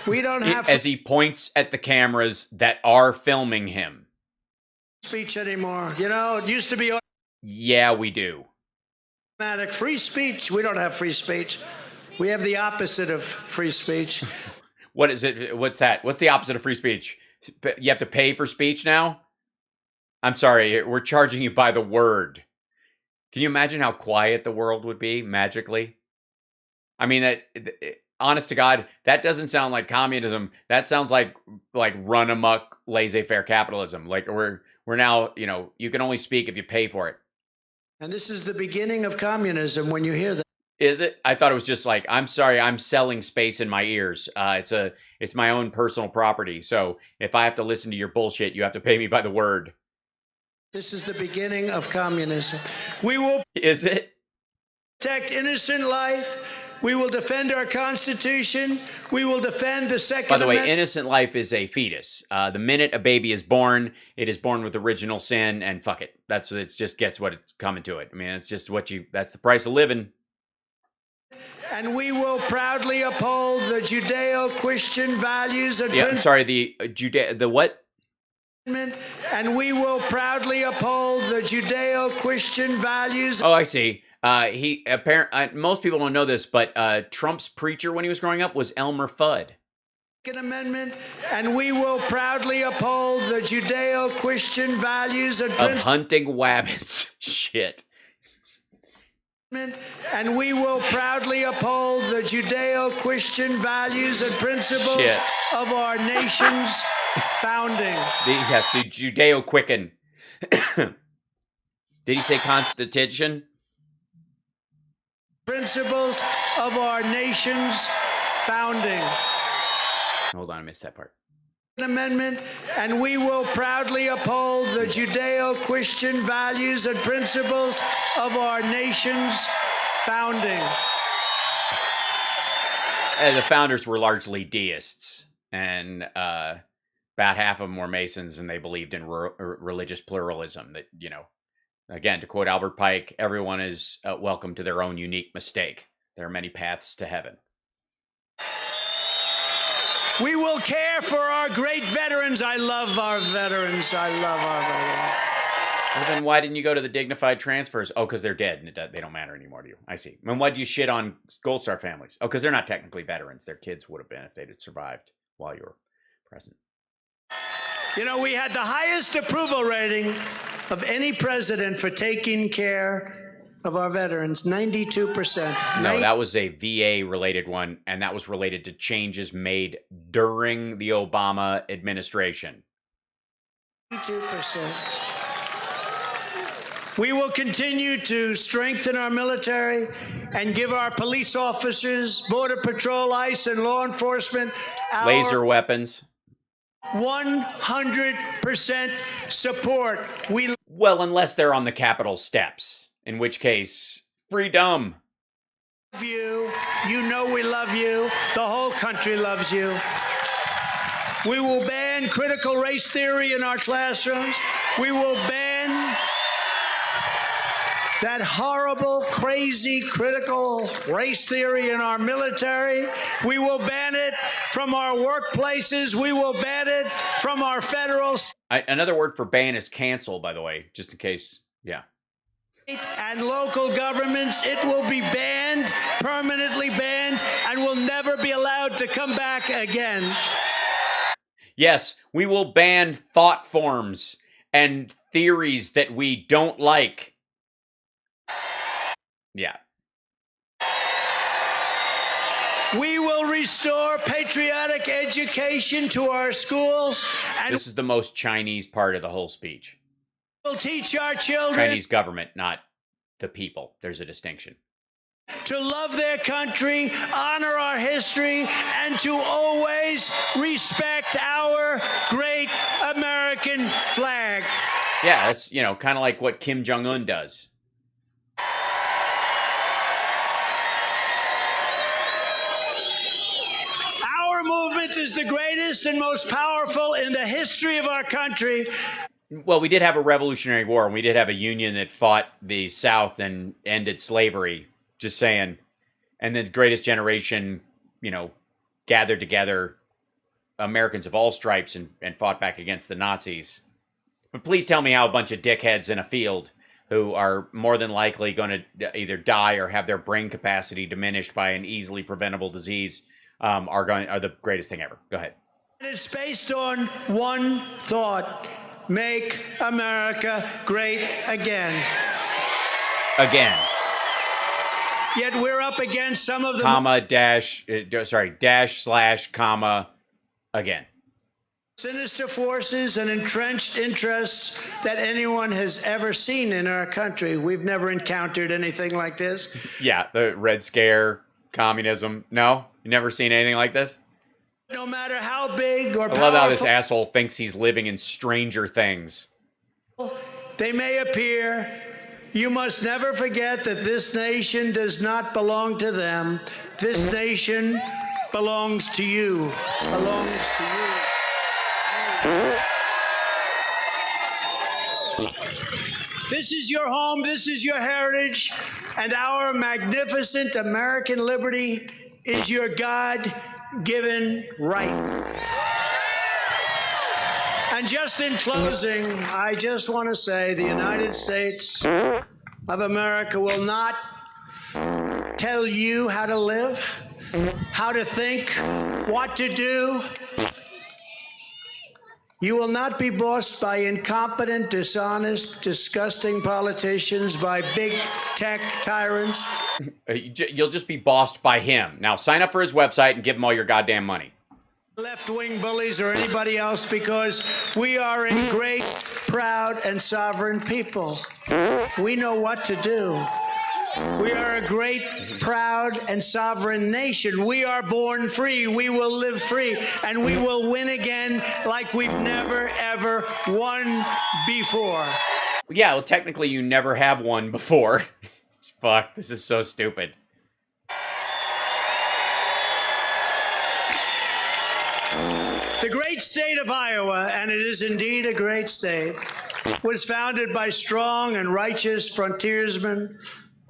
We don't have As he points at the cameras that are filming him. speech anymore. You know, it used to be Yeah, we do. automatic free speech. We don't have free speech. We have the opposite of free speech. What is it? What's that? What's the opposite of free speech? You have to pay for speech now? I'm sorry, we're charging you by the word. Can you imagine how quiet the world would be magically? I mean, honest to God, that doesn't sound like communism. That sounds like run amok, laissez-faire capitalism. Like we're now, you know, you can only speak if you pay for it. And this is the beginning of communism when you hear that. Is it? I thought it was just like, I'm sorry, I'm selling space in my ears. It's my own personal property. So if I have to listen to your bullshit, you have to pay me by the word. This is the beginning of communism. We will Is it? protect innocent life. We will defend our Constitution. We will defend the Second By the way, Amendment. innocent life is a fetus. The minute a baby is born, it is born with original sin, and fuck it. It just gets what it's coming to it. I mean, it's just that's the price of living. And we will proudly uphold the Judeo-Christian values and Yeah, I'm sorry, the what? And we will proudly uphold the Judeo-Christian values. Oh, I see. Most people don't know this, but Trump's preacher when he was growing up was Elmer Fudd. Second Amendment, and we will proudly uphold the Judeo-Christian values and Of principles. hunting wabbits. Shit. And we will proudly uphold the Judeo-Christian values and principles Shit. of our nation's founding. The Judeo-Quicken. Did he say Constitution? Principles of our nation's founding. Hold on, I missed that part. Amendment, and we will proudly uphold the Judeo-Christian values and principles of our nation's founding. The founders were largely deists, and about half of them were Masons, and they believed in religious pluralism. That, you know, again, to quote Albert Pike, everyone is welcome to their own unique mistake. There are many paths to heaven. We will care for our great veterans. I love our veterans. I love our veterans. Well, then why didn't you go to the dignified transfers? Oh, because they're dead and they don't matter anymore to you. I see. And why do you shit on Gold Star families? Oh, because they're not technically veterans. Their kids would have been if they'd had survived while you were present. You know, we had the highest approval rating of any president for taking care of our veterans, 92%. No, that was a VA-related one, and that was related to changes made during the Obama administration. 92%. We will continue to strengthen our military and give our police officers, Border Patrol, ICE, and law enforcement our Laser weapons. 100% support. We Well, unless they're on the Capitol steps, in which case, freedom. love you. You know we love you. The whole country loves you. We will ban critical race theory in our classrooms. We will ban that horrible, crazy, critical race theory in our military. We will ban it from our workplaces. We will ban it from our federal, Another word for ban is cancel, by the way, just in case. Yeah. and local governments. It will be banned, permanently banned, and will never be allowed to come back again. Yes, we will ban thought forms and theories that we don't like. Yeah. We will restore patriotic education to our schools, and This is the most Chinese part of the whole speech. will teach our children Chinese government, not the people. There's a distinction. to love their country, honor our history, and to always respect our great American flag. Yeah, that's, you know, kind of like what Kim Jong-un does. Our movement is the greatest and most powerful in the history of our country. Well, we did have a Revolutionary War, and we did have a union that fought the South and ended slavery. Just saying. And the greatest generation, you know, gathered together Americans of all stripes and fought back against the Nazis. But please tell me how a bunch of dickheads in a field who are more than likely going to either die or have their brain capacity diminished by an easily preventable disease are the greatest thing ever. Go ahead. It's based on one thought: make America great again. Again. Yet we're up against some of the dash / comma again. Sinister forces and entrenched interests that anyone has ever seen in our country. We've never encountered anything like this. Yeah, the Red Scare, communism. No? You never seen anything like this? No matter how big or powerful I love how this asshole thinks he's living in Stranger Things. they may appear, you must never forget that this nation does not belong to them. This nation belongs to you. Belongs to you. This is your home, this is your heritage, and our magnificent American liberty is your God-given right. And just in closing, I just want to say the United States of America will not tell you how to live, how to think, what to do. You will not be bossed by incompetent, dishonest, disgusting politicians, by big tech tyrants. You'll just be bossed by him. Now sign up for his website and give him all your goddamn money. Left-wing bullies or anybody else, because we are a great, proud, and sovereign people. We know what to do. We are a great, proud, and sovereign nation. We are born free. We will live free. And we will win again like we've never, ever won before. Yeah, well, technically you never have won before. Fuck, this is so stupid. The great state of Iowa, and it is indeed a great state, was founded by strong and righteous frontiersmen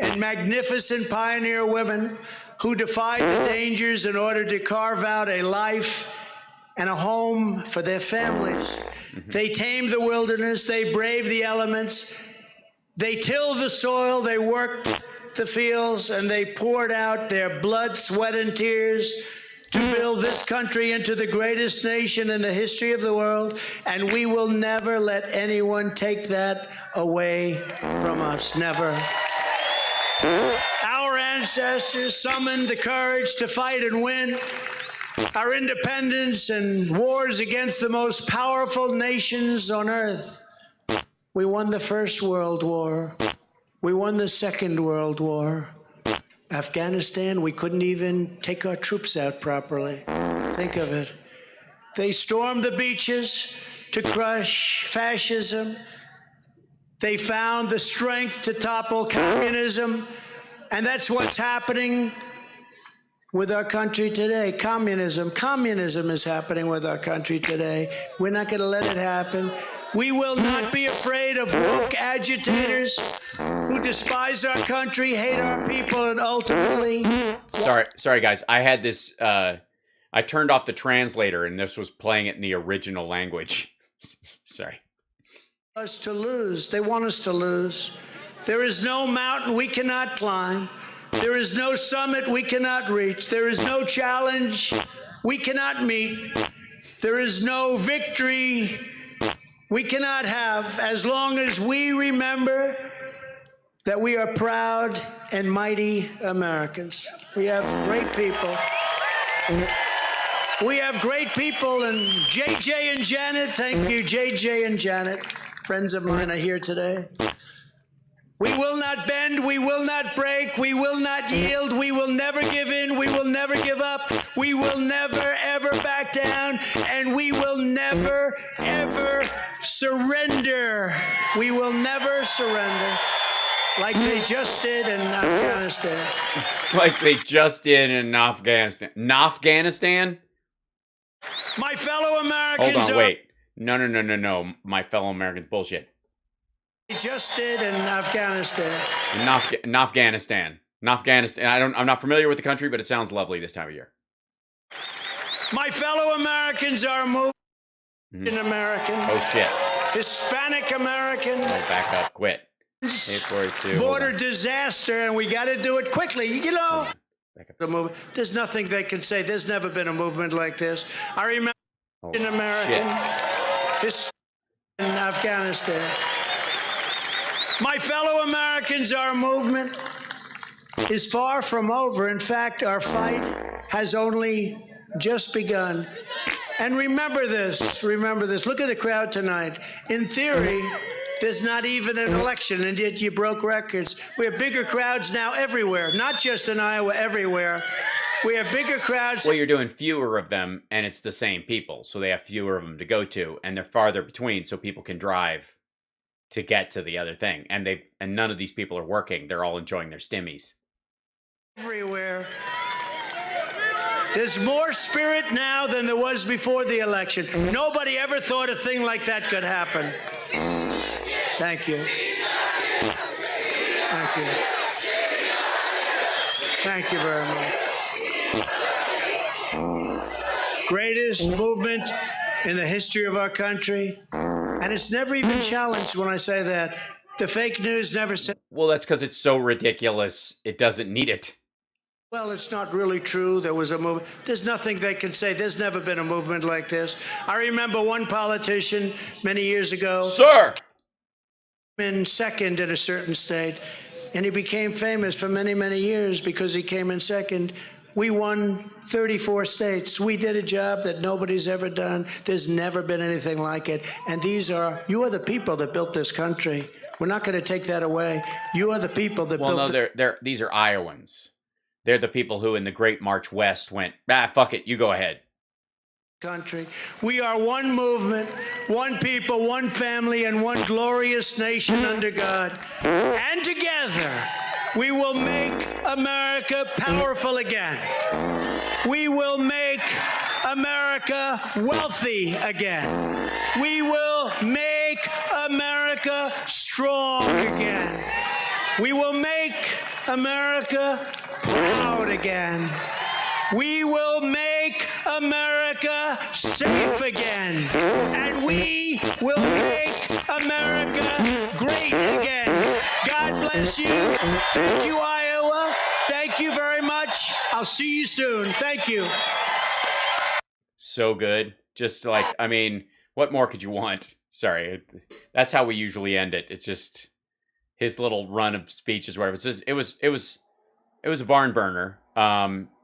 and magnificent pioneer women who defied the dangers in order to carve out a life and a home for their families. They tamed the wilderness, they braved the elements, they tilled the soil, they worked the fields, and they poured out their blood, sweat, and tears to build this country into the greatest nation in the history of the world, and we will never let anyone take that away from us. Never. Our ancestors summoned the courage to fight and win our independence and wars against the most powerful nations on earth. We won the First World War. We won the Second World War. Afghanistan, we couldn't even take our troops out properly. Think of it. They stormed the beaches to crush fascism. They found the strength to topple communism. And that's what's happening with our country today. Communism is happening with our country today. We're not going to let it happen. We will not be afraid of woke agitators who despise our country, hate our people, and ultimately... Sorry, guys. I had this... I turned off the translator, and this was playing it in the original language. Sorry. Us to lose. They want us to lose. There is no mountain we cannot climb. There is no summit we cannot reach. There is no challenge we cannot meet. There is no victory we cannot have as long as we remember that we are proud and mighty Americans. We have great people. We have great people, and JJ and Janet, thank you, JJ and Janet, friends of mine are here today. We will not bend, we will not break, we will not yield, we will never give in, we will never give up, we will never ever back down, and we will never ever surrender. We will never surrender like they just did in Afghanistan. Like they just did in Afghanistan. Afghanistan? My fellow Americans Hold on, wait. No. My fellow Americans, bullshit. They just did in Afghanistan. In Afghanistan. I'm not familiar with the country, but it sounds lovely this time of year. My fellow Americans are moving American. Oh, shit. Hispanic American. Oh, back up. Quit. 842. Border disaster, and we got to do it quickly. You know, the movement. There's nothing they can say. There's never been a movement like this. I remember in American. Hispanic in Afghanistan. My fellow Americans, our movement is far from over. In fact, our fight has only just begun. And remember this. Look at the crowd tonight. In theory, there's not even an election, and yet you broke records. We have bigger crowds now everywhere, not just in Iowa, everywhere. We have bigger crowds. Well, you're doing fewer of them, and it's the same people, so they have fewer of them to go to, and they're farther between, so people can drive to get to the other thing. And none of these people are working. They're all enjoying their stimmies. Everywhere. There's more spirit now than there was before the election. Nobody ever thought a thing like that could happen. Thank you. Thank you. Thank you very much. Greatest movement in the history of our country. And it's never even challenged when I say that. The fake news never said. Well, that's because it's so ridiculous. It doesn't need it. Well, it's not really true. There was a movement. There's nothing they can say. There's never been a movement like this. I remember one politician many years ago. Sir! In second in a certain state, and he became famous for many, many years because he came in second. We won 34 states. We did a job that nobody's ever done. There's never been anything like it. And you are the people that built this country. We're not going to take that away. You are the people that built. Well, no, these are Iowans. They're the people who, in the Great March West, went, fuck it, you go ahead. Country. We are one movement, one people, one family, and one glorious nation under God. And together, we will make America powerful again. We will make America wealthy again. We will make America strong again. We will make America proud again. We will make America safe again. And we will make America great again. God bless you. Thank you, Iowa. Thank you very much. I'll see you soon. Thank you. So good. Just like, I mean, what more could you want? Sorry. That's how we usually end it. It's just his little run of speeches, whatever. It's just, it was a barn burner.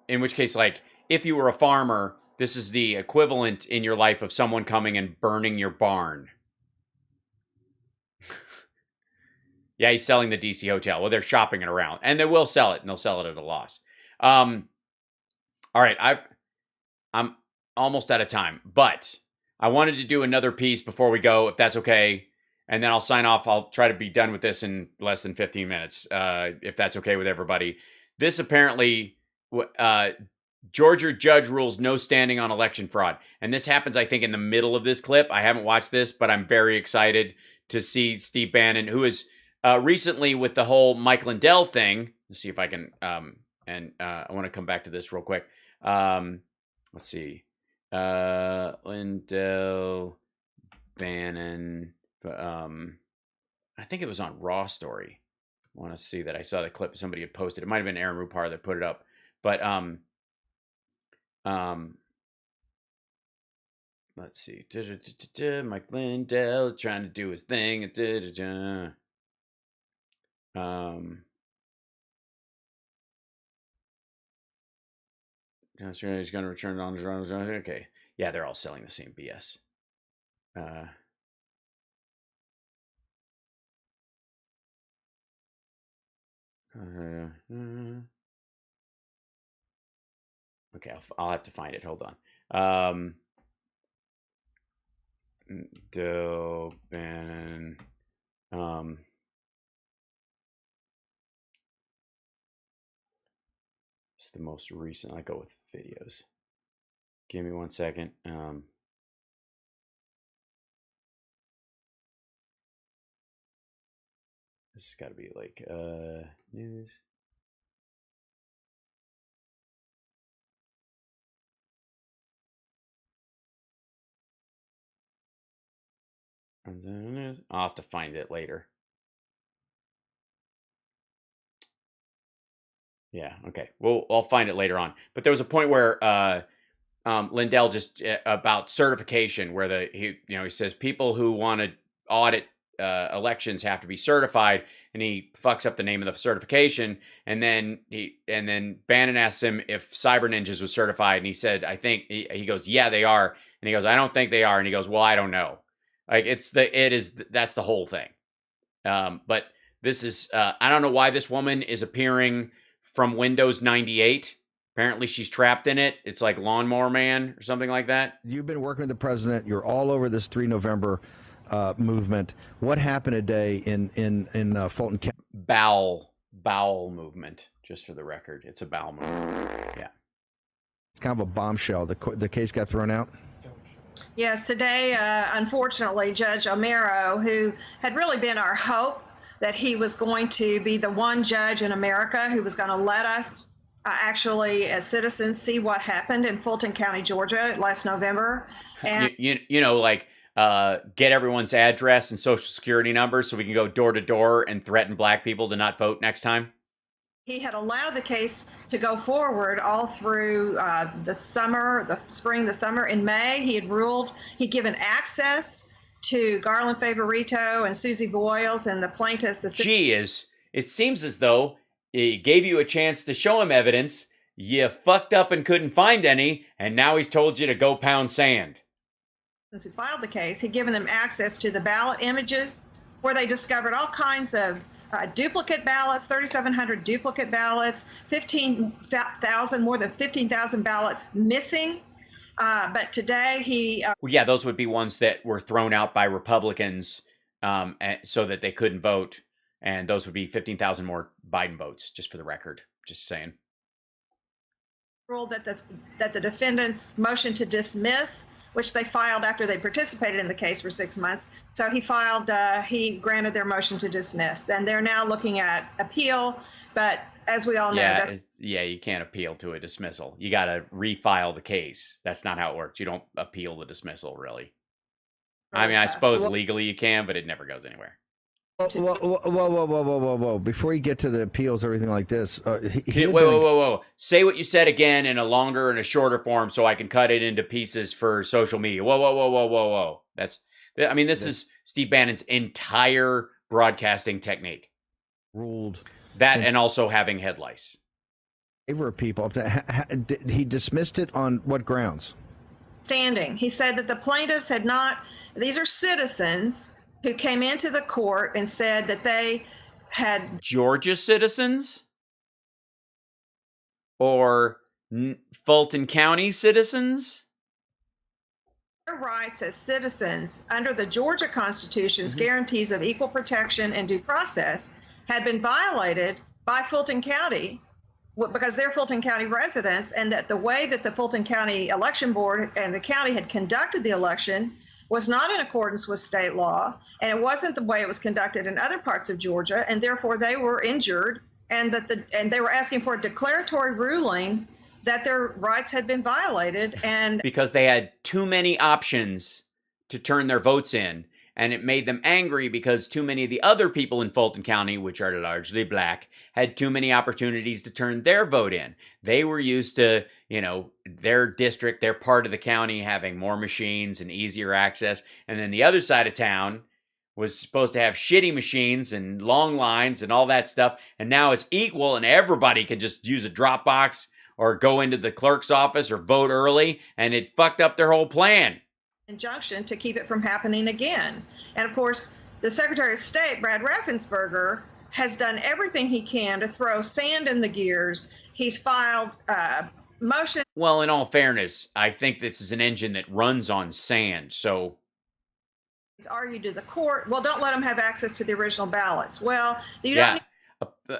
In which case, like, if you were a farmer, this is the equivalent in your life of someone coming and burning your barn. Yeah, he's selling the DC hotel. Well, they're shopping it around. And they will sell it, and they'll sell it at a loss. All right, I'm almost out of time. But I wanted to do another piece before we go, if that's okay. And then I'll sign off. I'll try to be done with this in less than 15 minutes, if that's okay with everybody. This apparently... Georgia judge rules no standing on election fraud. And this happens, I think, in the middle of this clip. I haven't watched this, but I'm very excited to see Steve Bannon, who is recently with the whole Mike Lindell thing. Let's see if I can, I want to come back to this real quick. Let's see. Lindell, Bannon, I think it was on Raw Story. I want to see that. I saw the clip somebody had posted. It might have been Aaron Rupar that put it up. But let's see. Mike Lindell trying to do his thing. That's right. He's going to return on his own. Okay. Yeah, they're all selling the same BS. Okay, I'll have to find it. Hold on. Joe Bannon. It's the most recent. I go with videos. Give me 1 second. This has got to be like news. I'll have to find it later. Yeah, okay. Well, I'll find it later on. But there was a point where Lindell just about certification, where he says people who want to audit elections have to be certified, and he fucks up the name of the certification, and then Bannon asks him if Cyber Ninjas was certified, and he said, I think he goes, yeah, they are, and he goes, I don't think they are, and he goes, well, I don't know. Like that's the whole thing. But this is I don't know why this woman is appearing from Windows 98. Apparently she's trapped in it. It's like Lawnmower Man or something like that. You've been working with the president. You're all over this 3 November movement. What happened today in Fulton County? Bowel movement, just for the record. It's a bowel movement. Yeah. It's kind of a bombshell. The case got thrown out? Yes, today, unfortunately, Judge O'Maro, who had really been our hope that he was going to be the one judge in America who was going to let us actually, as citizens, see what happened in Fulton County, Georgia last November. And get everyone's address and social security number so we can go door to door and threaten black people to not vote next time. He had allowed the case to go forward all through the spring. In May, he had ruled, he'd given access to Garland Favorito and Susie Boyles and the plaintiffs. It seems as though he gave you a chance to show him evidence. You fucked up and couldn't find any, and now he's told you to go pound sand. Since he filed the case, he'd given them access to the ballot images where they discovered all kinds of duplicate ballots, 3,700 duplicate ballots, more than 15,000 ballots missing. But today those would be ones that were thrown out by Republicans so that they couldn't vote. And those would be 15,000 more Biden votes, just for the record. Just saying. Ruled that the defendant's motion to dismiss, which they filed after they participated in the case for 6 months. So he granted their motion to dismiss, and they're now looking at appeal. But as we all know, you can't appeal to a dismissal. You got to refile the case. That's not how it works. You don't appeal the dismissal, really. I mean, I suppose legally you can, but it never goes anywhere. Whoa. Before you get to the appeals, everything like this. Whoa. Say what you said again in a longer and a shorter form so I can cut it into pieces for social media. Whoa. This is Steve Bannon's entire broadcasting technique. Ruled. That and also having head lice. Favor people. He dismissed it on what grounds? Standing. He said that the plaintiffs had not, these are citizens who came into the court and said that they had... Georgia citizens? Or Fulton County citizens? Their rights as citizens under the Georgia Constitution's guarantees of equal protection and due process had been violated by Fulton County because they're Fulton County residents, and that the way that the Fulton County Election Board and the county had conducted the election was not in accordance with state law, and it wasn't the way it was conducted in other parts of Georgia, and therefore they were injured, and they were asking for a declaratory ruling that their rights had been violated, and because they had too many options to turn their votes in, and it made them angry because too many of the other people in Fulton County, which are largely black, had too many opportunities to turn their vote in. They were used to, their district, their part of the county having more machines and easier access. And then the other side of town was supposed to have shitty machines and long lines and all that stuff. And now it's equal and everybody can just use a drop box or go into the clerk's office or vote early. And it fucked up their whole plan. Injunction to keep it from happening again. And of course, the Secretary of State, Brad Raffensperger, has done everything he can to throw sand in the gears. He's filed motion. Well, in all fairness, I think this is an engine that runs on sand, so... He's argued to the court, well, don't let them have access to the original ballots. Well, you don't need...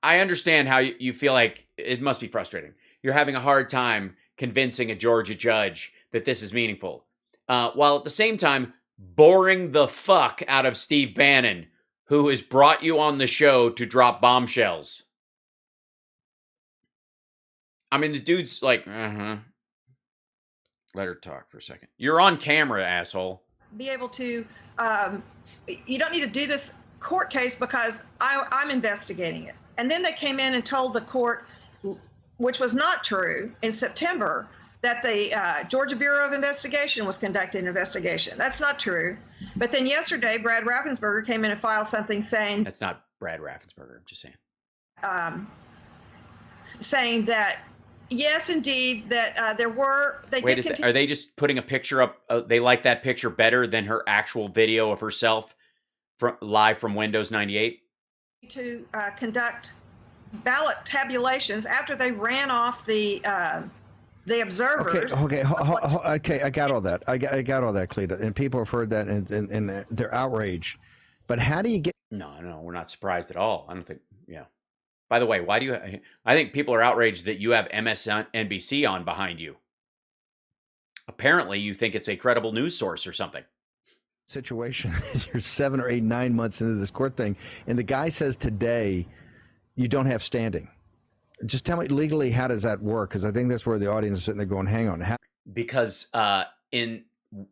I understand how you feel like it must be frustrating. You're having a hard time convincing a Georgia judge that this is meaningful, while at the same time boring the fuck out of Steve Bannon, who has brought you on the show to drop bombshells. I mean, the dude's like, let her talk for a second. You're on camera, asshole. Be able to, you don't need to do this court case because I'm investigating it. And then they came in and told the court, which was not true, in September, that the Georgia Bureau of Investigation was conducting an investigation. That's not true. But then yesterday, Brad Raffensperger came in and filed something saying... That's not Brad Raffensperger, I'm just saying. Saying that, yes, indeed, that there were... Are they just putting a picture up? They like that picture better than her actual video of herself live from Windows 98? To conduct ballot tabulations after they ran off the observers. Okay, I got all that. I got all that, Cleta, and people have heard that, and they're outraged. But how do you get? No, we're not surprised at all. I don't think. Yeah. By the way, why do you? I think people are outraged that you have MSNBC on behind you. Apparently, you think it's a credible news source or something. Situation. You're 7 or 8, 9 months into this court thing, and the guy says today you don't have standing. Just tell me legally, how does that work? Because I think that's where the audience is sitting there going, hang on. Because in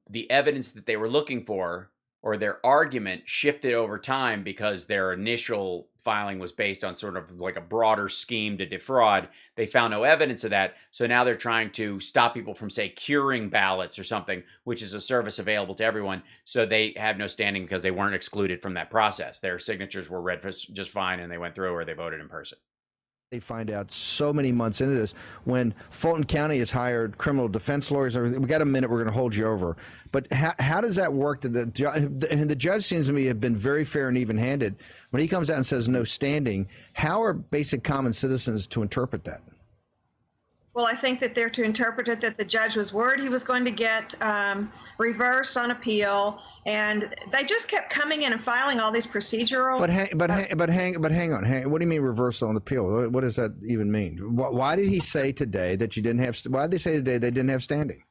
the evidence that they were looking for, or their argument shifted over time because their initial filing was based on sort of like a broader scheme to defraud. They found no evidence of that. So now they're trying to stop people from, say, curing ballots or something, which is a service available to everyone. So they have no standing because they weren't excluded from that process. Their signatures were read just fine and they went through, or they voted in person. They find out so many months into this when Fulton County has hired criminal defense lawyers. We got a minute. We're going to hold you over. But how does that work? The judge seems to me have been very fair and even-handed. When he comes out and says no standing, how are basic common citizens to interpret that? Well, I think that they're to interpret it that the judge was worried he was going to get reversed on appeal, and they just kept coming in and filing all these procedural. But hang on. What do you mean reversal on the appeal? What does that even mean? Why did he say today that you didn't have? Why did they say today they didn't have standing?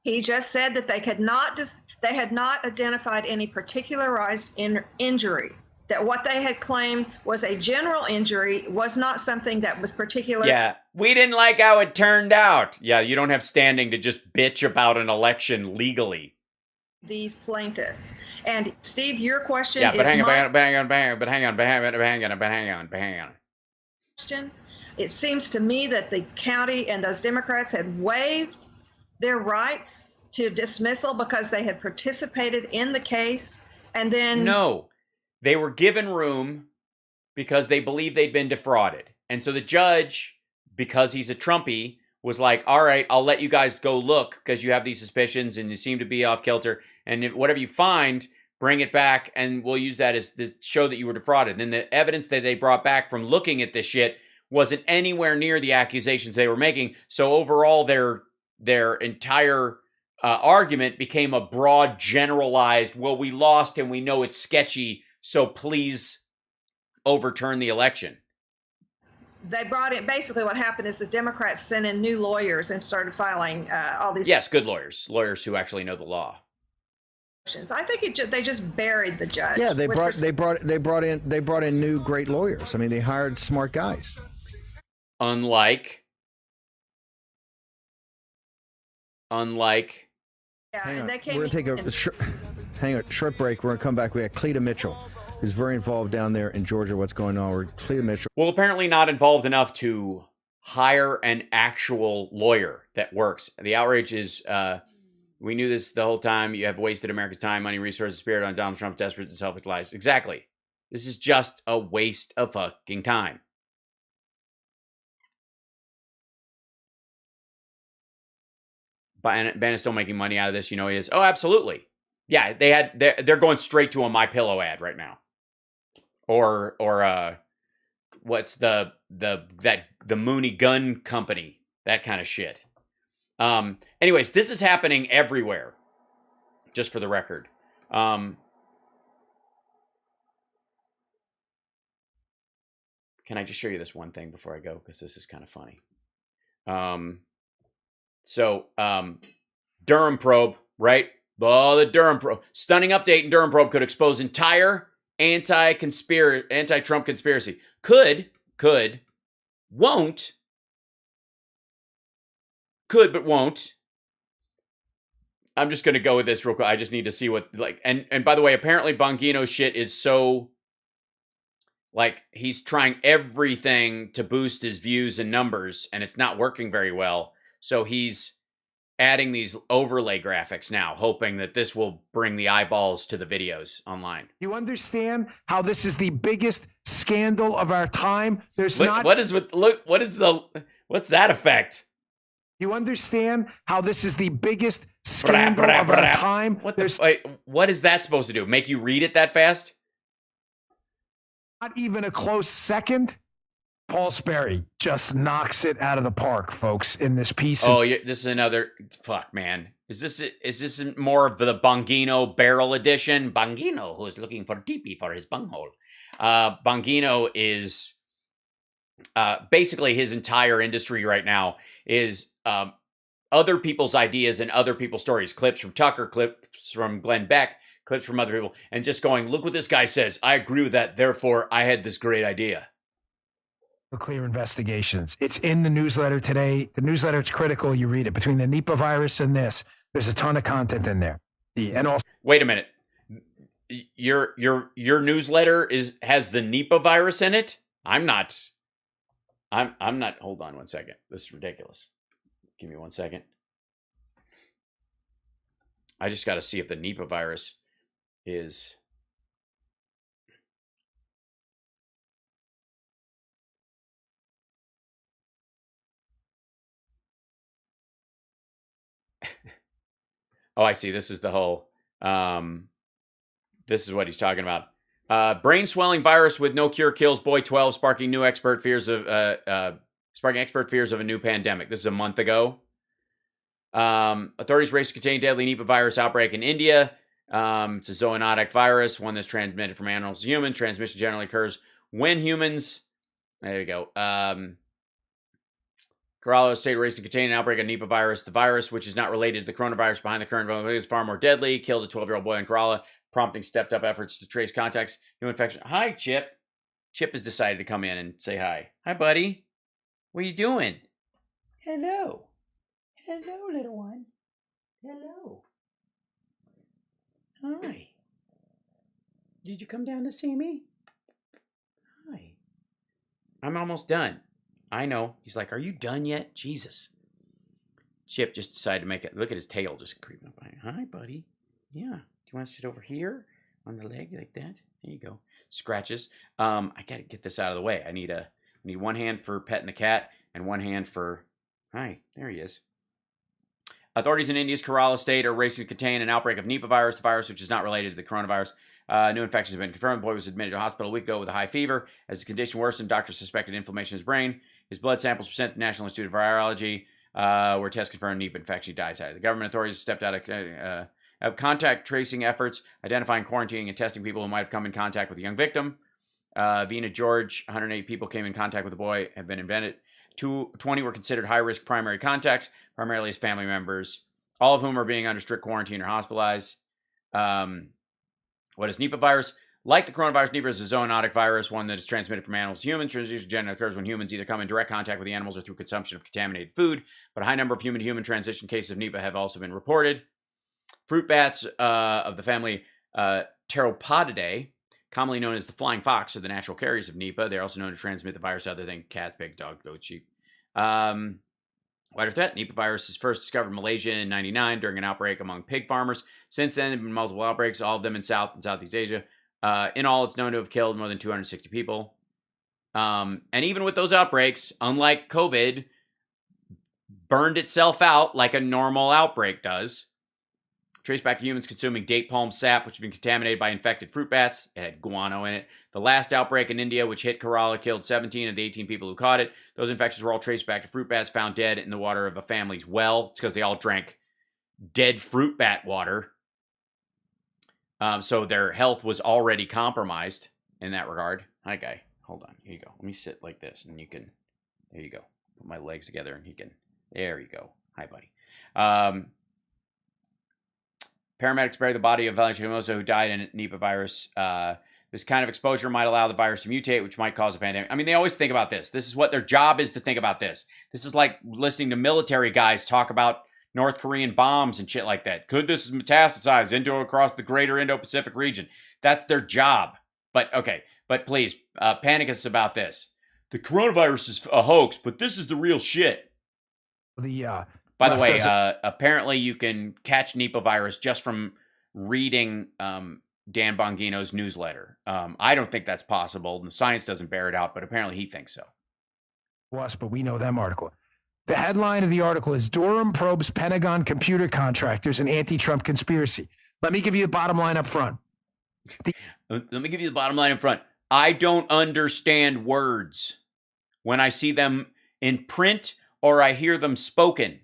He just said that they had not identified any particularized injury. That what they had claimed was a general injury was not something that was particular. Yeah, we didn't like how it turned out. Yeah, you don't have standing to just bitch about an election legally. These plaintiffs. And Steve, your question is... Yeah, but hang on. Question. It seems to me that the county and those Democrats had waived their rights to dismissal because they had participated in the case, and then... No. They were given room because they believed they'd been defrauded. And so the judge, because he's a Trumpy, was like, all right, I'll let you guys go look because you have these suspicions and you seem to be off kilter. And whatever you find, bring it back and we'll use that as to show that you were defrauded. And the evidence that they brought back from looking at this shit wasn't anywhere near the accusations they were making. So overall, their entire argument became a broad, generalized, well, we lost and we know it's sketchy, so please overturn the election. They brought in, basically what happened is the Democrats sent in new lawyers and started filing all these. Yes, good lawyers who actually know the law. I think they just buried the judge. Yeah, they brought in new great lawyers. I mean, they hired smart guys. Unlike. Yeah, hang on. and they came. We're going to take a short break. We're going to come back. We got Cleta Mitchell, who's very involved down there in Georgia. What's going on? We're Cleta Mitchell. Well, apparently not involved enough to hire an actual lawyer that works. The outrage is, we knew this the whole time. You have wasted America's time, money, resources, spirit on Donald Trump, desperate and selfish lies. Exactly. This is just a waste of fucking time. Ben is still making money out of this. You know he is. Oh, absolutely. Yeah, they're going straight to a MyPillow ad right now. or what's the Mooney Gun Company, that kind of shit. Anyways, this is happening everywhere, just for the record. Can I just show you this one thing before I go? Because this is kind of funny. Durham probe, right? Oh, the Durham probe. Stunning update in Durham probe could expose entire anti-Trump conspiracy. Could, won't, could, but won't. I'm just going to go with this real quick. I just need to see what, like, and by the way, apparently Bongino's shit is so, like, he's trying everything to boost his views and numbers, and it's not working very well. So he's adding these overlay graphics now, hoping that this will bring the eyeballs to the videos online. You understand how this is the biggest scandal of our time? What's that effect? You understand how this is the biggest scandal of our time? What is that supposed to do? Make you read it that fast? Not even a close second. Paul Sperry just knocks it out of the park, folks, in this piece. This is another fuck, man. Is this more of the Bongino barrel edition? Bongino, who is looking for teepee for his bunghole. Bongino is basically his entire industry right now is other people's ideas and other people's stories. Clips from Tucker, clips from Glenn Beck, clips from other people, and just going, look what this guy says. I agree with that. Therefore, I had this great idea. Clear investigations. It's in the newsletter today. The newsletter, it's critical. You read it. Between the Nipah virus and this, there's a ton of content in there. And also, wait a minute. Your newsletter has the Nipah virus in it? I'm not. Hold on one second. This is ridiculous. Give me 1 second. I just got to see if the Nipah virus is. Oh, I see. This is the whole. This is what he's talking about. Brain swelling virus with no cure kills boy 12, sparking expert fears of a new pandemic. This is a month ago. Authorities race to contain deadly Nipah virus outbreak in India. It's a zoonotic virus, one that's transmitted from animals to humans. Transmission generally occurs when humans. There you go. Kerala state race to contain an outbreak of Nipah virus. The virus, which is not related to the coronavirus behind the current vulnerability, is far more deadly. Killed a 12-year-old boy in Kerala, prompting stepped-up efforts to trace contacts. New infection. Hi, Chip. Chip has decided to come in and say hi. Hi, buddy. What are you doing? Hello. Hello, little one. Hello. Hi. Did you come down to see me? Hi. I'm almost done. I know. He's like, are you done yet? Jesus. Chip just decided to make it. Look at his tail just creeping up behind. Hi, buddy. Yeah. Do you want to sit over here on the leg like that? There you go. Scratches. I got to get this out of the way. I need one hand for petting the cat and one hand for. Hi. There he is. Authorities in India's Kerala state are racing to contain an outbreak of Nipah virus, the virus which is not related to the coronavirus. New infections have been confirmed. The boy was admitted to a hospital a week ago with a high fever. As his condition worsened, doctors suspected inflammation in his brain. His blood samples were sent to the National Institute of Virology, where tests confirmed Nipah infection. He died. The government authorities stepped out of contact tracing efforts, identifying, quarantining, and testing people who might have come in contact with the young victim. Vina George, 108 people came in contact with the boy, have been invented. 20 were considered high-risk primary contacts, primarily his family members, all of whom are being under strict quarantine or hospitalized. What is Nipah virus? Like the coronavirus, Nipah is a zoonotic virus, one that is transmitted from animals to humans. Transmission generally occurs when humans either come in direct contact with the animals or through consumption of contaminated food, but a high number of human-to-human transition cases of Nipah have also been reported. Fruit bats of the family Pteropodidae, commonly known as the flying fox, are the natural carriers of Nipah. They're also known to transmit the virus to other things: cats, pigs, dogs, goats, sheep. Wider threat. Nipah virus is first discovered in Malaysia in 1999 during an outbreak among pig farmers. Since then, there have been multiple outbreaks, all of them in South and Southeast Asia. In all, it's known to have killed more than 260 people. And even with those outbreaks, unlike COVID, burned itself out like a normal outbreak does. traced back to humans consuming date palm sap, which had been contaminated by infected fruit bats. It had guano in it. The last outbreak in India, which hit Kerala, killed 17 of the 18 people who caught it. Those infections were all traced back to fruit bats found dead in the water of a family's well. It's because they all drank dead fruit bat water. So their health was already compromised in that regard. Hi, guy. Hold on. Here you go. Let me sit like this, and you can... There you go. Put my legs together, and he can... There you go. Hi, buddy. Paramedics buried the body of Valencia Hermoso, who died in Nipah virus. This kind of exposure might allow the virus to mutate, which might cause a pandemic. I mean, they always think about this. This is what their job is, to think about this. This is like listening to military guys talk about North Korean bombs and shit like that. Could this metastasize into across the greater Indo-Pacific region? That's their job. But, okay. But please, panic us about this. The coronavirus is a hoax, but this is the real shit. By the way, apparently you can catch Nipah virus just from reading Dan Bongino's newsletter. I don't think that's possible, and the science doesn't bear it out, but apparently he thinks so. Us, but we know them article. The headline of the article is Durham probes Pentagon computer contractors and anti-Trump conspiracy. Let me give you the bottom line up front. I don't understand words when I see them in print or I hear them spoken.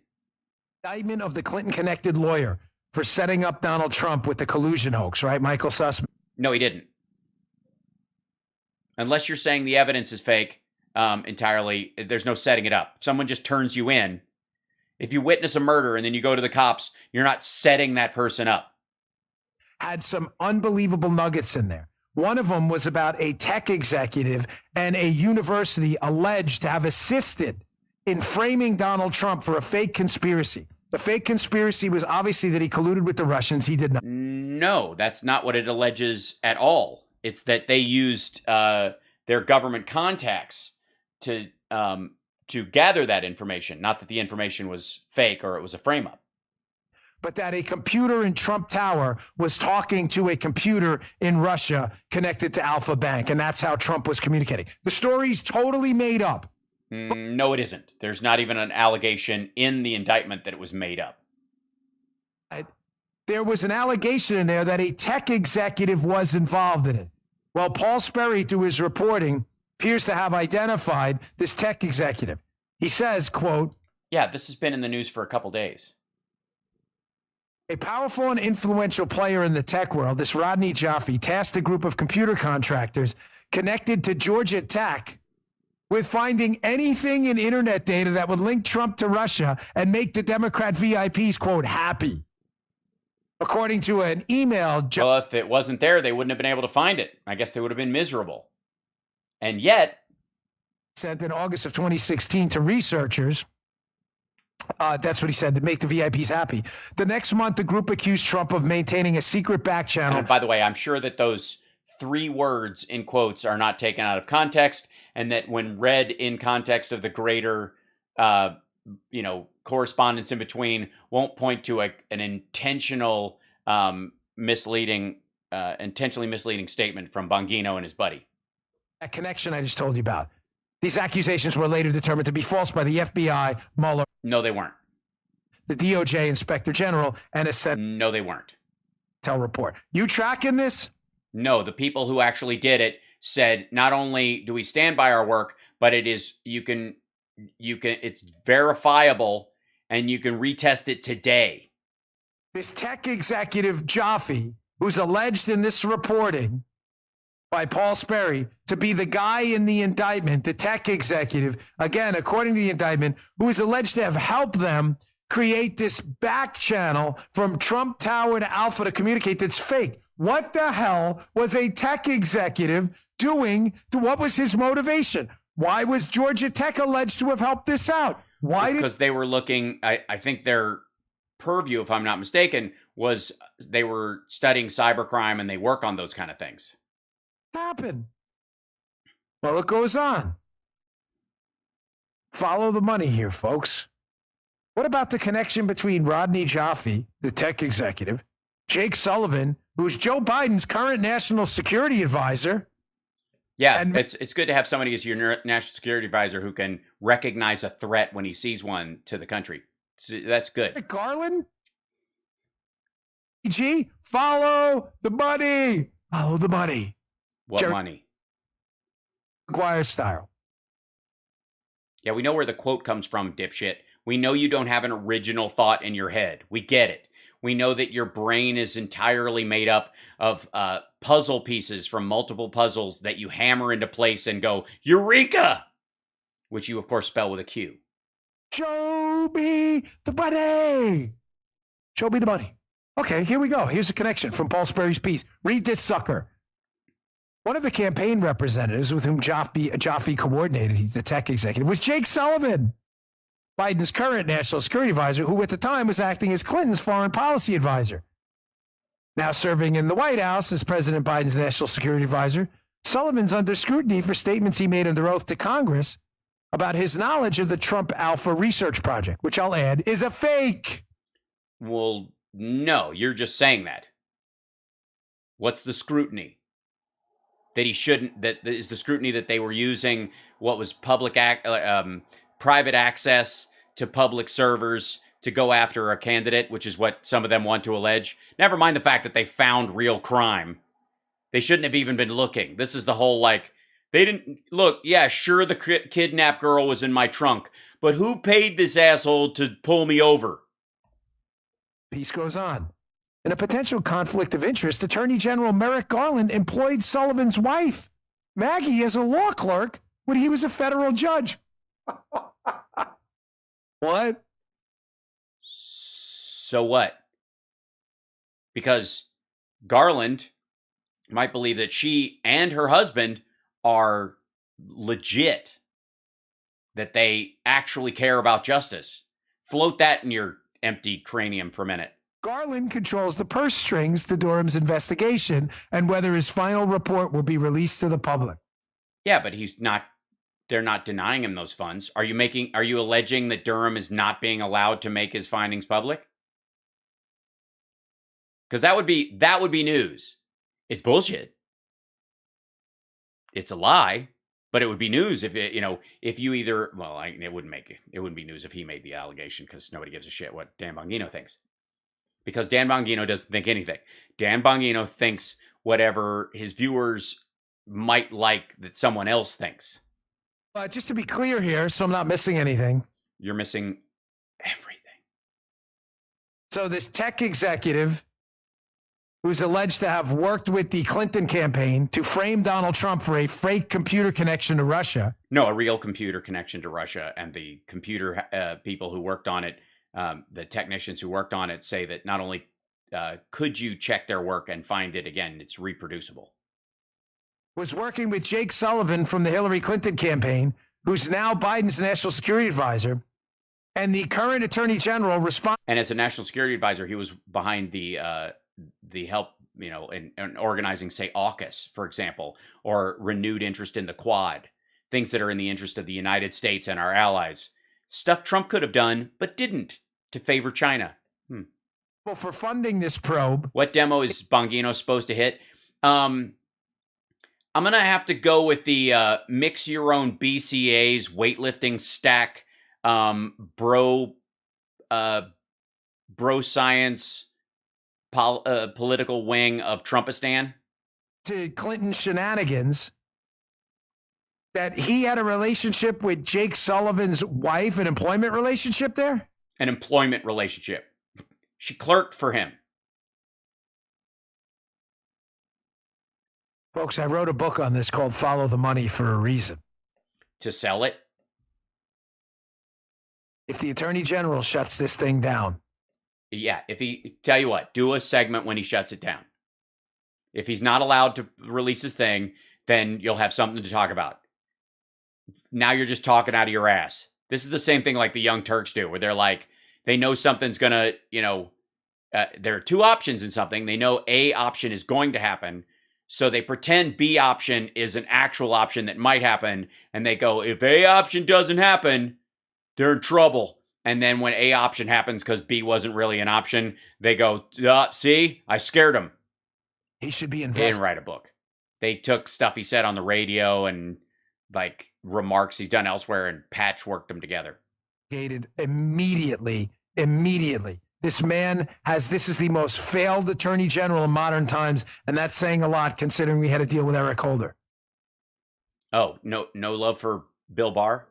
Indictment of the Clinton-connected lawyer for setting up Donald Trump with the collusion hoax, right, Michael Sussman? No, he didn't. Unless you're saying the evidence is fake entirely, there's no setting it up. Someone just turns you in. If you witness a murder and then you go to the cops, you're not setting that person up. Had some unbelievable nuggets in there. One of them was about a tech executive and a university alleged to have assisted in framing Donald Trump for a fake conspiracy. The fake conspiracy was obviously that he colluded with the Russians. He did not. No, that's not what it alleges at all. It's that they used their government contacts to gather that information. Not that the information was fake or it was a frame-up. But that a computer in Trump Tower was talking to a computer in Russia connected to Alpha Bank, and that's how Trump was communicating. The story's totally made up. No, it isn't. There's not even an allegation in the indictment that it was made up. There was an allegation in there that a tech executive was involved in it. Well, Paul Sperry, through his reporting, appears to have identified this tech executive. He says, quote, yeah, this has been in the news for a couple days. A powerful and influential player in the tech world, this Rodney Jaffe, tasked a group of computer contractors connected to Georgia Tech with finding anything in internet data that would link Trump to Russia and make the Democrat VIPs, quote, happy. According to an email. Well, if it wasn't there, they wouldn't have been able to find it. I guess they would have been miserable. And yet. Sent in August of 2016 to researchers. That's what he said, to make the VIPs happy. The next month, the group accused Trump of maintaining a secret back channel. And by the way, I'm sure that those 3 words in quotes are not taken out of context, and that when read in context of the greater, correspondence in between, won't point to an intentional, intentionally misleading statement from Bongino and his buddy. That connection I just told you about. These accusations were later determined to be false by the FBI, Mueller. No, they weren't. The DOJ Inspector General and a No, they weren't. Report. You tracking this? No, the people who actually did it said not only do we stand by our work, but it is it's verifiable and you can retest it today. This tech executive Jaffe, who's alleged in this reporting by Paul Sperry to be the guy in the indictment, the tech executive, again, according to the indictment, who is alleged to have helped them create this back channel from Trump Tower to Alpha to communicate that's fake. What the hell was a tech executive doing? What was his motivation? Why was Georgia Tech alleged to have helped this out? Because they were looking, I think their purview, if I'm not mistaken, was they were studying cybercrime and they work on those kind of things. Happen. Well, it goes on. Follow the money here, folks. What about the connection between Rodney Jaffe, the tech executive, Jake Sullivan, who's Joe Biden's current national security advisor? Yeah, it's good to have somebody as your national security advisor who can recognize a threat when he sees one to the country. That's good. Garland? G, follow the money. Follow the money. What Jerry money? Maguire style. Yeah, we know where the quote comes from, dipshit. We know you don't have an original thought in your head. We get it. We know that your brain is entirely made up of puzzle pieces from multiple puzzles that you hammer into place and go, Eureka! Which you, of course, spell with a Q. Show me the money. Show me the money. Okay, here we go. Here's a connection from Paul Sperry's piece. Read this sucker. One of the campaign representatives with whom Jaffe coordinated, he's the tech executive, was Jake Sullivan, Biden's current national security advisor, who at the time was acting as Clinton's foreign policy advisor. Now serving in the White House as President Biden's national security advisor, Sullivan's under scrutiny for statements he made under oath to Congress about his knowledge of the Trump Alpha research project, which I'll add is a fake. Well, no, you're just saying that. What's the scrutiny? That he shouldn't, that is the scrutiny that they were using what was private access to public servers to go after a candidate, which is what some of them want to allege. Never mind the fact that they found real crime. They shouldn't have even been looking. This is the whole, like, they didn't look. Yeah, sure, the kidnapped girl was in my trunk, but who paid this asshole to pull me over? Piece goes on. In a potential conflict of interest, Attorney General Merrick Garland employed Sullivan's wife, Maggie, as a law clerk when he was a federal judge. What? So what? Because Garland might believe that she and her husband are legit, that they actually care about justice. Float that in your empty cranium for a minute. Garland controls the purse strings to Durham's investigation and whether his final report will be released to the public. Yeah, but they're not denying him those funds. Are you alleging that Durham is not being allowed to make his findings public? Because that would be news. It's bullshit. It's a lie, but it would be news if it, if you either, well, it wouldn't be news if he made the allegation, because nobody gives a shit what Dan Bongino thinks. Because Dan Bongino doesn't think anything. Dan Bongino thinks whatever his viewers might like that someone else thinks. Just to be clear here, so I'm not missing anything. You're missing everything. So this tech executive, who's alleged to have worked with the Clinton campaign to frame Donald Trump for a fake computer connection to Russia. No, a real computer connection to Russia. And the computer people who worked on it, the technicians who worked on it, say that not only could you check their work and find it again, it's reproducible. Was working with Jake Sullivan from the Hillary Clinton campaign, who's now Biden's national security advisor, and the current attorney general And as a national security advisor, he was behind the help, in organizing, say, AUKUS, for example, or renewed interest in the Quad, things that are in the interest of the United States and our allies. Stuff Trump could have done, but didn't, to favor China. Well, for funding this probe. What demo is Bongino supposed to hit? I'm going to have to go with the mix your own BCA's weightlifting stack, bro science political wing of Trumpistan. To Clinton shenanigans, that he had a relationship with Jake Sullivan's wife, an employment relationship there? An employment relationship. She clerked for him. Folks, I wrote a book on this called Follow the Money for a reason. To sell it? If the Attorney General shuts this thing down. Yeah, tell you what, do a segment when he shuts it down. If he's not allowed to release his thing, then you'll have something to talk about. Now you're just talking out of your ass. This is the same thing like the Young Turks do, where they're like, they know something's going to, there are two options in something. They know A option is going to happen. So they pretend B option is an actual option that might happen. And they go, if A option doesn't happen, they're in trouble. And then when A option happens because B wasn't really an option, they go, see, I scared him. He should be He didn't write a book. They took stuff he said on the radio and like remarks he's done elsewhere and patchworked them together. Immediately. This is the most failed attorney general in modern times, and that's saying a lot considering we had to deal with Eric Holder. Oh, no love for Bill Barr?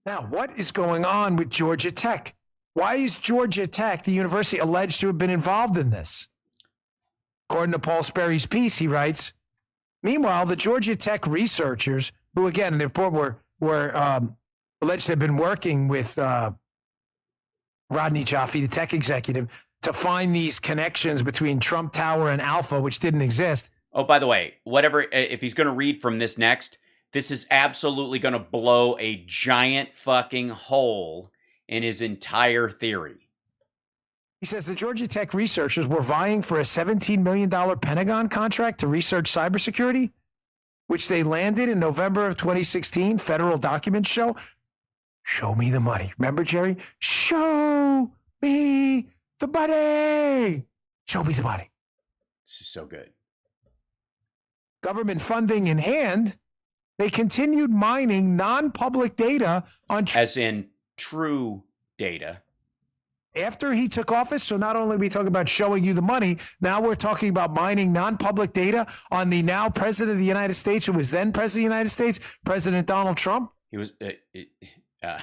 Now, what is going on with Georgia Tech? Why is Georgia Tech, the university, alleged to have been involved in this? According to Paul Sperry's piece, he writes, meanwhile, the Georgia Tech researchers, who again in the report were alleged to have been working with Rodney Jaffe, the tech executive, to find these connections between Trump Tower and Alpha, which didn't exist. Oh, by the way, if he's going to read from this next, this is absolutely going to blow a giant fucking hole in his entire theory. He says the Georgia Tech researchers were vying for a $17 million Pentagon contract to research cybersecurity, which they landed in November of 2016. Federal documents show. Show me the money. Remember, Jerry? Show me the money. Show me the money. This is so good. Government funding in hand, they continued mining non-public data on... As in true data. After he took office, so not only are we talking about showing you the money, now we're talking about mining non-public data on the now president of the United States, who was then president of the United States, President Donald Trump. He was... yeah.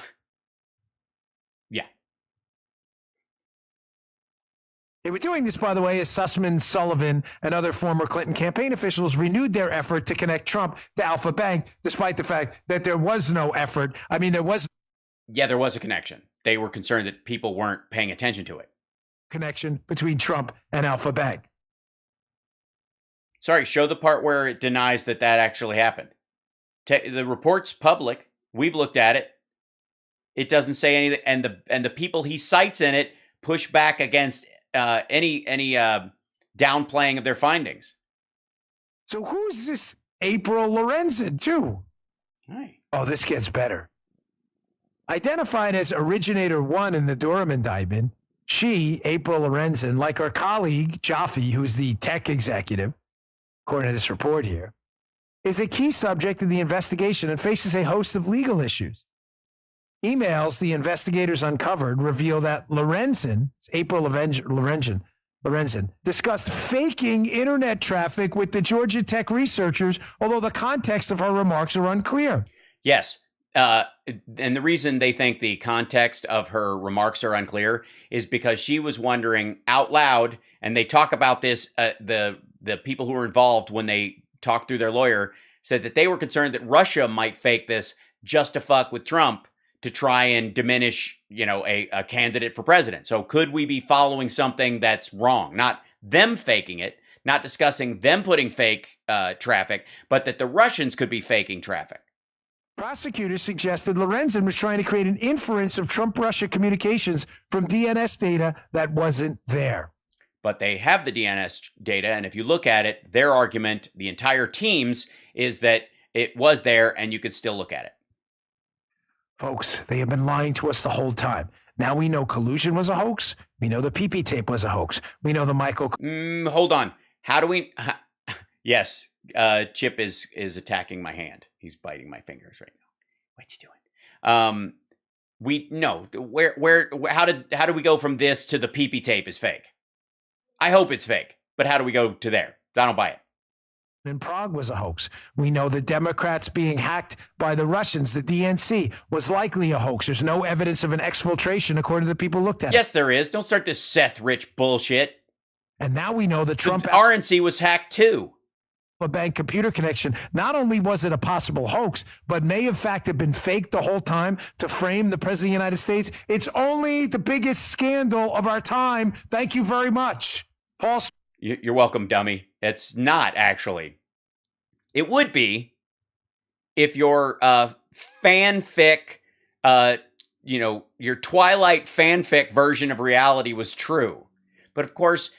They were doing this, by the way, as Sussman, Sullivan, and other former Clinton campaign officials renewed their effort to connect Trump to Alpha Bank, despite the fact that there was no effort. I mean, there was... Yeah, there was a connection. They were concerned that people weren't paying attention to it. Connection between Trump and Alpha Bank. Sorry, show the part where it denies that actually happened. The report's public. We've looked at it. It doesn't say anything, and the people he cites in it push back against any downplaying of their findings. So who's this April Lorenzen, too? Hi. Oh, this gets better. Identified as originator one in the Durham indictment, she, April Lorenzen, like her colleague Jaffe, who's the tech executive, according to this report here, is a key subject in the investigation and faces a host of legal issues. Emails the investigators uncovered reveal that Lorenzen, discussed faking internet traffic with the Georgia Tech researchers, although the context of her remarks are unclear. Yes. And the reason they think the context of her remarks are unclear is because she was wondering out loud, and they talk about this, the people who were involved when they talked through their lawyer said that they were concerned that Russia might fake this just to fuck with Trump to try and diminish, a candidate for president. So could we be following something that's wrong? Not them faking it, not discussing them putting fake traffic, but that the Russians could be faking traffic. Prosecutors suggested Lorenzen was trying to create an inference of Trump-Russia communications from DNS data that wasn't there. But they have the DNS data, and if you look at it, their argument, the entire team's, is that it was there and you could still look at it. Folks, they have been lying to us the whole time. Now we know collusion was a hoax. We know the PP tape was a hoax. We know the Michael... hold on. How do we... Yes, Chip is attacking my hand. He's biting my fingers right now. What you doing? We know how do we go from this to the PP tape is fake? I hope it's fake, but how do we go to there? I don't buy it. In Prague was a hoax. We know the Democrats being hacked by the Russians, the DNC, was likely a hoax. There's no evidence of an exfiltration according to the people who looked at it. Yes, there is. Don't start this Seth Rich bullshit. And now we know that Trump... The RNC was hacked too. A bank computer connection. Not only was it a possible hoax, but may in fact have been faked the whole time to frame the president of the United States. It's only the biggest scandal of our time. Thank you very much. Paul. You're welcome, dummy. It's not actually. It would be if your fanfic, your Twilight fanfic version of reality was true. But of course,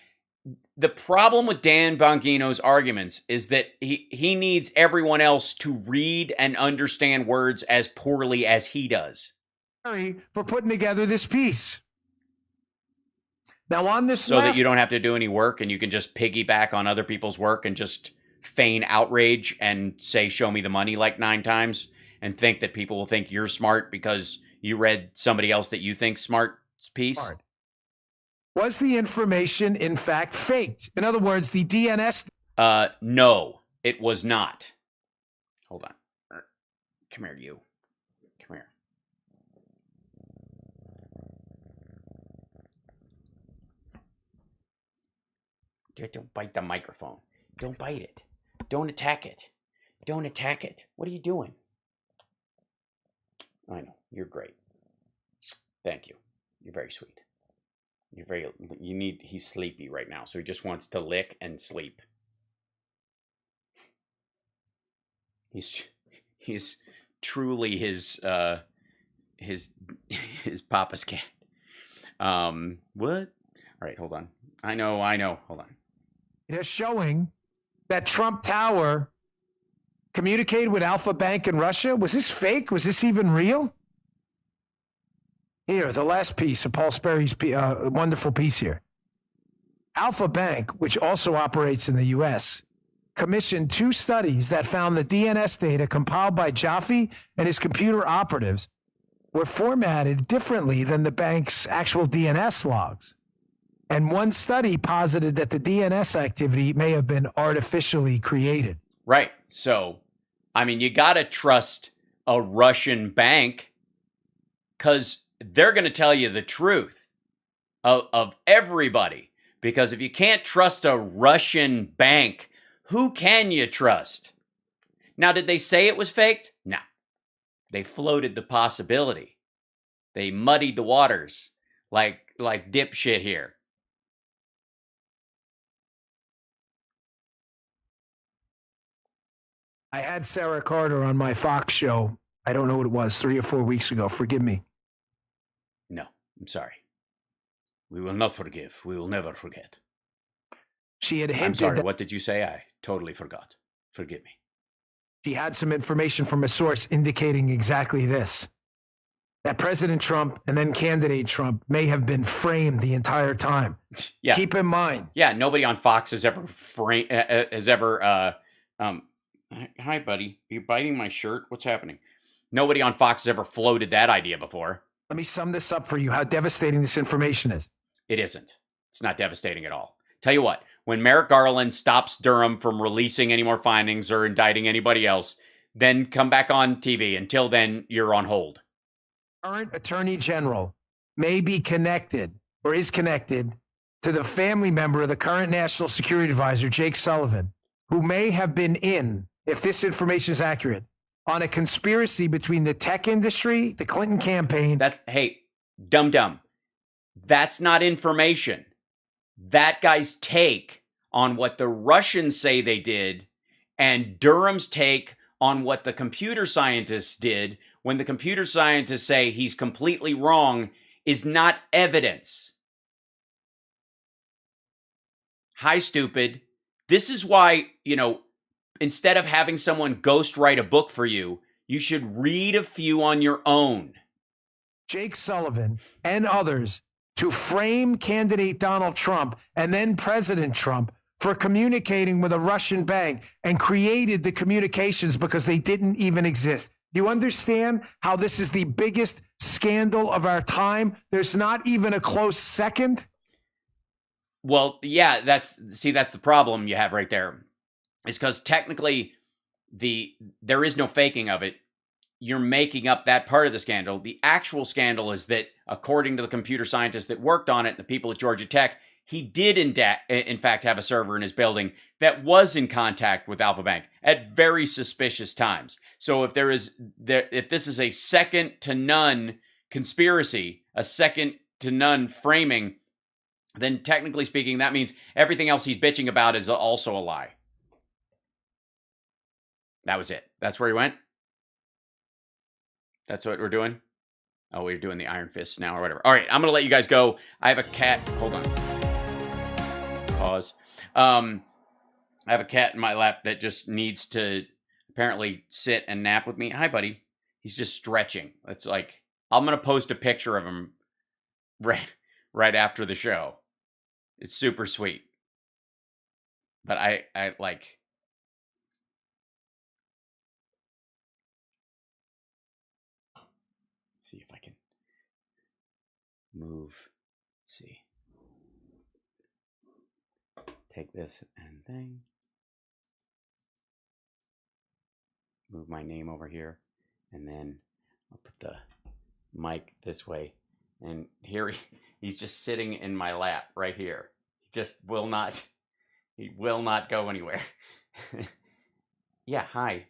the problem with Dan Bongino's arguments is that he needs everyone else to read and understand words as poorly as he does. For putting together this piece. Now on this so that you don't have to do any work and you can just piggyback on other people's work and just feign outrage and say, show me the money like 9 times and think that people will think you're smart because you read somebody else that you think smart's piece. Was the information, in fact, faked? In other words, the DNS... No, it was not. Hold on. Come here, you. Come here. Don't bite the microphone. Don't bite it. Don't attack it. Don't attack it. What are you doing? I know. You're great. Thank you. You're very sweet. He's sleepy right now, so he just wants to lick and sleep. He's truly his papa's cat. What? All right, hold on. I know. Hold on. It is showing that Trump Tower communicated with Alpha Bank in Russia. Was this fake? Was this even real? Here, the last piece of Paul Sperry's wonderful piece here. Alpha Bank, which also operates in the U.S., commissioned 2 studies that found the DNS data compiled by Jaffe and his computer operatives were formatted differently than the bank's actual DNS logs. And one study posited that the DNS activity may have been artificially created. Right. So, I mean, you got to trust a Russian bank because they're going to tell you the truth of everybody. Because if you can't trust a Russian bank, who can you trust? Now, did they say it was faked? No. They floated the possibility. They muddied the waters like dipshit here. I had Sarah Carter on my Fox show. I don't know what it was, 3 or 4 weeks ago. Forgive me. No, I'm sorry. We will not forgive. We will never forget. She had hinted I'm sorry, that what did you say? I totally forgot. Forgive me. she had some information from a source indicating exactly this. That President Trump and then candidate Trump may have been framed the entire time. Yeah. Keep in mind. Yeah, nobody on Fox has ever hi buddy, are you biting my shirt? What's happening? Nobody on Fox has ever floated that idea before. Let me sum this up for you, how devastating this information is. It isn't. It's not devastating at all. Tell you what, when Merrick Garland stops Durham from releasing any more findings or indicting anybody else, then come back on TV. Until then, you're on hold. Current Attorney General may be connected or is connected to the family member of the current National Security Advisor, Jake Sullivan, who may have been in, if this information is accurate, on a conspiracy between the tech industry, the Clinton campaign. Hey, dumb. That's not information. That guy's take on what the Russians say they did and Durham's take on what the computer scientists did when the computer scientists say he's completely wrong is not evidence. Hi, stupid. This is why, instead of having someone ghostwrite a book for you, you should read a few on your own. Jake Sullivan and others to frame candidate Donald Trump and then President Trump for communicating with a Russian bank and created the communications because they didn't even exist. You understand how this is the biggest scandal of our time? There's not even a close second. Well, yeah, that's the problem you have right there. It's because technically there is no faking of it. You're making up that part of the scandal. The actual scandal is that, according to the computer scientists that worked on it, the people at Georgia Tech, he did in fact have a server in his building that was in contact with Alpha Bank at very suspicious times. So if if this is a second to none conspiracy, a second to none framing, then technically speaking, that means everything else he's bitching about is also a lie. That was it. That's where he went. That's what we're doing. Oh, we're doing the Iron Fists now or whatever. All right, I'm going to let you guys go. I have a cat. Hold on. Pause. I have a cat in my lap that just needs to apparently sit and nap with me. Hi, buddy. He's just stretching. It's like, I'm going to post a picture of him right after the show. It's super sweet. But I like... see if I can move. Let's see. take this and thing. Move my name over here. And then I'll put the mic this way. And here he's just sitting in my lap right here. He just will not go anywhere. Yeah, hi.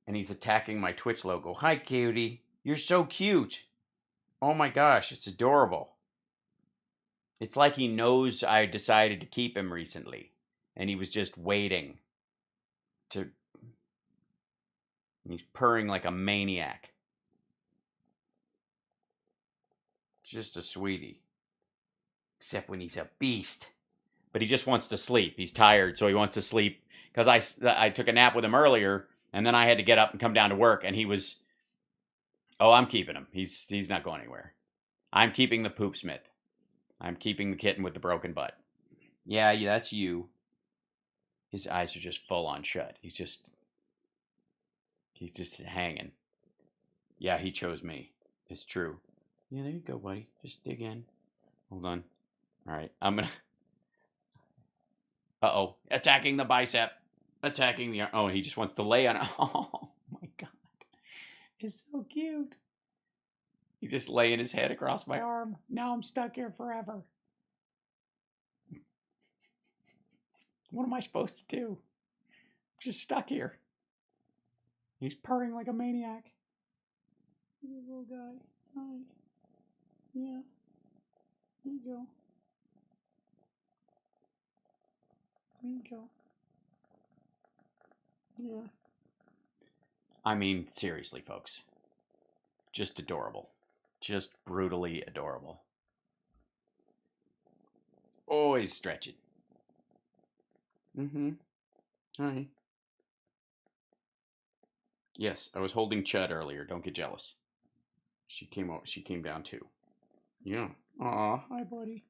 And he's attacking my Twitch logo. Hi, cutie. You're so cute. Oh my gosh, it's adorable. It's like he knows I decided to keep him recently. And he was just waiting to... He's purring like a maniac. Just a sweetie. Except when he's a beast. But he just wants to sleep. He's tired, so he wants to sleep. Because I took a nap with him earlier, and then I had to get up and come down to work, and he was... Oh, I'm keeping him. He's not going anywhere. I'm keeping the poop smith. I'm keeping the kitten with the broken butt. Yeah, that's you. His eyes are just full on shut. He's just hanging. Yeah, he chose me. It's true. Yeah, there you go, buddy. Just dig in. Hold on. All right, I'm gonna... Uh-oh. Attacking the bicep. Attacking the... Oh, he just wants to lay on it. Oh, my God. It's so cute. He's just laying his head across my arm. Now I'm stuck here forever. What am I supposed to do? I'm just stuck here. He's purring like a maniac. Little guy. Hi. Yeah. There you go. There you go. Yeah. I mean, seriously, folks. Just adorable. Just brutally adorable. Oh, he's stretching. Mm-hmm. Hi. Yes, I was holding Chud earlier. Don't get jealous. She came down too. Yeah. Aw, hi, buddy.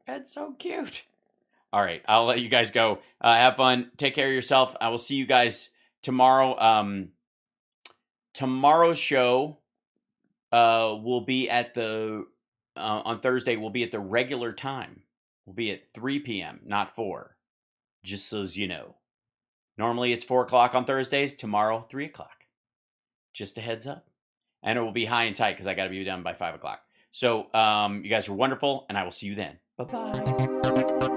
That's so cute. All right, I'll let you guys go. Have fun. Take care of yourself. I will see you guys tomorrow. Tomorrow's show will be at on Thursday. We'll be at the regular time. We'll be at 3 p.m., not 4. Just so as you know. Normally it's 4 o'clock on Thursdays. Tomorrow, 3 o'clock. Just a heads up. And it will be high and tight because I got to be done by 5 o'clock. So you guys are wonderful, and I will see you then. Bye-bye.